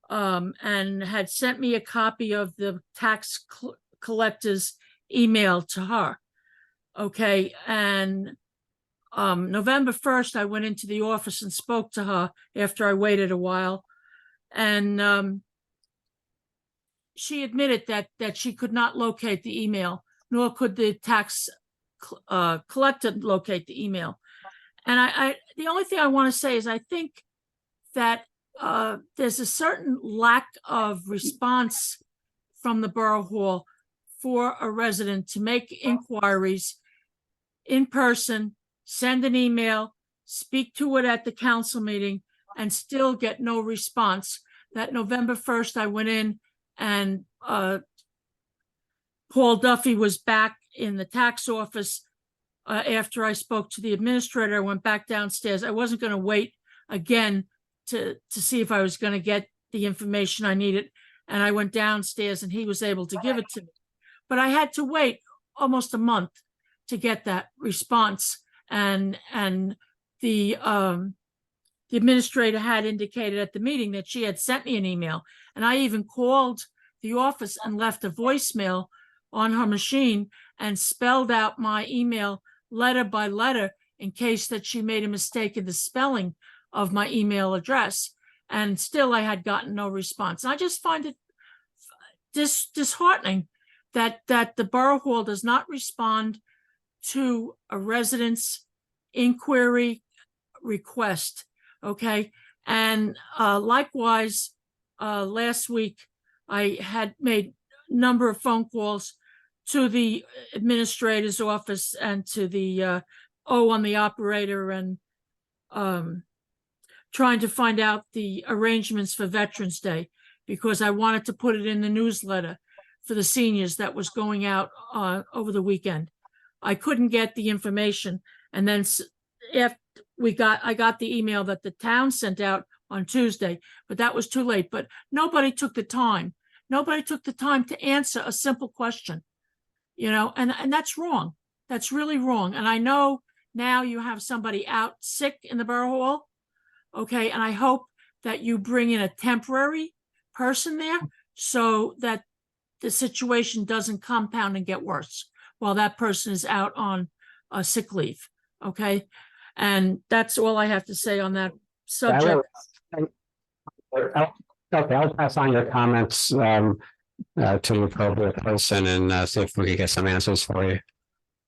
and had sent me a copy of the tax collector's email to her. Okay, and November 1st, I went into the office and spoke to her after I waited a while. And she admitted that she could not locate the email, nor could the tax collector locate the email. And I the only thing I want to say is I think that there's a certain lack of response from the Borough Hall for a resident to make inquiries in person, send an email, speak to it at the council meeting, and still get no response. That November 1st, I went in and Paul Duffy was back in the tax office. After I spoke to the administrator, I went back downstairs. I wasn't going to wait again to see if I was going to get the information I needed. And I went downstairs and he was able to give it to me. But I had to wait almost a month to get that response. And the administrator had indicated at the meeting that she had sent me an email. And I even called the office and left a voicemail on her machine and spelled out my email letter by letter in case that she made a mistake in the spelling of my email address. And still I had gotten no response. And I just find it disheartening that the Borough Hall does not respond to a resident's inquiry request. Okay. And likewise, last week, I had made a number of phone calls to the administrator's office and to the on the operator and trying to find out the arrangements for Veterans Day because I wanted to put it in the newsletter for the seniors that was going out over the weekend. I couldn't get the information, and then after I got the email that the town sent out on Tuesday, but that was too late. But nobody took the time. Nobody took the time to answer a simple question, and that's wrong. That's really wrong. And I know now you have somebody out sick in the Borough Hall. Okay, and I hope that you bring in a temporary person there so that the situation doesn't compound and get worse while that person is out on a sick leave. Okay, and that's all I have to say on that subject. Okay, I'll pass on your comments to the appropriate person and see if we can get some answers for you.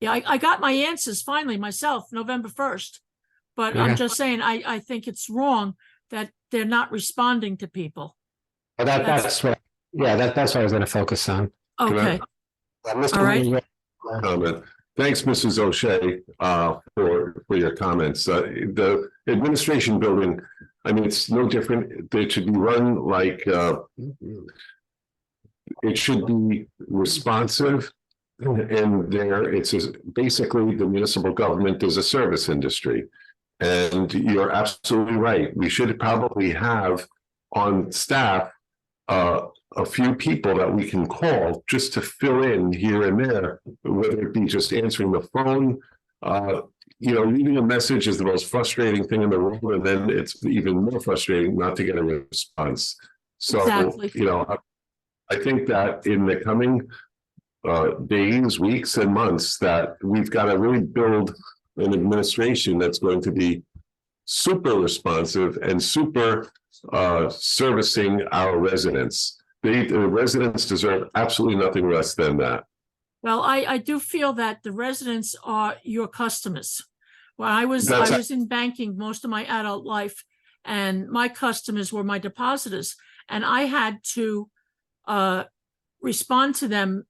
Yeah, I got my answers finally myself, November 1st. But I'm just saying, I think it's wrong that they're not responding to people. Well, that's what I was going to focus on. Okay. All right. Comment. Thanks, Mrs. O'Shea, for your comments. The administration building, I mean, it's no different. It should be run like it should be responsive. And basically the municipal government is a service industry. And you're absolutely right. We should probably have on staff a few people that we can call just to fill in here and there, whether it be just answering the phone. Leaving a message is the most frustrating thing in the world, and then it's even more frustrating not to get a response. So, exactly. I think that in the coming days, weeks, and months, that we've got to really build an administration that's going to be super responsive and super servicing our residents. The residents deserve absolutely nothing less than that. Well, I do feel that the residents are your customers. Well, I was in banking most of my adult life, and my customers were my depositors, and I had to respond to them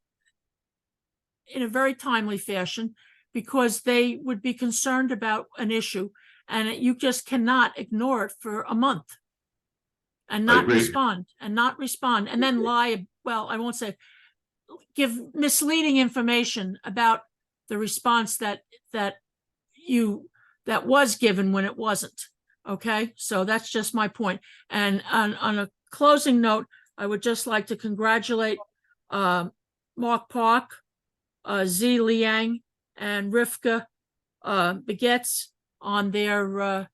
in a very timely fashion because they would be concerned about an issue, and you just cannot ignore it for a month and not respond and then lie. Well, I won't say give misleading information about the response that was given when it wasn't. Okay, so that's just my point. And on a closing note, I would just like to congratulate Mark Park, Z Liang, and Rivka Begets on their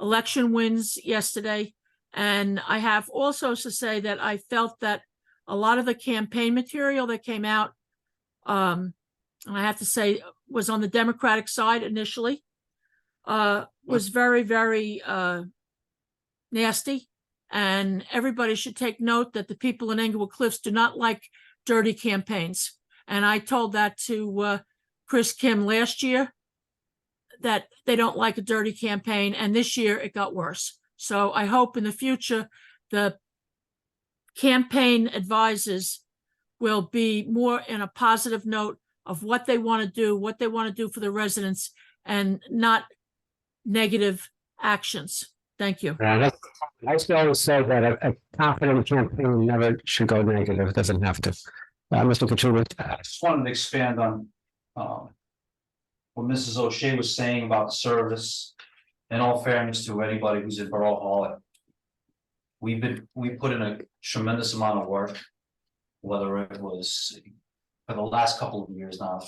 election wins yesterday. And I have also to say that I felt that a lot of the campaign material that came out, and I have to say was on the Democratic side initially, was very, very nasty. And everybody should take note that the people in Englewood Cliffs do not like dirty campaigns. And I told that to Chris Kim last year, that they don't like a dirty campaign. And this year it got worse. So I hope in the future, the campaign advisors will be more in a positive note of what they want to do for the residents, and not negative actions. Thank you. I still always say that a confident campaign never should go negative. It doesn't have to. Mr. Katrina. I just wanted to expand on what Mrs. O'Shea was saying about the service. In all fairness to anybody who's in Borough Hall, we put in a tremendous amount of work, whether it was for the last couple of years now.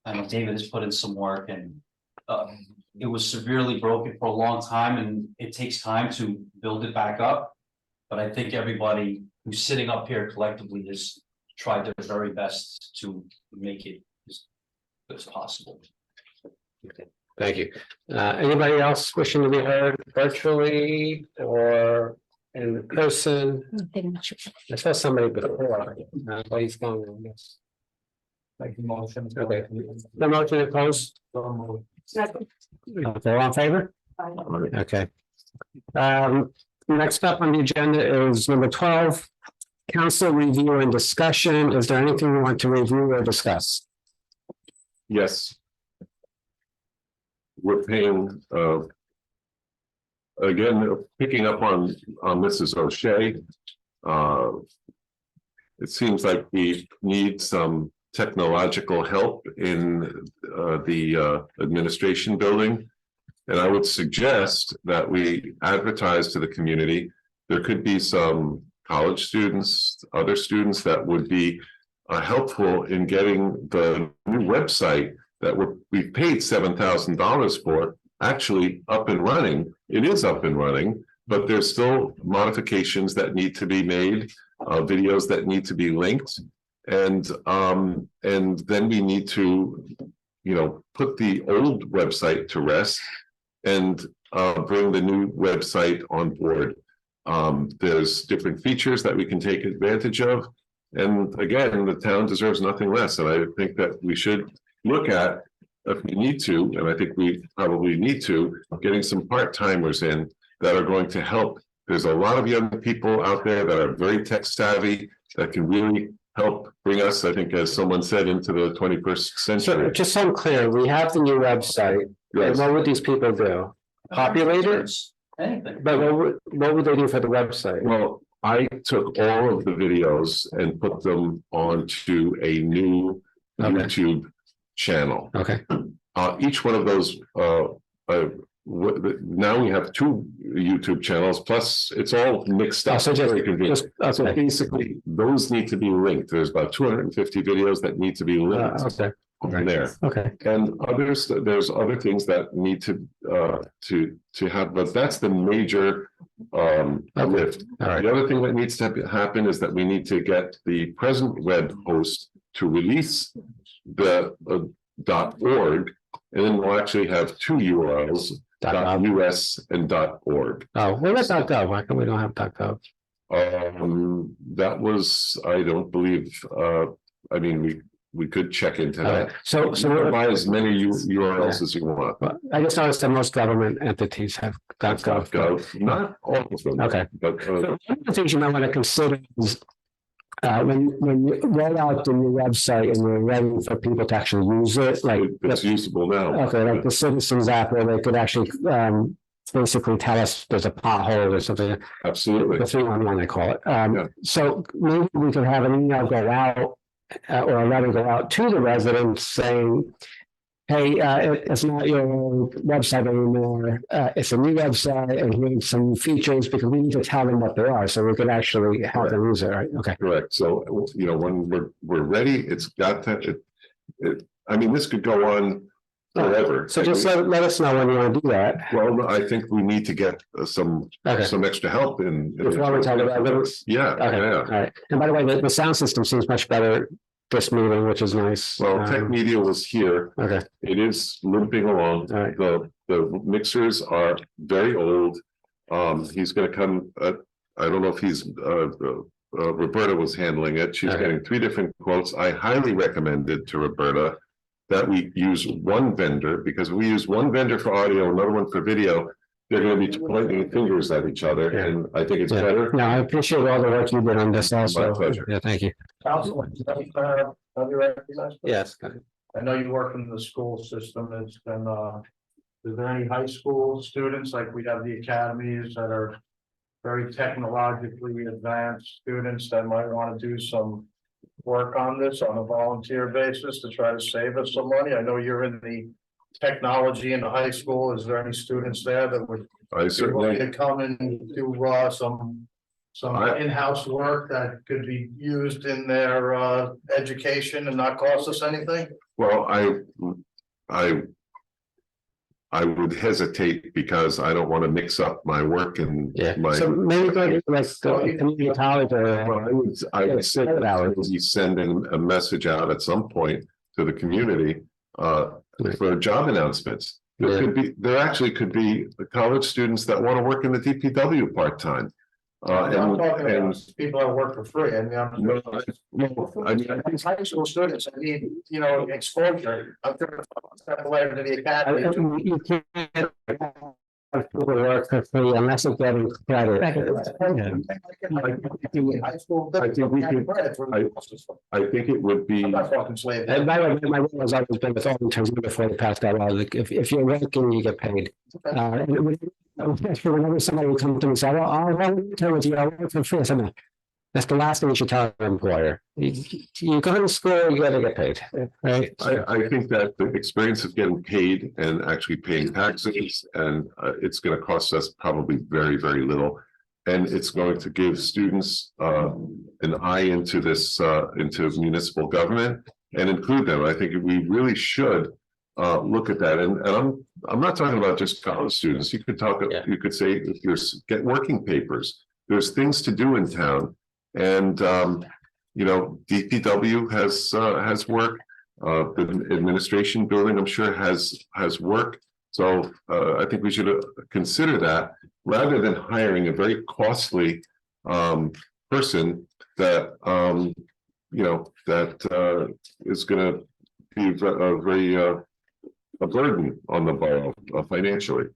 I know David has put in some work, and it was severely broken for a long time, and it takes time to build it back up. But I think everybody who's sitting up here collectively has tried their very best to make it as good as possible. Okay. Thank you. Anybody else wishing to be heard virtually or in person? I saw somebody before. But he's going on this. Like the motion. Okay. The motion to close. All in favor? Okay. Next up on the agenda is number 12. Council review and discussion. Is there anything you want to review or discuss? Yes. We're paying again, picking up on Mrs. O'Shea. It seems like we need some technological help in the administration building. And I would suggest that we advertise to the community. There could be some college students, other students that would be helpful in getting the new website that we've paid $7,000 for actually up and running. It is up and running, but there's still modifications that need to be made, videos that need to be linked. And then we need to, put the old website to rest and bring the new website on board. There's different features that we can take advantage of. And again, the town deserves nothing less. And I think that we should look at, if we need to, and I think we probably need to, getting some part-timers in that are going to help. There's a lot of young people out there that are very tech savvy that can really help bring us, I think, as someone said, into the 21st century. So just so I'm clear, we have the new website. Yes. What would these people do? Populate it? Anything. But what would they do for the website? Well, I took all of the videos and put them onto a new YouTube channel. Okay. Each one of those, now we have 2 YouTube channels, plus it's all mixed up. So So basically, those need to be linked. There's about 250 videos that need to be linked. Okay. There. Okay. And there's other things that need to have, but that's the major lift. All right. The other thing that needs to happen is that we need to get the present web host to release the .org, and then we'll actually have 2 URLs, .us and .org. Oh, what about .gov? Why come we don't have .gov? That was, I don't believe, I mean, we could check into that. So buy as many URLs as you want. I just noticed that most government entities have .gov. Not all of them. Okay. But So one of the things you might want to consider is when you roll out the new website and you're ready for people to actually use it, like it's usable now. Okay, like the Citizens app where they could actually basically tell us there's a pothole or something. Absolutely. The 311 they call it. So maybe we could have an email go out or a letter go out to the residents saying, hey, it's not your website anymore. It's a new website and here's some features, because we need to tell them what they are so we could actually help them use it, right? Okay. Correct. So, when we're ready, it's got to, I mean, this could go on forever. So just let us know when you want to do that. Well, I think we need to get some extra help in. Before we tell the residents? Yeah. Okay, Yeah. all right. And by the way, the sound system seems much better this meeting, which is nice. Well, Tech Media was here. Okay. It is limping along. All right. The mixers are very old. He's gonna come, I don't know if he's, Roberta was handling it. She's getting 3 different quotes. I highly recommended to Roberta that we use one vendor, because we use one vendor for audio, another one for video. They're gonna be pointing fingers at each other, and I think it's better. No, I appreciate all the work you did on this also. My pleasure. Yeah, thank you. Councilman, have you recognized? Yes. I know you work in the school system. It's been, is there any high school students, like we have the academies that are very technologically advanced students that might want to do some work on this on a volunteer basis to try to save us some money? I know you're in the technology in the high school. Is there any students there that would I certainly. to come and do some in-house work that could be used in their education and not cost us anything? Well, I would hesitate because I don't want to mix up my work and my. So maybe go to like the community college or. Well, I would say that you send in a message out at some point to the community for job announcements. There actually could be college students that want to work in the DPW part-time. I'm talking about people that work for free. I mean, I mean, high school students, I need, exposure. I'm going to step away to the academy. You can't people work for free unless they're getting credit. I think it would be. I'm not fucking slave. And by the way, my rule has always been with all in terms of before they passed that law, like if you're working, you get paid. And whenever somebody would come to me and say, well, I'll volunteer with you, I'll work for free. I said, no. That's the last thing you should tell an employer. You go to school, you gotta get paid, right? I think that the experience of getting paid and actually paying taxes and it's gonna cost us probably very, very little. And it's going to give students an eye into this into municipal government and include them. I think we really should look at that. And I'm not talking about just college students. You could talk, you could say if you're get working papers, there's things to do in town. And you know, DPW has work. The administration building, I'm sure, has work. So I think we should consider that rather than hiring a very costly person that you know that is going to be a burden on the borough financially.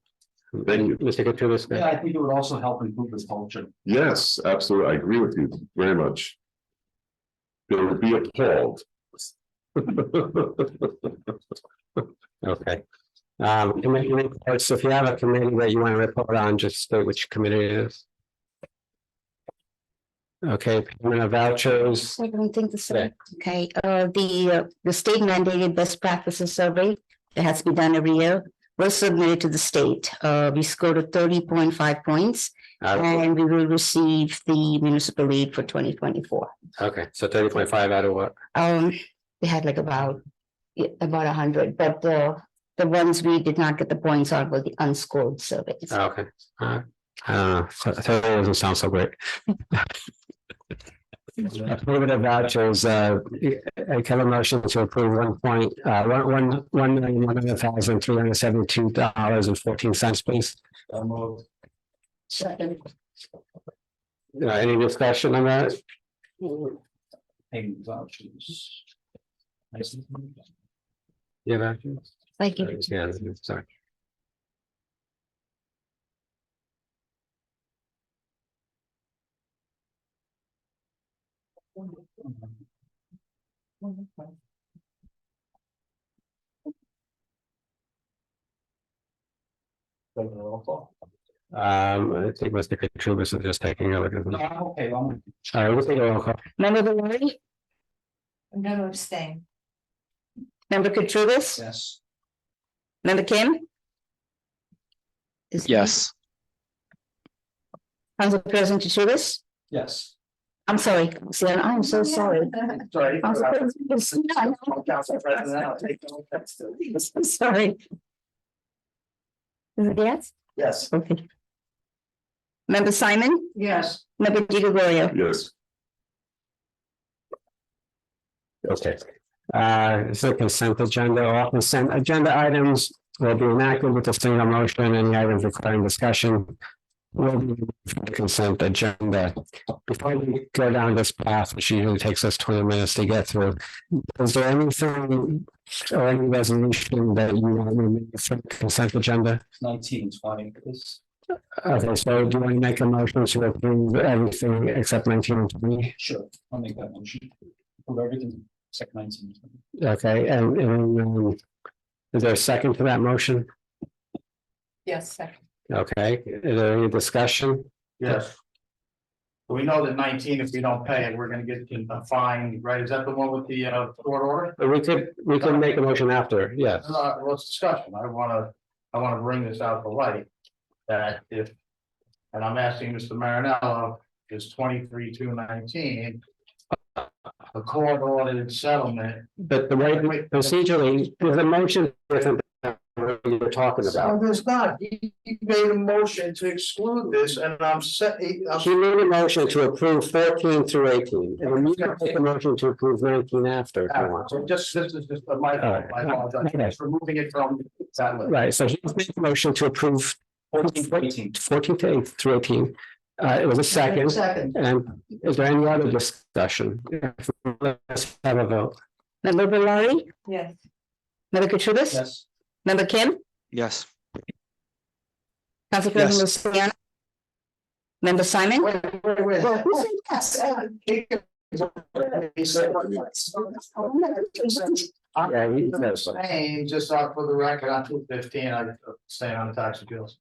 Thank you. Mr. Katrubis. Yeah, I think it would also help improve this culture. Yes, absolutely. I agree with you very much. They would be appalled. Okay. Committee reports, if you have a committee that you want to report on, just state which committee it is. Okay, payment of vouchers. I don't think the same. Okay, the state mandated best practices survey that has to be done every year was submitted to the state. We scored a 30.5 points and we will receive the municipal aid for 2024. Okay, so 30.5 out of what? They had like about 100, but the ones we did not get the points on were the unscored surveys. Okay, I don't know, so that doesn't sound so great. Payment of vouchers, I have a motion to approve $1,100,372.14, please. Second. Any discussion on that? Payment vouchers. Yeah, vouchers. Thank you. Yeah, sorry. I think Mr. Katrubis is just taking a look at them. Okay, All right, we'll take a roll call. Member Valori, I'm gonna abstain. member Katrubis, yes. member Kim. Yes. Council President Katrubis. Yes. I'm sorry, Luciana, I'm so sorry. Sorry. Council President, Council President, I'll take no offense to it. I'm so sorry. Is it yes? Yes. Okay. Member Simon, Yes. member Di Gregorio. Yes. Okay. So consent agenda, all consent agenda items will be enacted with a single motion. Any items requiring discussion will be for the consent agenda. Before we go down this path, which usually takes us 20 minutes to get through, is there anything or any resolution that you want to make for the consent agenda? 19, 20, please. Okay, so do you want to make a motion to approve everything except 19 and 20? Sure, I'll make that motion. Approve everything except 19. Okay, and is there a second to that motion? Yes, second. Okay, is there any discussion? Yes. We know that 19, if we don't pay it, we're gonna get a fine, right? Is that the one with the court order? We could make a motion after, yes. Well, it's discussion. I wanna bring this out to light. That if, and I'm asking Mr. Marinello, is 23-219. A court ordered settlement. But the way procedurally, there's a motion different than what you were talking So about. there's not, he made a motion to exclude this and I'm set. She made a motion to approve 14 through 18, and you can make a motion to approve 19 after if you want. So just, this is just my fault, I apologize, Okay. for removing it from that list. Right, so he's made a motion to approve 14 to 18. 14 to 8 through 18. It was a second, Second. and is there any other discussion? Let's have a vote. Member Valori, Yes. member Katrubis. Yes. Member Kim, Yes. Council President Yes. Luciano. Member Simon. Wait. Well, who said yes? Yeah, he knows. Saying, just for the record, on 215, I staying on the tax appeals.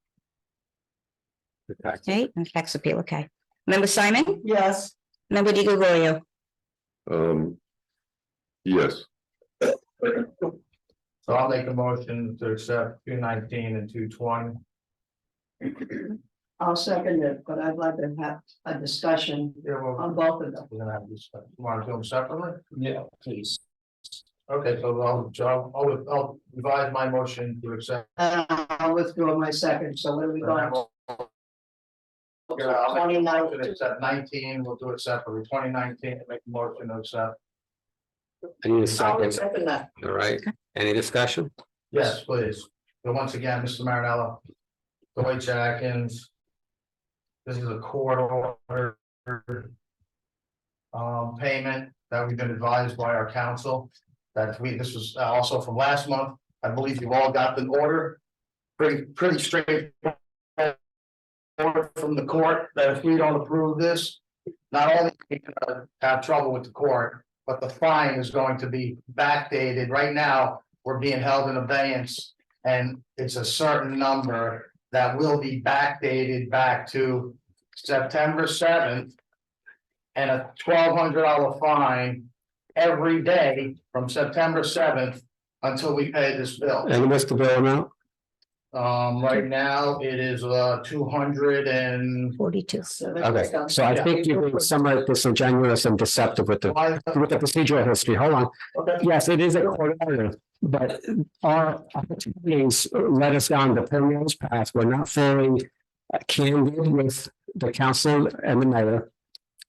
Okay, and tax appeal, okay. Member Simon. Yes. Member Di Gregorio. Yes, So I'll make a motion to accept 219 and 220. I'll second it, but I'd like to have a discussion Yeah, well, on both of them. we're gonna have this, you want to do them separately? Yeah, please. Okay, so I'll revise my motion to accept. I'll withdraw my second, so what are we going? I'll make a 29. motion to accept 19, we'll do it separately, 2019, make a motion to accept. I need a I'll second. second that. All right. Any discussion? Yes, please. So once again, Mr. Marinello, Dwight Jackins. This is a court order. Payment that we've been advised by our counsel, this was also from last month. I believe you've all got the order. Pretty straight. Order from the court that if we don't approve this, not only we have trouble with the court, but the fine is going to be backdated. Right now, we're being held in abeyance, and it's a certain number that will be backdated back to September 7th. And a $1,200 fine every day from September 7th until we pay this bill. And what's the bill amount? Right now, it is 200 and 42. Okay, so I think you're being somewhat disingenuous and deceptive with the procedural history. Hold on. Okay. Yes, it is a court order, but our opportunities led us down the primrose path. We're not fully candid with the council and the mayor.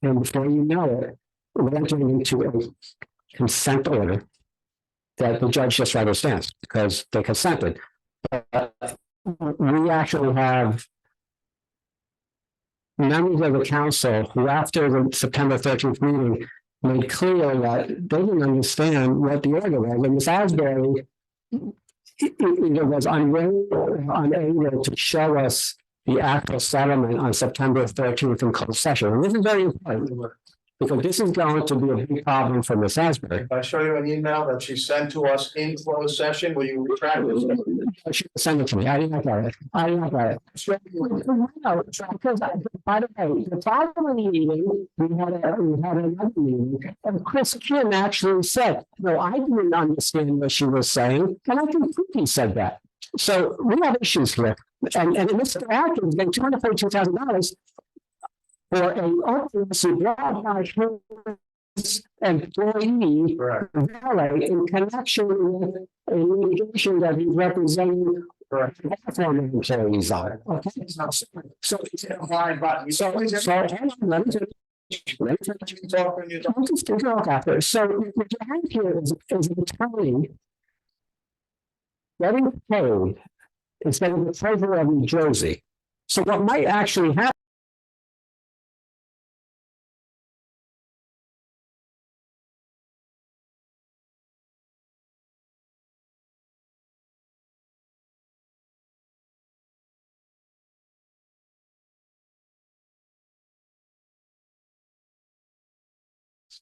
And before you know it, we're entering into a consent order that the judge just understands because they consented. We actually have members of the council who, after the September 13th meeting, made clear that they didn't understand what the order was. And Ms. Asbury either was unwilling or unable to show us the actual settlement on September 13th in closed session. And this is very important because this is going to be a big problem for Ms. Asbury. if I show you an email that she sent to us in closed session, will you retract this? She sent it to me. I didn't get it. I didn't get it. No, because by the way, the following meeting, we had another meeting, and Chris Kim actually said, no, I didn't understand what she was saying, and I think he said that. So we have issues here, and Mr. Atkins getting $242,000 for a brought by his employee valet in connection with a litigation that he's representing former employees on. Okay, so hold on, let me just figure out after. So what you have here is an attorney getting paid instead of the treasurer of New Jersey. So what might actually happen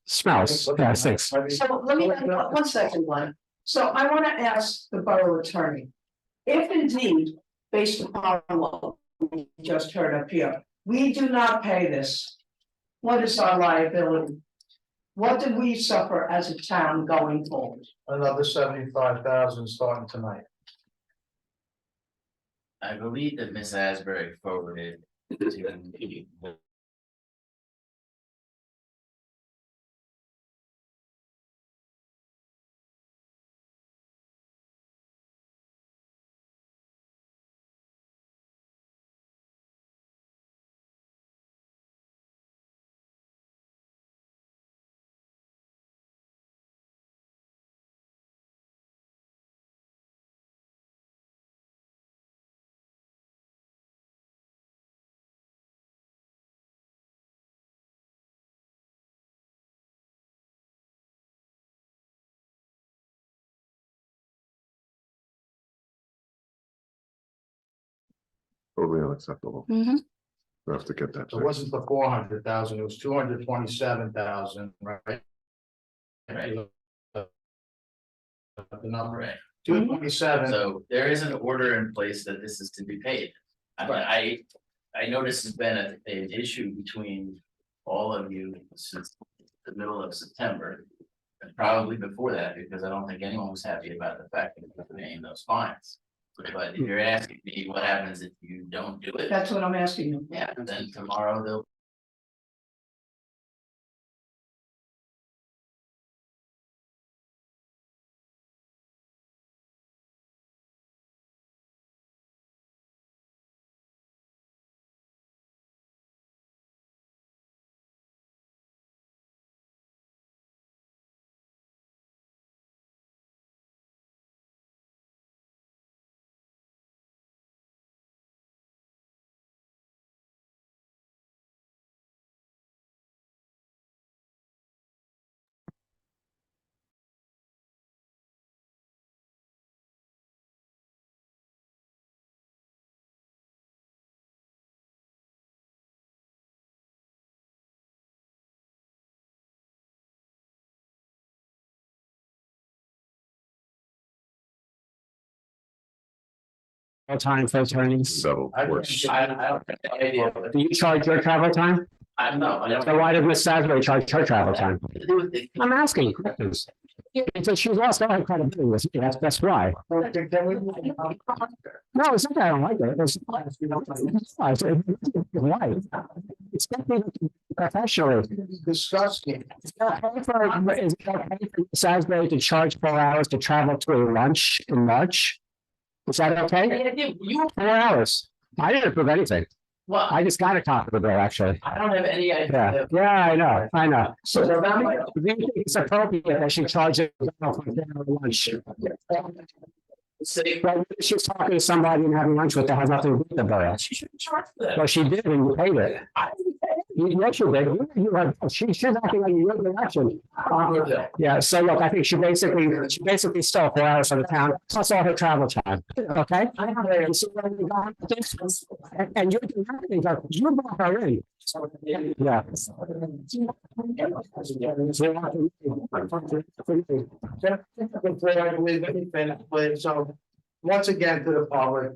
smells. Yeah, six. So let me, one second, Glenn. So I want to ask the borough attorney. If indeed, based upon what we just heard up here, we do not pay this, what is our liability? What do we suffer as a town going forward? Another 75,000 starting tonight. I believe that Miss Asbury forwarded to Totally unacceptable. Mhm. We have to get that. It wasn't the 400,000, it was 227,000, right? Right. The number, Right. 227. So there is an order in place that this is to be paid. I mean, I noticed it's been an issue between all of you since the middle of September. And probably before that, because I don't think anyone was happy about the fact that we're paying those fines. But if you're asking me what happens if you don't do it, That's what I'm asking you. yeah, then tomorrow they'll. Time for attorneys. Settled, I of course. I don't have any idea. But Do you charge your travel time? I don't. So why did Miss Salisbury charge her travel time? To do with the- I'm asking questions. So she's lost all her credibility with me. That's why. No, it's not that I don't like it. It's why. It's professionally. Disgusting. Is it okay for Salisbury to charge 4 hours to travel to a lunch in March? Is that okay? You, 4 hours. I didn't approve anything. well, I just got a copy of the bill, actually. I don't have any idea. Yeah, I know. So Do you think it's appropriate that she charges for lunch? City, Well, she's talking to somebody and having lunch with that has nothing to do with the borough. she shouldn't charge for that. Well, she did and you paid it. I didn't pay Yes, you did. You are, she's acting like you're the action. it. Yeah, so look, I think she basically stole 4 hours from the town, plus all her travel time, okay? And so when we got this, and you're doing that, you brought her in. Yeah. So, once again, to the public,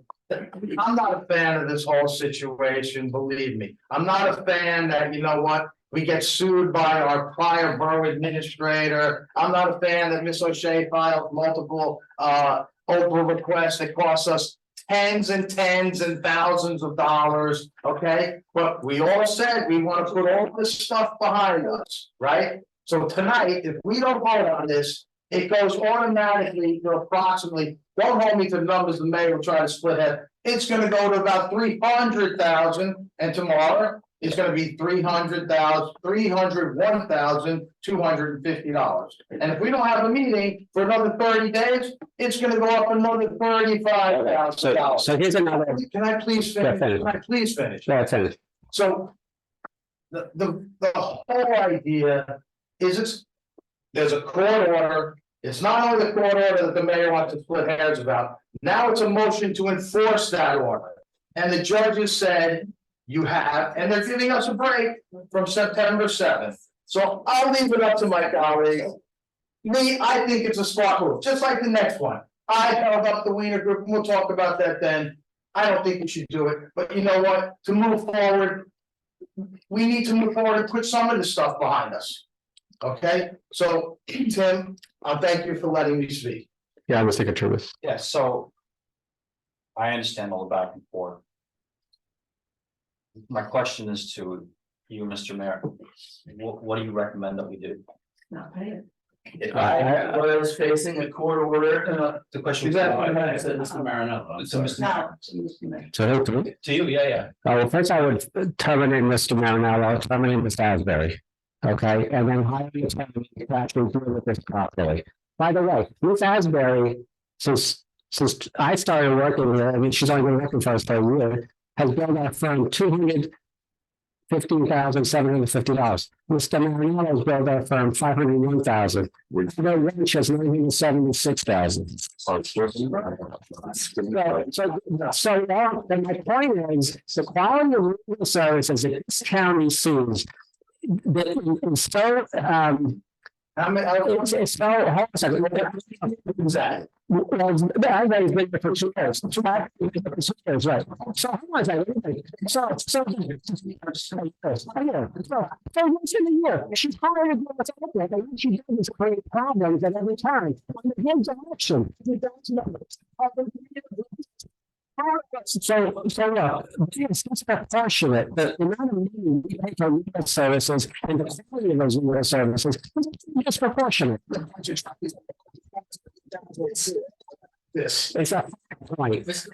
I'm not a fan of this whole situation, believe me. I'm not a fan that, you know what, we get sued by our prior borough administrator. I'm not a fan that Miss O'Shea filed multiple Oprah requests that cost us tens and thousands of dollars, okay? But we all said we want to put all this stuff behind us, right? So tonight, if we don't vote on this, it goes automatically to approximately, don't hold me to the numbers the mayor will try to split head. It's gonna go to about 300,000, and tomorrow it's gonna be $301,250. And if we don't have a meeting for another 30 days, it's gonna go up another $35,000. So here's another. Can I please Yeah, finish? finish. Can I please finish? That's it. So. The whole idea is there's a court order. It's not only the court order that the mayor wants to split hairs about. Now it's a motion to enforce that order. And the judges said you have, and they're giving us a break from September 7th. So I'll leave it up to my colleagues. Me, I think it's a smart move, just like the next one. I held up the Wiener Group, and we'll talk about that then. I don't think we should do it, but you know what? To move forward, we need to move forward and put some of this stuff behind us. Okay, so Tim, thank you for letting me speak. Yeah, Mr. Katrubis. Yeah, so. I understand all the back and forth. My question is to you, Mr. Mayor. What do you recommend that we do? Not pay it. If I was facing a court order, The question. is that what I said, Mr. Marinello? So, Mr. Mayor. So who? To you, yeah. Well, first I would terminate Mr. Marinello, terminate Mr. Asbury. Okay, and then hire the attorney to actually deal with this properly. By the way, Ms. Asbury, since I started working here, I mean, she's only been working for us for a year, has built our firm $15,750. Mr. Mariano's billed our firm $501,000. The ranch has $976,000. And my point is, the quality of legal services that this county sees that is so, it's so, hold on a second. Well, I've been there for 2 years. Right. So hold on a second. So once in a year, she's hired to do what's out there. And what she does is create problems at every turn. On the heads of action. So look, it's disproportionate, the amount of money we pay for legal services and the quality of those legal services is disproportionate. It's a point. It's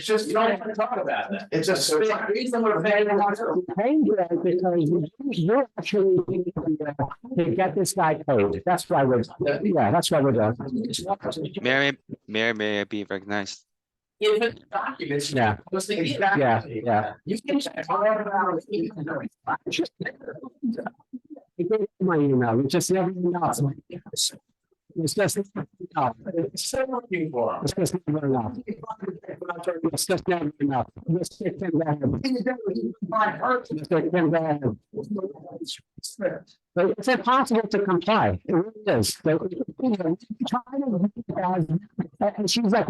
just, you don't want to talk about that. It's just. Because you're actually to get this guy paid. That's why we're, that's why we're doing. May I be recognized? Documents. Yeah. Yeah. You can check my email, you just never enough. It's just enough. It's just never enough. It's just never enough. But it's impossible to comply. It really is. And she's like,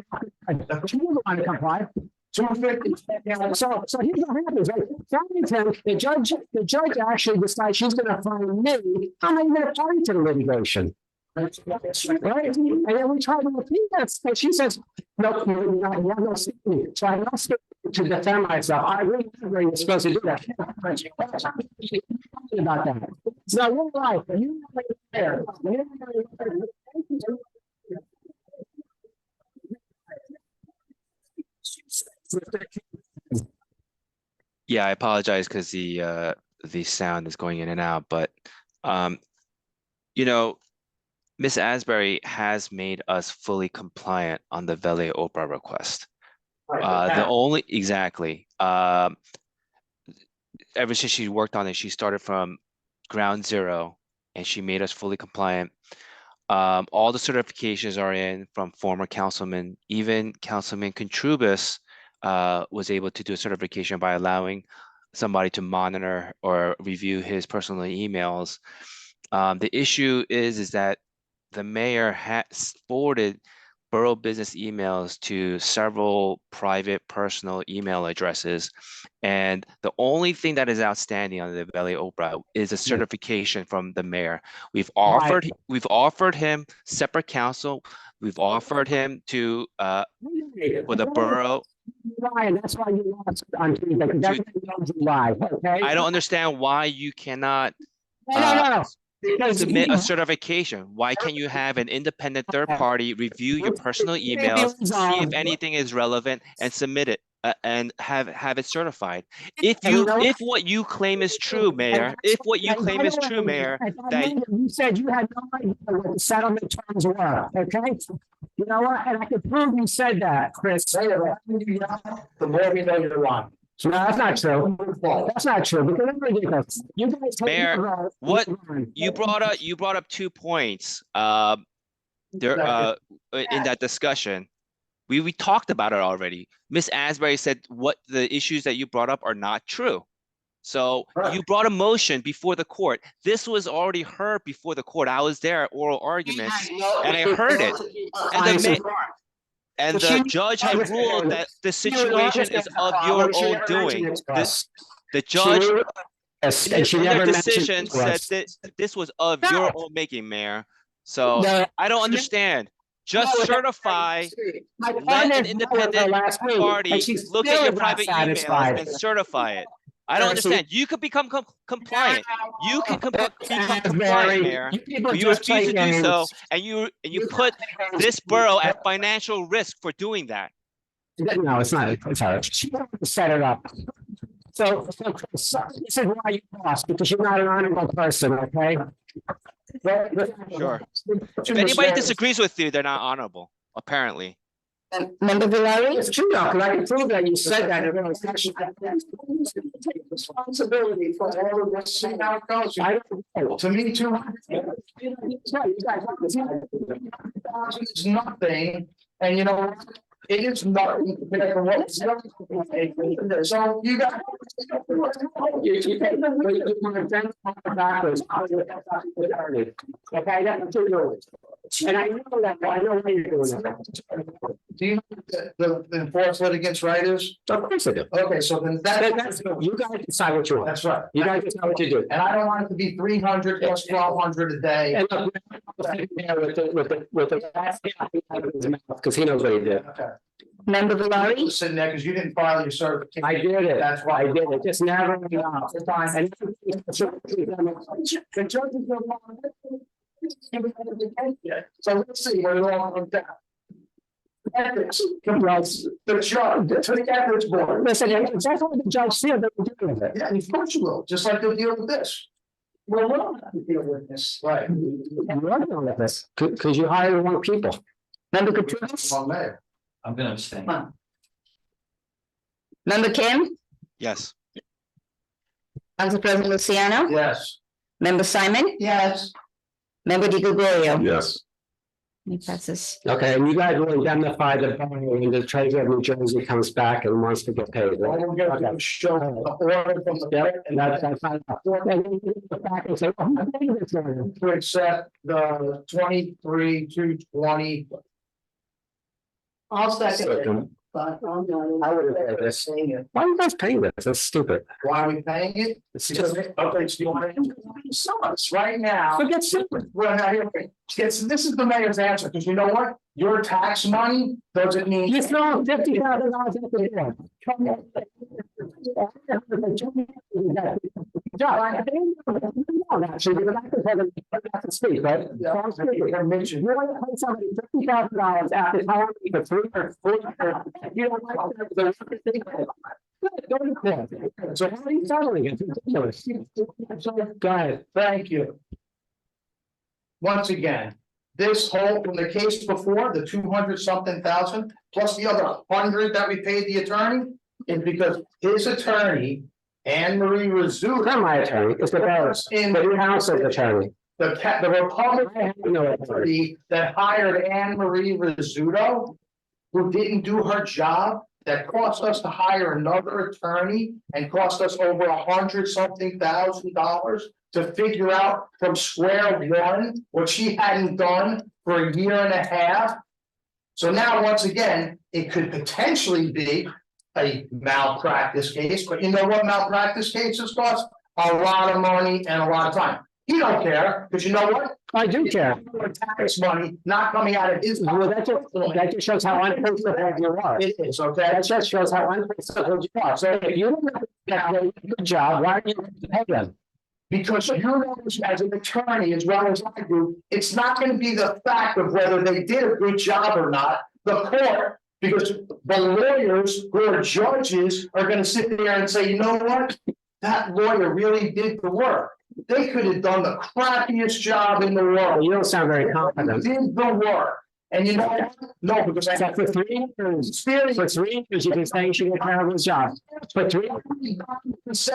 she doesn't want to comply. So here's what happens, right? Farmington, the judge actually decides she's gonna fine me. I'm not even a party to the litigation. Right? And then we try to appeal that, and she says, no, you're not speaking. So I lost it to defend myself. I really you're supposed to do that. About that. It's not your life. You're not there. Yeah, I apologize because the sound is going in and out, but you know, Miss Asbury has made us fully compliant on the Vele Oprah request. The only ever since she worked on it, she started from ground zero and she made us fully compliant. All the certifications are in from former councilman, even Councilman Contrubus was able to do a certification by allowing somebody to monitor or review his personal emails. The issue is that the mayor has forwarded borough business emails to several private personal email addresses. And the only thing that is outstanding on the Vele Oprah is a certification from the mayor. We've offered him separate counsel. We've offered him to for the borough. Ryan, that's why you lost on Tuesday. Okay? I don't understand why you cannot submit a certification. Why can't you have an independent third party review your personal emails, see if anything is relevant, and submit it and have it certified? If what you claim is true, Mayor, that you said you had no idea what the settlement terms were, okay? You know what? And I could prove you said that, Chris. The more we know you're wrong. No, that's not true. That's not true. Because it's ridiculous. You guys Mayor, what you brought up 2 points. There in that discussion. We talked about it already. Miss Asbury said what the issues that you brought up are not true. So you brought a motion before the court. This was already heard before the court. I was there at oral arguments and I heard it. And the judge had ruled that the situation is of your own doing. The judge in their decision said that this was of your own making, Mayor. So I don't understand. Just certify, let an independent party look at your private emails and certify it. I don't understand. You could become compliant. You can become compliant, Mayor. You refuse to do so, and you put this borough at financial risk for doing that. No, it's not. It's hard. She wanted to set it up. So this is why you lost, because you're not an honorable person, okay? Sure. If anybody disagrees with you, they're not honorable, apparently. Member Valari? It's true though, because I can prove that you said that. in a session. Responsibility for all of this, see how it goes. I don't know. To me, too. It's nothing, and you know, what? It is nothing compared to what was done. So you got. Okay, that's two rules. And I know that, I know why you're doing that. Do you know what the enforced litigants' right is? Of course I do. Okay, so then That's, you guys decide what you want. That's right. You guys decide what you do. And I don't want it to be 300 plus 1,200 a day. And look, with the, because he knows what he did. Okay. Member Valari? Sitting there because you didn't file your certification. I did it. That's why. I did it. Just never. And- So let's see where it all comes down. Ethics, the judge, to the ethics board. Listen, that's what the judge said that we're doing with it. Yeah, of course you will, just like they'll deal with this. Well, we don't have to deal with this. Right. You are doing with this, because you hire the wrong people. Member Katrubis? Well, Mayor. I'm gonna abstain. Member Kim? Yes. Council President Luciano? Yes. Member Simon? Yes. Member Di Gregorio? Yes. It passes. Okay, and you guys will indemnify the borough when the treasurer of New Jersey comes back and wants to get paid, All right? we're gonna do is show the order from the. Yep, and that's fine. And then you go back and say, oh, I'm paying this one. To accept the 23-220. I'll Second. But I'm I wouldn't pay this. Why are you guys paying this? That's stupid. Why are we paying it? It's Because, just, okay, so you want to sell us right now. forget simple. Well, now here, this is the mayor's answer, because you know what? Your tax money doesn't mean. You throw $50,000 at the door. Actually, but I could have to speak, right? So I'm speaking. You're going to pay somebody $50,000 after telling me for 3 or 4 years. You don't like that. Go to court. So how are you settling it? It's ridiculous. Go ahead. Thank you. Once again, this whole, from the case before, the 200-something thousand, plus the other 100 that we paid the attorney, is because his attorney, Anne Marie Rizzuto. Not my attorney, it's the Paris, In the new house's attorney. the Republican attorney that hired Anne Marie Rizzuto, who didn't do her job, that cost us to hire another attorney and cost us over $100-something thousand to figure out from square one what she hadn't done for a year and a half. So now, once again, it could potentially be a malpractice case, but you know what malpractice cases cost? A lot of money and a lot of time. He don't care, because you know what? I do care. Tax money not coming out of his. Well, that just shows how unprincipled you are. It is, okay? That just shows how unprincipled you are. So if you don't have a good job, why are you paying them? Because you know, as an attorney, as well as I do, it's not gonna be the fact of whether they did a good job or not. The court, because the lawyers who are judges are gonna sit there and say, you know what? That lawyer really did the work. They could have done the crappiest job in the world. You don't sound very confident. Did the work. And you know what? No, because I. So for 3 years, for 3 years, you've been saying she did a terrible job. For 3 It's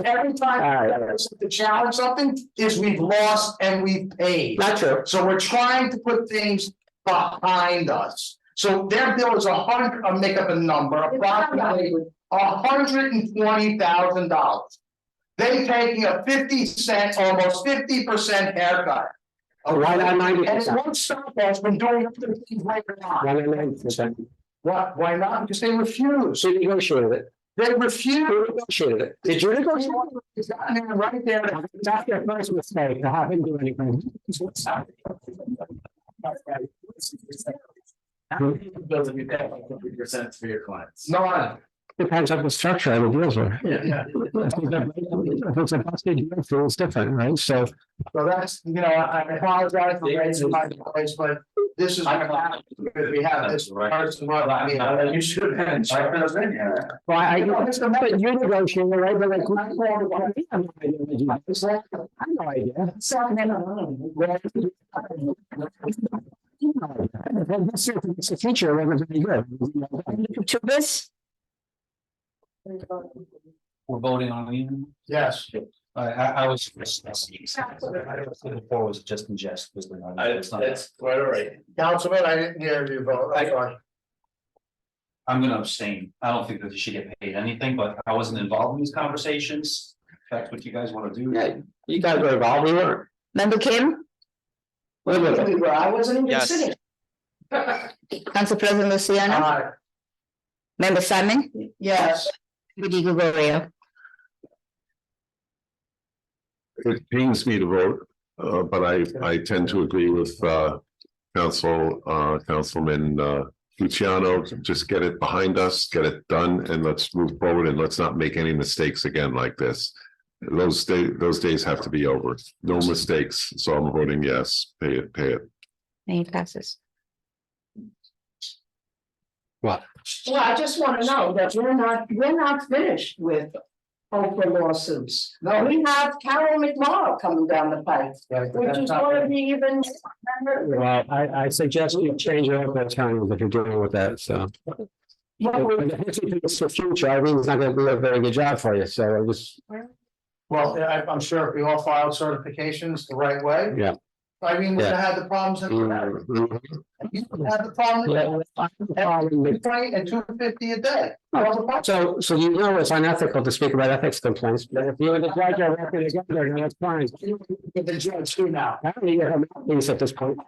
every time All right. to challenge something is we've lost and we've paid. Not true. So we're trying to put things behind us. So their bill is I'll make up a number, approximately $120,000. They taking a 50-cent, almost 50% haircut. Why not 90%? And it won't stop us from doing other things later on. 190%. What? Why not? Because they refuse. She negotiated it. They refuse. Who negotiated it? Did you negotiate it? It's gotten there right there. That's their first mistake, to have him do anything. Bills if you pay like 50% for your clients. None. Depends on the structure of the deals are. Yeah. If it's a busted deal, it's different, right? So So that's, you know, I apologize for raising my voice, but this is what happened because we have this person, well, I mean, you should have. well, I but you negotiated, right? But like, I have no idea. It's the future, we're very good. Katurbis, We're voting on it. Yes. I was. Before was just in jest. Was the- it's not- That's quite all right. Councilman, I didn't hear you vote. I'm sorry. I'm gonna abstain. I don't think that you should get paid anything, but I wasn't involved in these conversations. If that's what you guys wanna do. Yeah, you guys were involved, we weren't. Member Kim, I wasn't even Yes. sitting. Council President Luciano, Member Simon, Yes. Member Di Gregorio. It pains me to vote, but I tend to agree with Councilman Luciano. Just get it behind us, get it done, and let's move forward, and let's not make any mistakes again like this. Those days have to be over. No mistakes, so I'm voting yes. Pay it, pay it. Any passes. What? Well, I just want to know that we're not finished with Oprah lawsuits. No, we have Carol McMorrow coming down the pipe, which is going to be even. Well, I suggest you change your own time if you're dealing with that, so. It's the future, I mean, it's not gonna do a very good job for you, so I was, Well, I'm sure if we all filed certifications the right way. yeah. I mean, we had the problems that we had. Mhm. You had the problem. Right, and $250 a day. So you know it's unethical to speak about ethics complaints, but if you and the judge are working together, then that's fine. The judge too now. I don't need her mouthpiece at this point.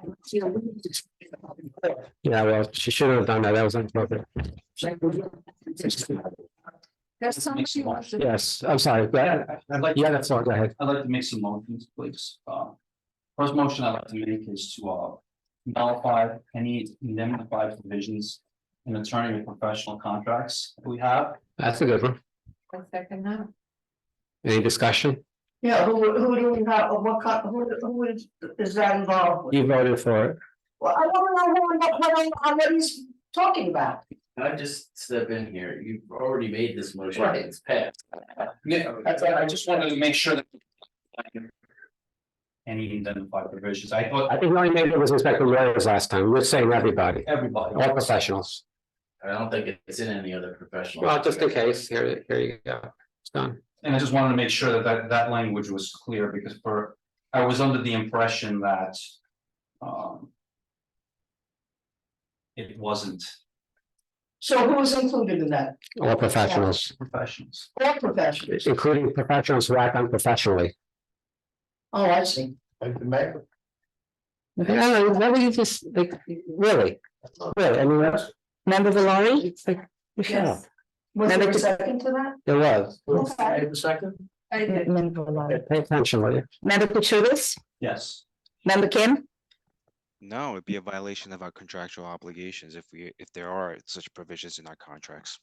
Yeah, well, she shouldn't have done that, that was inappropriate. There's something she wants to. Yes, I'm sorry, go ahead. I'd like. Yeah, that's all, go ahead. I'd like to make some motions, please. First motion I'd like to make is to nullify any indemnified provisions in attorney and professional contracts that we have. That's a good one. I second that. Any discussion? Yeah, who do we have, who is that involved with? You voted for it. Well, I don't know what he's talking about. Can I just step in here? You've already made this motion, Right. it's passed. Yeah, I just wanted to make sure that. Any indemnified provisions, I thought I think the only name that was inspector lawyers last time, we're saying everybody, everybody. all professionals. I don't think it's in any other professional. Well, just in case, here you go, it's done. And I just wanted to make sure that language was clear because I was under the impression that. It wasn't So who is included in that? All professionals, professionals. All professionals. including professionals who act unprofessionally. Oh, I see. Like the mayor. Why would you just, like, really, I mean, that's, Member Valori, it's like, you shut up. Was there a second to that? There was, Okay. The second. I did. Member Valori, pay attention, will you? Member Katurbis, Yes. Member Kim, No, it'd be a violation of our contractual obligations if there are such provisions in our contracts.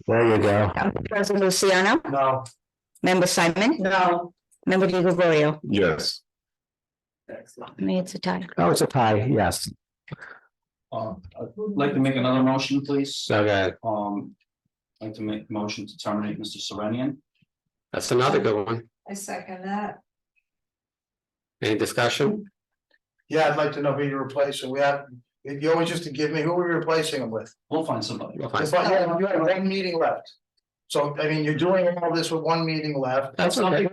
There you go. Council President Luciano, No. Member Simon, No, Member Di Gregorio. Yes. Me, it's a tie. Oh, it's a tie, yes, I'd like to make another motion, please. okay, I'd like to make a motion to terminate Mr. Serenian. that's another good one. I second that. Any discussion? Yeah, I'd like to know who you're replacing. We have, you always just to give me, who are we replacing him with? We'll find somebody. We'll find If I had, you had one meeting left. So, I mean, you're doing all this with one meeting left. That's okay.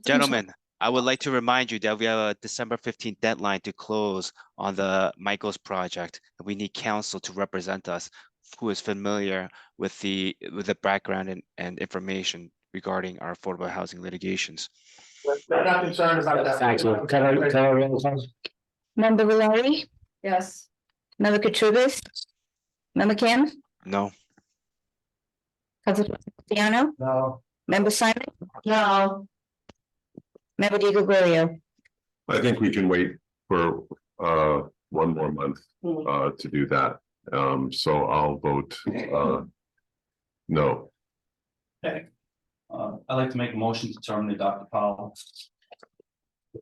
Gentlemen, I would like to remind you that we have a December 15th deadline to close on the Michaels project. We need counsel to represent us who is familiar with the background and information regarding our affordable housing litigations. We're not concerned about that. Thanks, man. Can I roll call? Member Valori, Yes. Member Katurbis, Member Kim, No, Council President Luciano, No. Member Simon, No. Member Di Gregorio. I think we can wait for one more month to do that. So I'll vote no. Okay. I'd like to make a motion to terminate Dr. Powell.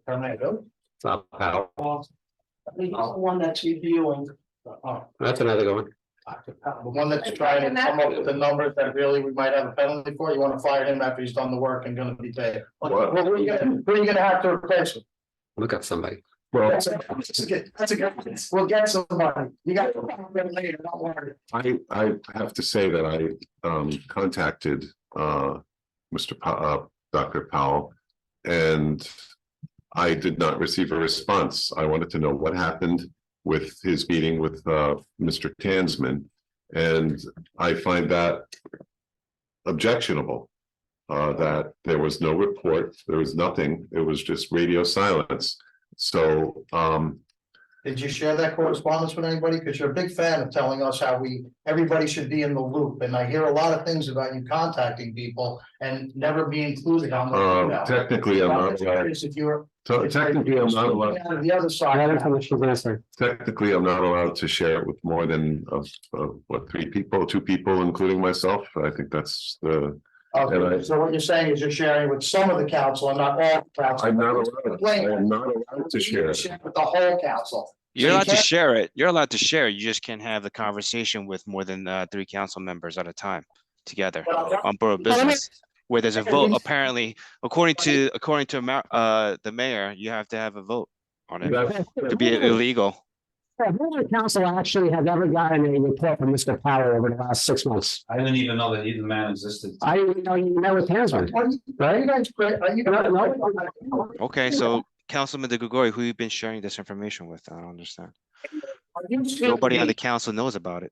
Terminate who? It's not powerful. He's the one that's reviewing. That's another good one. The one that's trying to come up with the numbers that really we might have a penalty for, you wanna fire him after he's done the work and gonna be paid. What? Who are you gonna have to replace him? Look up somebody. Well, That's a good, we'll get somebody. You got to later, don't worry. I have to say that I contacted Dr. Powell. And I did not receive a response. I wanted to know what happened with his meeting with Mr. Tansman. And I find that objectionable. That there was no report, there was nothing, it was just radio silence. So Did you share that correspondence with anybody? Because you're a big fan of telling us how everybody should be in the loop. And I hear a lot of things about you contacting people and never be included on the email. technically, I'm not allowed. If you're. Technically, I'm not allowed. On the other side. Technically, I'm not allowed to share it with more than what, 3 people, 2 people, including myself. I think that's the. Okay, so what you're saying is you're sharing with some of the council and not all the council. I'm not allowed. I am not allowed to share it. With the whole council. You're So you allowed to can't- share it. You're allowed to share. You just can't have the conversation with more than 3 council members at a time together on borough business. Where there's a vote, apparently, according to the mayor, you have to have a vote on it to be illegal. Who on council actually have ever gotten a report from Mr. Power over the last 6 months? I didn't even know that either man existed. I didn't even know you met with Tansman, right? Okay, so Councilman De Gregorio, who you've been sharing this information with? I don't understand. Nobody on the council knows about it.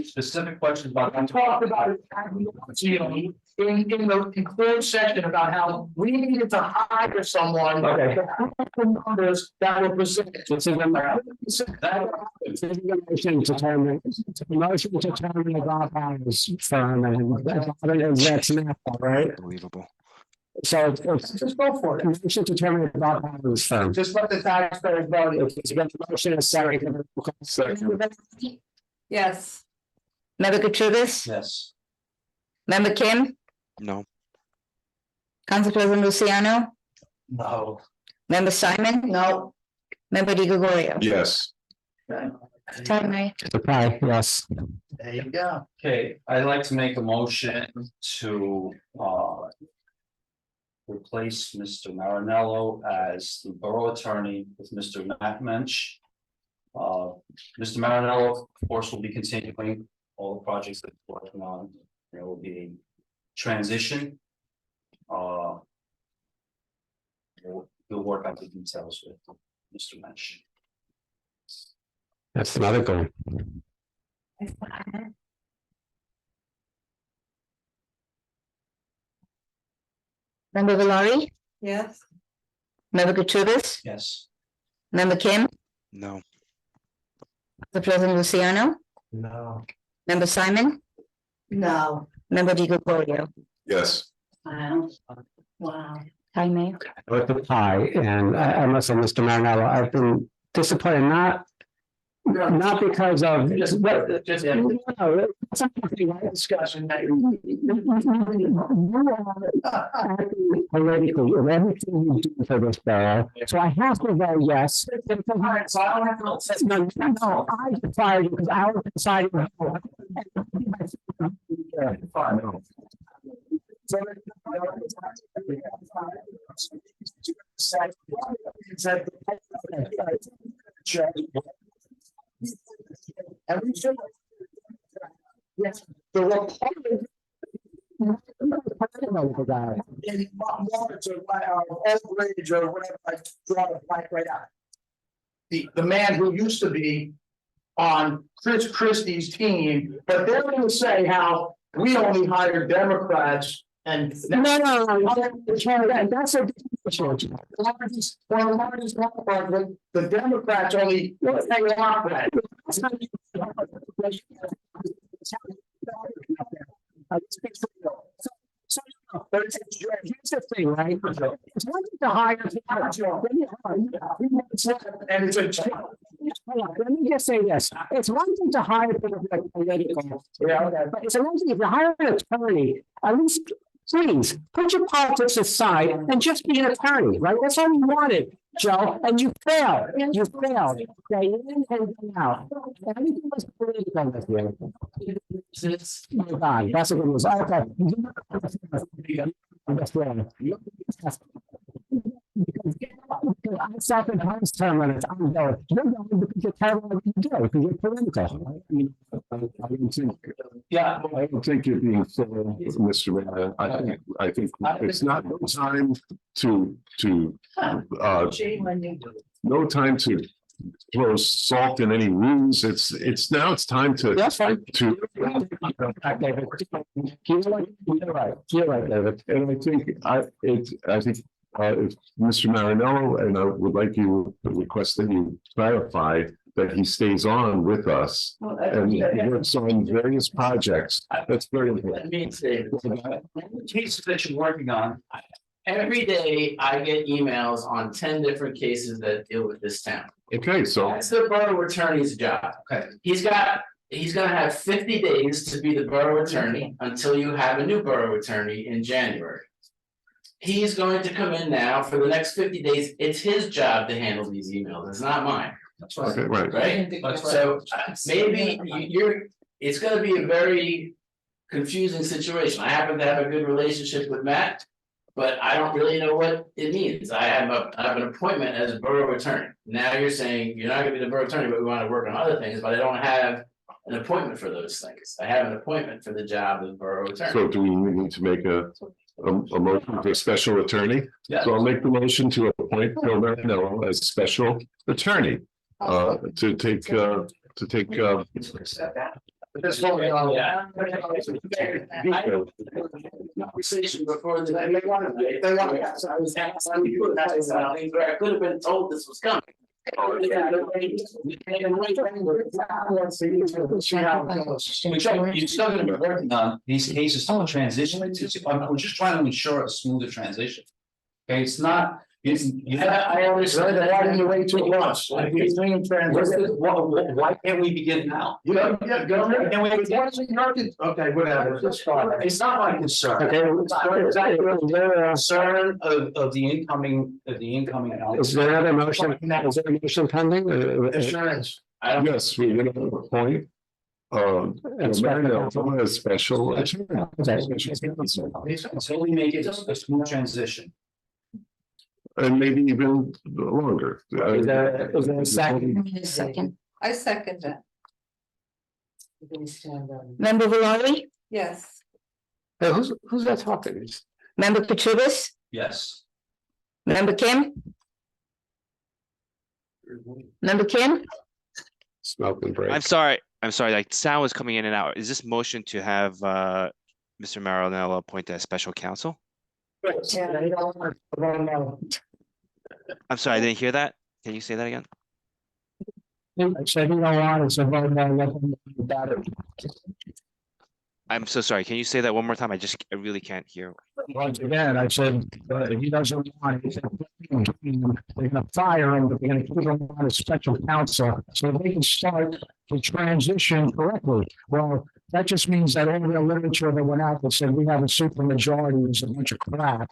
Specific questions about. Talk about it in the closed session about how we needed to hire someone. Okay. Numbers that were presented. This is a motion to terminate the Bob Powers firm and that's not right. Unbelievable. So Just go for it. motion to terminate the Bob Powers firm. Just let the taxpayers vote. It's been a motion and a second. Yes. Member Katrubis, Yes. member Kim, No. Council President Luciano, No. member Simon, No. member Di Gregorio. Yes. Time, Ray. Okay, yes. There you go. Okay, I'd like to make a motion to replace Mr. Marinello as the borough attorney with Mr. Matt Mensch. Mr. Marinello, of course, will be continuing all the projects that we're working on. There will be a transition. We'll work out the details with Mr. Mensch. That's another goal. Member Valari, Yes. member Katrubis, Yes. member Kim, No. the President Luciano, No. member Simon, No. member Di Gregorio. Yes. Wow. Wow. Time, Mayor. With the tie, and I must say, Mr. Marinello, I've been disappointed, not because of. Just- but- just- No, it's not something I Discussion. You are acting politically in everything you do for this borough, so I have to vote yes. So I don't have to. No, I decided because I was deciding. Yes, the Republic. Yes. Outrage or whatever, I draw the blank right out. The man who used to be on Chris Christie's team, but they're gonna say how we only hire Democrats and. No, that's a. The Democrats only. But here's the thing, right? It's one thing to hire. And it's a. Hold on, let me just say this. It's one thing to hire people like political. But it's another thing if you hire an attorney, at least please put your politics aside and just be an attorney, right? That's all you wanted, Joe, and you failed. You failed. Okay, you didn't hang out. Everything was political with you. Oh God, that's what it was. Okay. That's wrong. I thought that I was term limits, I'm going, you're going because you're terrible at what you do, because you're political. I mean, I don't think, Yeah, I don't think you're being fair, Mr. Mayor. I think it's not no time to, no time to throw salt in any wounds. It's now it's time to. That's fine. To. You're right, David. And I think if Mr. Marinello, and I would like you to request that you clarify that he stays on with us and he works on various projects. That's very important. Let me say, the cases that you're working on, every day I get emails on 10 different cases that deal with this town. Okay, so That's the borough attorney's job. okay, He's gonna have 50 days to be the borough attorney until you have a new borough attorney in January. He's going to come in now for the next 50 days. It's his job to handle these emails. It's not mine, that's right. okay, right. right? That's right. So maybe it's gonna be a very confusing situation. I happen to have a good relationship with Matt. But I don't really know what it means. I have an appointment as a borough attorney. Now you're saying you're not gonna be the borough attorney, but we want to work on other things, but I don't have an appointment for those things. I have an appointment for the job of borough attorney. So do we need to make a motion for a special attorney? Yeah. So I'll make the motion to appoint Phil Marinello as special attorney. To take. This voting on. Yeah. Conversation before the. I could have been told this was coming. You're still gonna be working on these cases to transition, we're just trying to ensure a smoother transition. Okay, it's not, I understand that. Why didn't you wait 2 months? why can't we begin now? Yeah, go ahead. Okay, whatever, just start. It's not my concern. Okay, Concern of the incoming. is there another motion, is there a motion pending? Insurance. Yes, we're gonna appoint. Marinello as special attorney. Until we make it a smooth transition. And maybe even longer. Is there a second? Second. I second that. Member Valori, Yes. Hey, who's that talking? member Petrubis, Yes. member Kim, member Kim, Smoking break. I'm sorry, like sound was coming in and out. Is this motion to have Mr. Marinello appointed as special counsel? I'm sorry, I didn't hear that. Can you say that again? I said, you don't want it, so vote no, let them know about it. I'm so sorry. Can you say that one more time? I really can't hear. Once again, I said, if he doesn't want it, they're gonna fire him, but they're gonna keep him on as special counsel, so they can start the transition correctly. Well, that just means that all the literature that went out that said we have a super majority is a bunch of crap.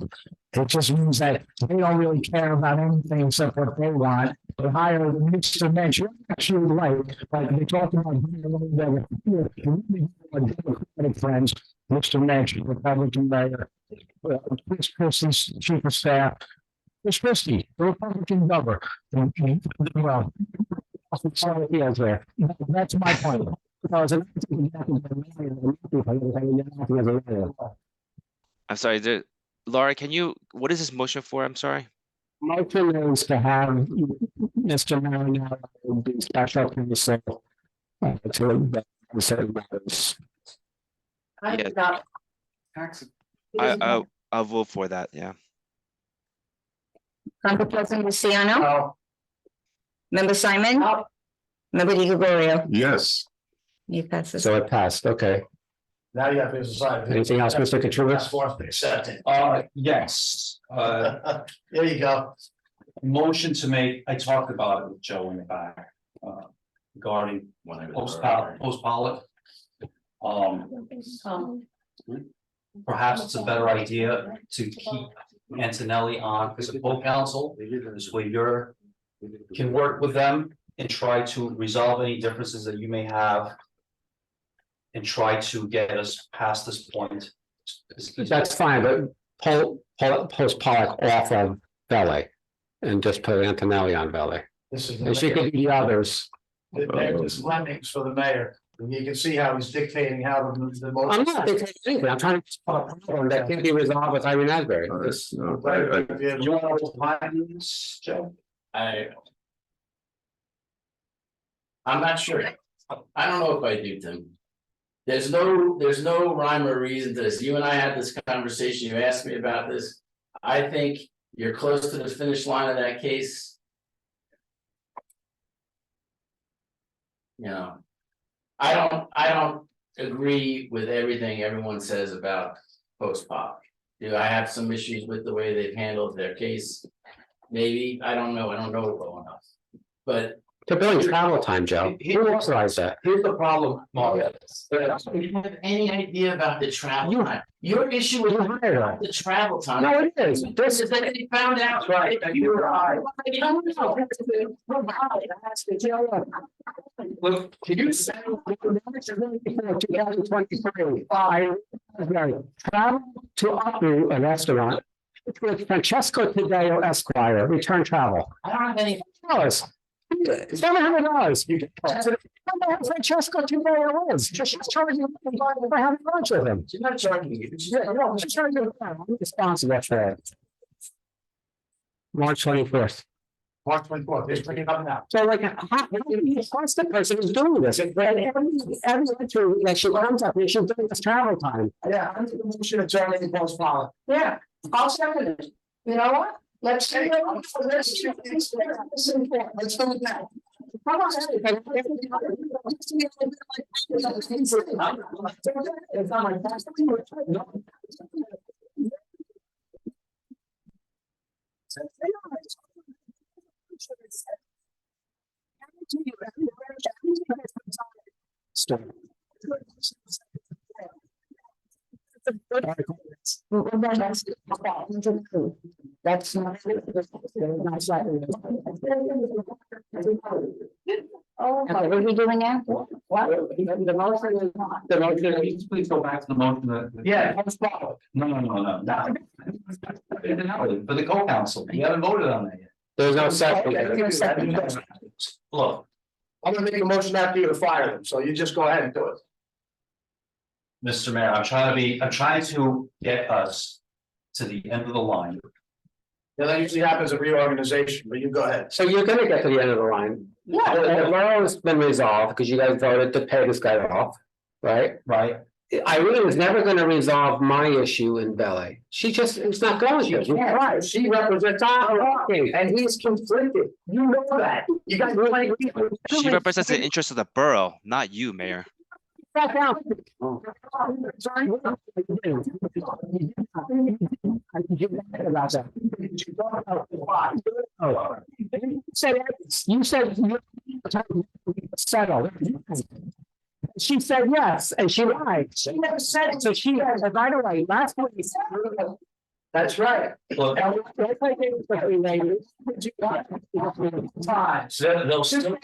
It just means that they don't really care about anything except what they want. They hire Mr. Mensch, you're actually like they're talking about Democratic friends, Mr. Mensch, Republican mayor, Chris Christie's chief of staff, Chris Christie, the Republican governor. Well, he has there. That's my point. I'm sorry, Laura, what is this motion for? I'm sorry. Motion is to have Mr. Marinello be special counsel to certain matters. I'll vote for that, yeah. Council President Luciano, member Simon, member Di Gregorio. Yes. You passes. So it passed, okay. Now you have to decide. Anything else, Mr. Katrubis? Accepting. Yes, There you go. motion to make, I talked about it with Joe in the back, regarding post Pollock. Perhaps it's a better idea to keep Antonelli on as a full counsel, this way can work with them and try to resolve any differences that you may have. And try to get us past this point. That's fine, but post Pollock off of Belay. and just put Antonelli on valet. This is. And she could do the others. There's just lemmings for the mayor. And you can see how he's dictating how the most. I'm not dictating anything. I'm trying to solve a problem that can be resolved with Irene Asbury. No, You want to find this, Joe? I'm not sure. I don't know if I do, Tim. There's no rhyme or reason to this. You and I had this conversation. You asked me about this. I think you're close to the finish line of that case. You know, I don't agree with everything everyone says about post hoc. Do I have some issues with the way they've handled their case? Maybe, I don't know. I don't know well enough. But They're billing travel time, Joe. Who authorized that? Here's the problem, Mark. you don't have any idea about the travel You- time. Your issue is You hired her. the travel time. No, it is. This is that they found out. Right. If you were. Look, Did you say? 2023, I travel to Apu, a restaurant. With Francesco Tadeo Esquire, return travel. I don't have any. $700. Francesco Tadeo is, she's charging me for having lunch with him. She's not charging you. Yeah, no, she's charging me. I'm responsible for it. March 24th. March 24th, just bring it up now. So like, how the constant person is doing this? And every entry that she comes up, she's doing this travel time. Yeah, I'm going to should have turned it postponed. Yeah, I'll second it. You know what? Let's do it. Let's do it now. Come on. That's not. Oh, what are we doing now? What? the motion, please go back to the motion that. Yeah, postponed. No. For the co-counsel, you haven't voted on that yet. There's no second. Look, I'm gonna make a motion after you to fire them, so you just go ahead and do it. Mr. Mayor, I'm trying to get us to the end of the line. Yeah, that usually happens at reorganization, but you go ahead. So you're gonna get to the end of the line. Yeah. The borough's been resolved because you guys voted to pay this guy off, right? Right. Irene was never gonna resolve my issue in Bel-Air. She just, it's not going to. Right, she represents our party, and he's conflicted, you know that, you guys. She represents the interest of the borough, not you, Mayor. Back down. You said you settle. She said yes, and she lied. She never said it. So she, by the way, last week. That's right. Look, Times. they'll still.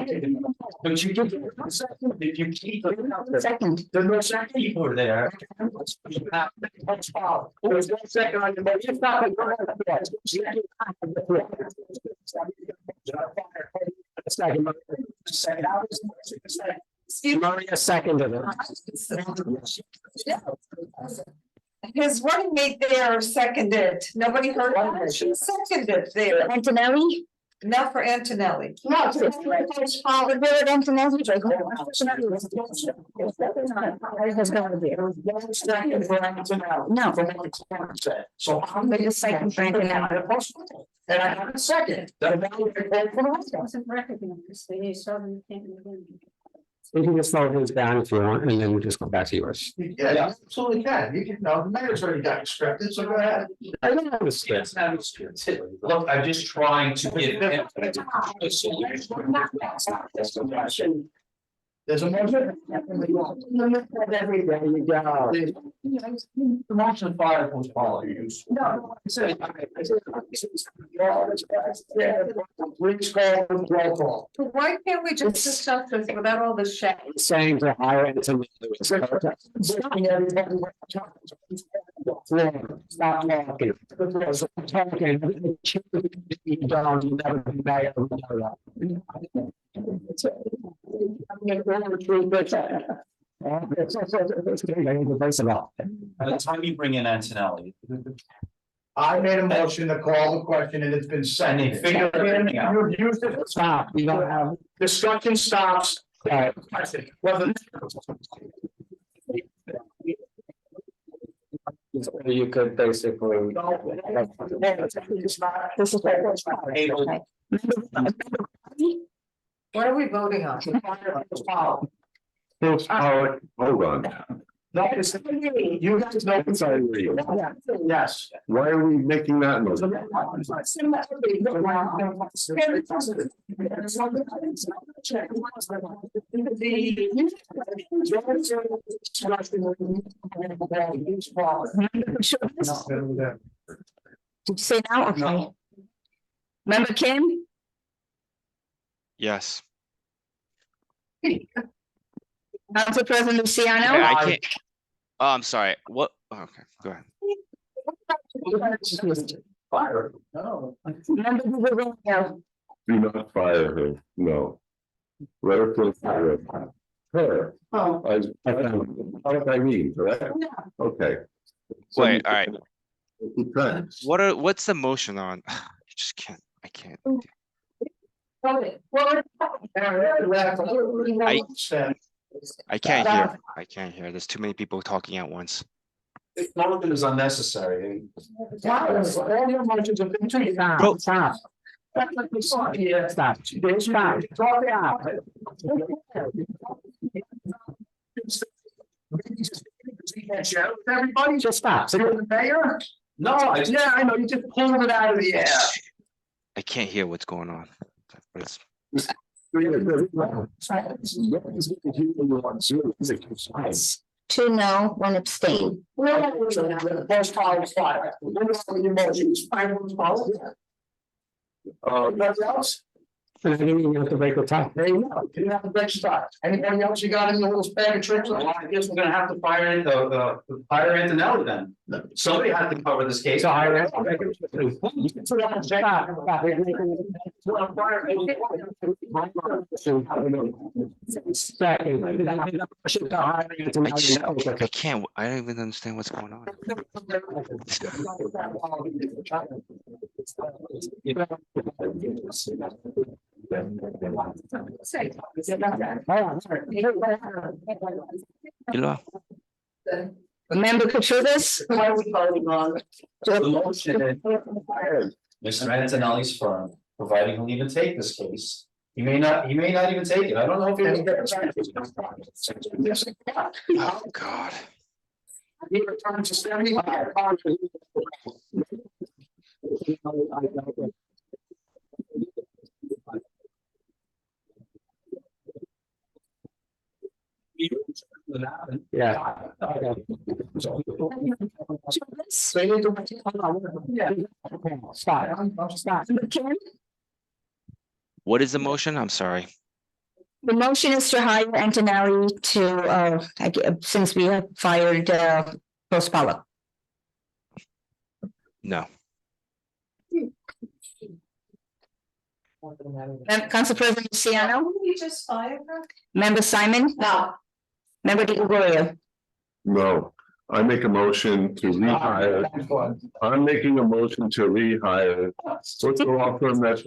But you give, if you keep. Second. There's no second. People are there. There's no second on the motion. Maria seconded it. His running mate there seconded. Nobody heard that. She seconded there. Antonelli? Not for Antonelli. No, Antonelli. Has got to be. No. So I'm But the second for Antonelli. and I have a second. That We can just slow his down if you want, and then we just go back to yours. Yeah, you absolutely can. You can, no, the mayor's already got instructed, so go ahead. I don't understand. Look, I'm just trying to give. There's a motion. There you go. The motion fire was all used. No. Please call, roll call. Why can't we just discuss this without all this shit? Saying to hire it to. floor, stop talking. Because talking, you don't, you never be mayor, we know that. By the time you bring in Antonelli. I made a motion to call the question and it's been sent. And they figure everything out. You've used it. Stop, you don't have. Discussion stops. Right. You could basically. This is What are we voting on? Hold on. No, it's, you guys know. It's already- Yes. Why are we making that motion? Did you say now? Okay. Member Kim, Yes. Council President Luciano, I can't. Oh, I'm sorry. What? Oh, okay, go ahead. Fire. No. Member Gilberto, Do not fire her, no. Let her feel fire. Her, Oh. I mean, correct? Okay. So Wait, all right. Okay. What's the motion on? I just can't, I can't. I can't hear. I can't hear. There's too many people talking at once. None of it is unnecessary. All your motions have been taken. Bro. Stop. Stop. Stop. Everybody Just stop. you're the mayor? No, Yeah, I know, you just pulled it out of the air. I can't hear what's going on. But it's, two no, one abstain. Nothing else? I didn't even have to break the tie. There you go. You have a great start. Anybody else you got in the little bag of tricks? I guess we're gonna have to fire fire Antonelli then. Somebody had to cover this case. I can't, I don't even understand what's going on. Member Katrubis, Why are we voting on? The motion is Mr. Antonelli's firm, providing he'll even take this case. He may not even take it. I don't know if he. Oh, God. He returns to 75. Yeah. Stop. What is the motion? I'm sorry. the motion is to hire Antonelli to, since we have fired, Post Pollock. No. Council President Luciano, You just fired her? Member Simon? No. Member Di Gregorio? No, I make a motion to rehire. I'm making a motion to rehire. What's the law firm that,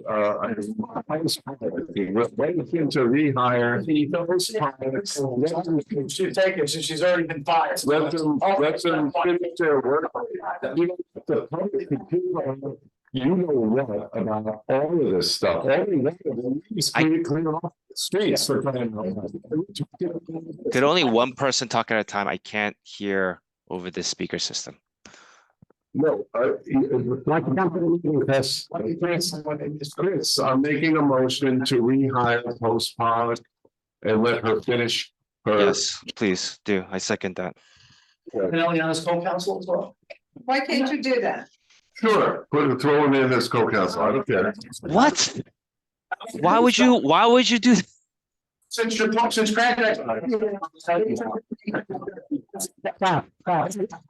waiting to rehire. She'll take it since she's already been fired. Let them finish their work. The public people, you know what about all of this stuff. Clean off the streets. For crying out loud. Could only one person talk at a time? I can't hear over this speaker system. No, Chris, I'm making a motion to rehire Post Pollock and let her finish her. Yes, please do. I second that. Antonelli on his co-counsel as well. Why can't you do that? Sure, throw him in as co-counsel, I don't care. What? Why would you do that? Since graduating. Stop,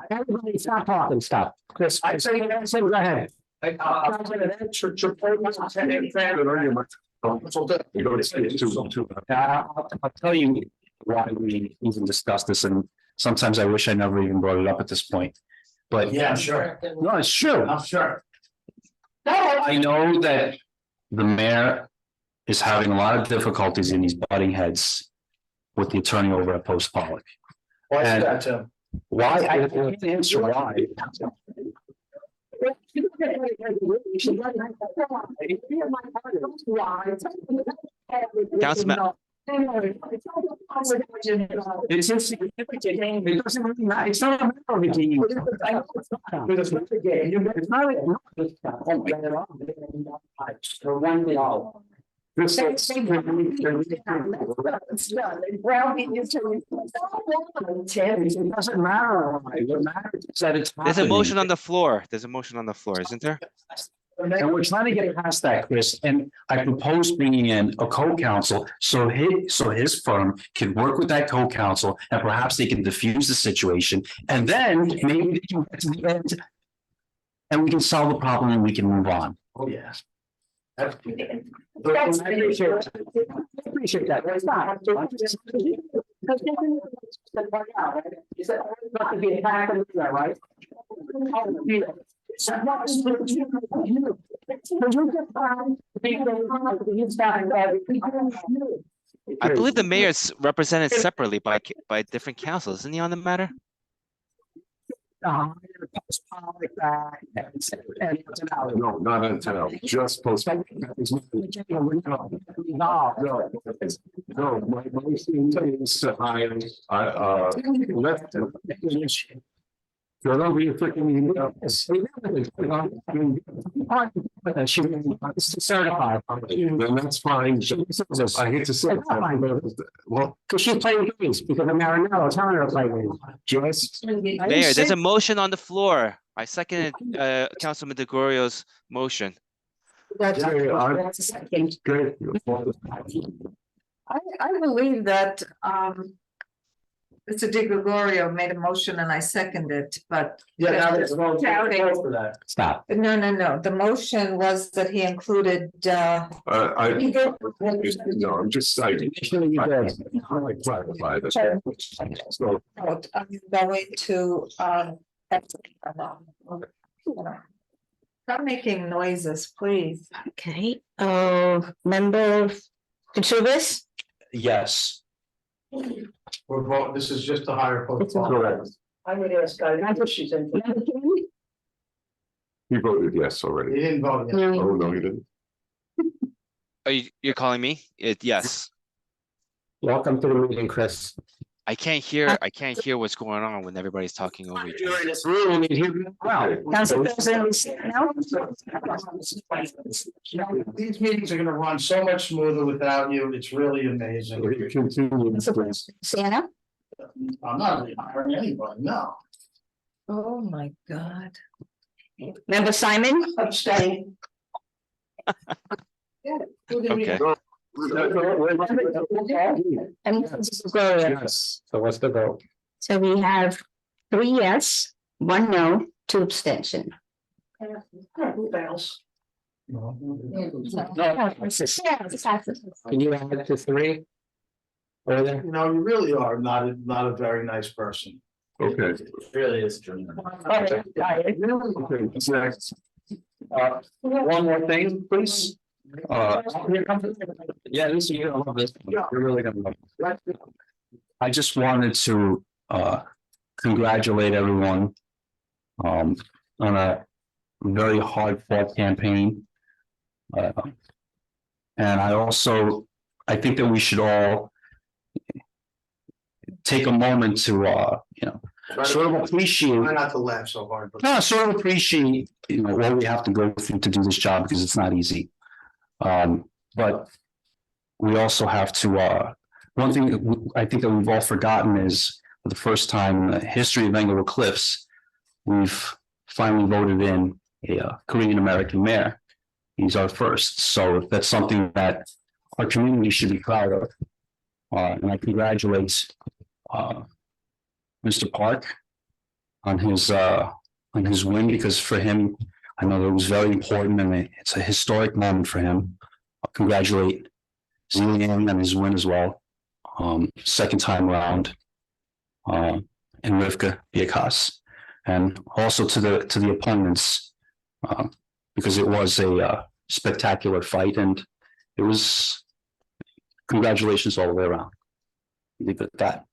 everybody stop talking, stop. Chris, I say, go ahead. I'll tell you why we even discussed this, and sometimes I wish I never even brought it up at this point. But Yeah, sure. no, it's true. I'm sure. I know that the mayor is having a lot of difficulties in these butting heads with the attorney over at Post Pollock. Why is And- that, Tim? Why? I can't answer why. Councilman, It's insignificant. It doesn't really matter. It's not a matter of a game. It's not for one day. This is. It doesn't matter. What matters is that it's. there's a happening. motion on the floor. There's a motion on the floor, isn't there? And we're trying to get past that, Chris, and I propose bringing in a co-counsel, so his firm can work with that co-counsel, and perhaps they can diffuse the situation, and then maybe they can get to the end. And we can solve the problem and we can move on. Oh, yeah. I appreciate that. It's not. Not to be attacked, right? I believe the mayor's represented separately by different councils. Isn't he on the matter? No, not until just post. No, my motion is to hire, left. You're over here freaking. Certified. Then that's fine. I hate to say it. Well, Because she's playing games because of Marinello telling her to play games. Just. Mayor, there's a motion on the floor. I seconded Councilman DeGrorio's motion. That's a second. good. I believe that, Mr. Di Gregorio made a motion and I seconded it, but. Yeah, now it's Counting. for that. Stop. No. The motion was that he included, No, I'm just citing. I like clarify this. So, I'm going to, stop making noises, please. Okay, member Katrubis, Yes. We're voting, this is just to hire. correct. I would ask, that's what she said. He voted yes He already. didn't vote yet. Oh, no, he didn't. You're calling me? Yes. Welcome to the meeting, Chris. I can't hear what's going on when everybody's talking over each other. You're in this room, you hear me well. Council President, These meetings are gonna run so much smoother without you. It's really amazing. He continues. Sienna, I'm not hiring anybody, no. Oh, my God. member Simon, Abstain. Okay. and Mrs. Gregorio. Yes, so what's the vote? So we have 3 yes, 1 no, 2 abstention. Who else? Can you add it to 3? Further? You know, you really are not a very nice person. Okay. It really is true. Okay, what's next? One more thing, please. Yeah, this is, I love this. You're really gonna love it. I just wanted to congratulate everyone on a very hard fought campaign. And I think that we should all take a moment to sort of appreciate. Try not to laugh so hard, but. No, sort of appreciate, what we have to go through to do this job because it's not easy. But we also have to, one thing that I think that we've all forgotten is for the first time in the history of Englewood Cliffs, we've finally voted in a Korean American mayor. He's our first. So that's something that our community should be proud of. And I congratulate Mr. Park on his win, because for him, I know that it was very important and it's a historic moment for him. I'll congratulate Zillian on his win as well. Second time around. And Rivka Biakas. And also to the opponents, because it was a spectacular fight, and it was congratulations all the way around. Leave it at that.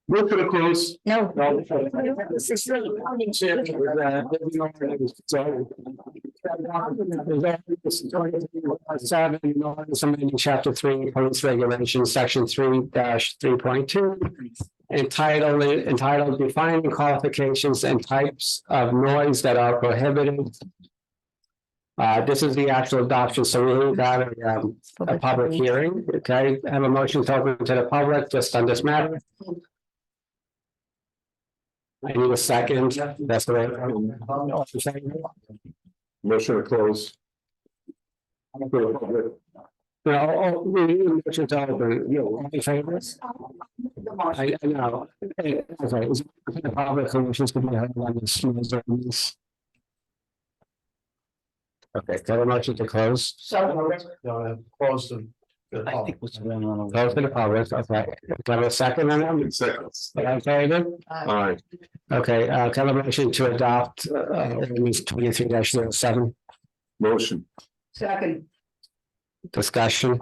Move to the close. No. Chapter 3, Police Regulations, Section 3-3.2. Entitled Defining Qualifications and Types of Noise That Are Prohibited. This is the actual adoption, so we got a public hearing, okay? I have a motion to open to the public just on this matter. I need a second. That's the way. Motion to close. No, we need a motion to open. You in favor? I know. Okay, is the public commissions to be held on this? Okay, got a motion to close. Close to. Close to the public, okay. Got a second on that? Seconds. In favor? Aye. Okay, got a motion to adopt ordinance 23-07. Motion. Second. Discussion,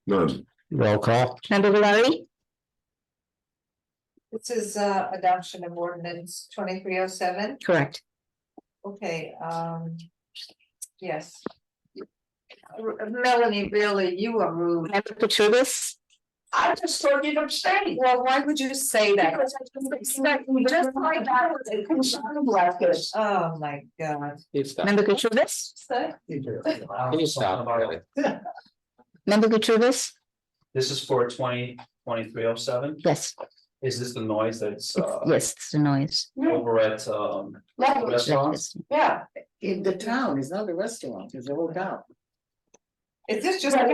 None. roll call. Member Valari, This is adoption of ordinance 2307. correct. Okay, yes. Melanie, really, you are rude. Member Katrubis, I just thought you'd abstain. Well, why would you say that? Because I just expect you just like that with a concern like this. Oh, my God. Member Katrubis, Member Katrubis, This is for 2307. yes, Is this the noise that's yes, it's the noise. over at restaurants? Yeah. In the town, it's not a restaurant, it's a whole town. Is this just? No,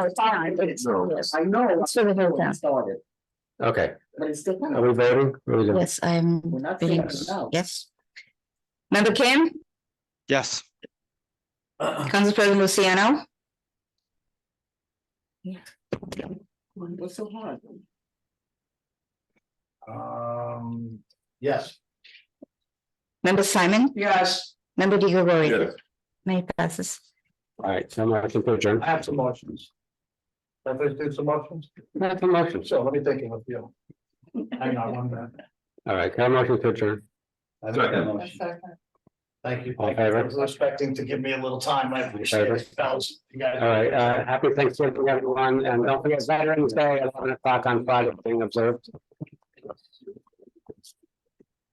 it's not, it's, No. yes, I know. it's for the whole town. Started, Okay, but it's still. are we voting? What are we doing? Yes, I'm We're not reading, saying no. yes. Member Kim, Yes. Council President Luciano, What's so hard? Yes. Member Simon, Yes. Member Di Gregorio. Yes. May passes. All right, so I can adjourn. I have some motions. Let us do some motions. Not the motion. So let me take it with you. Hang on 1 minute. All right, got a motion to adjourn. I make that motion. Thank you. All in favor? I was expecting to give me a little time. I appreciate Favor? it. Fellas, you guys- All right, happy Thanksgiving, everyone, and don't forget Veterans Day, 11 o'clock on Friday, being observed.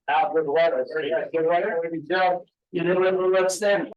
Out with weather. Good weather. Good job. You didn't live with us then.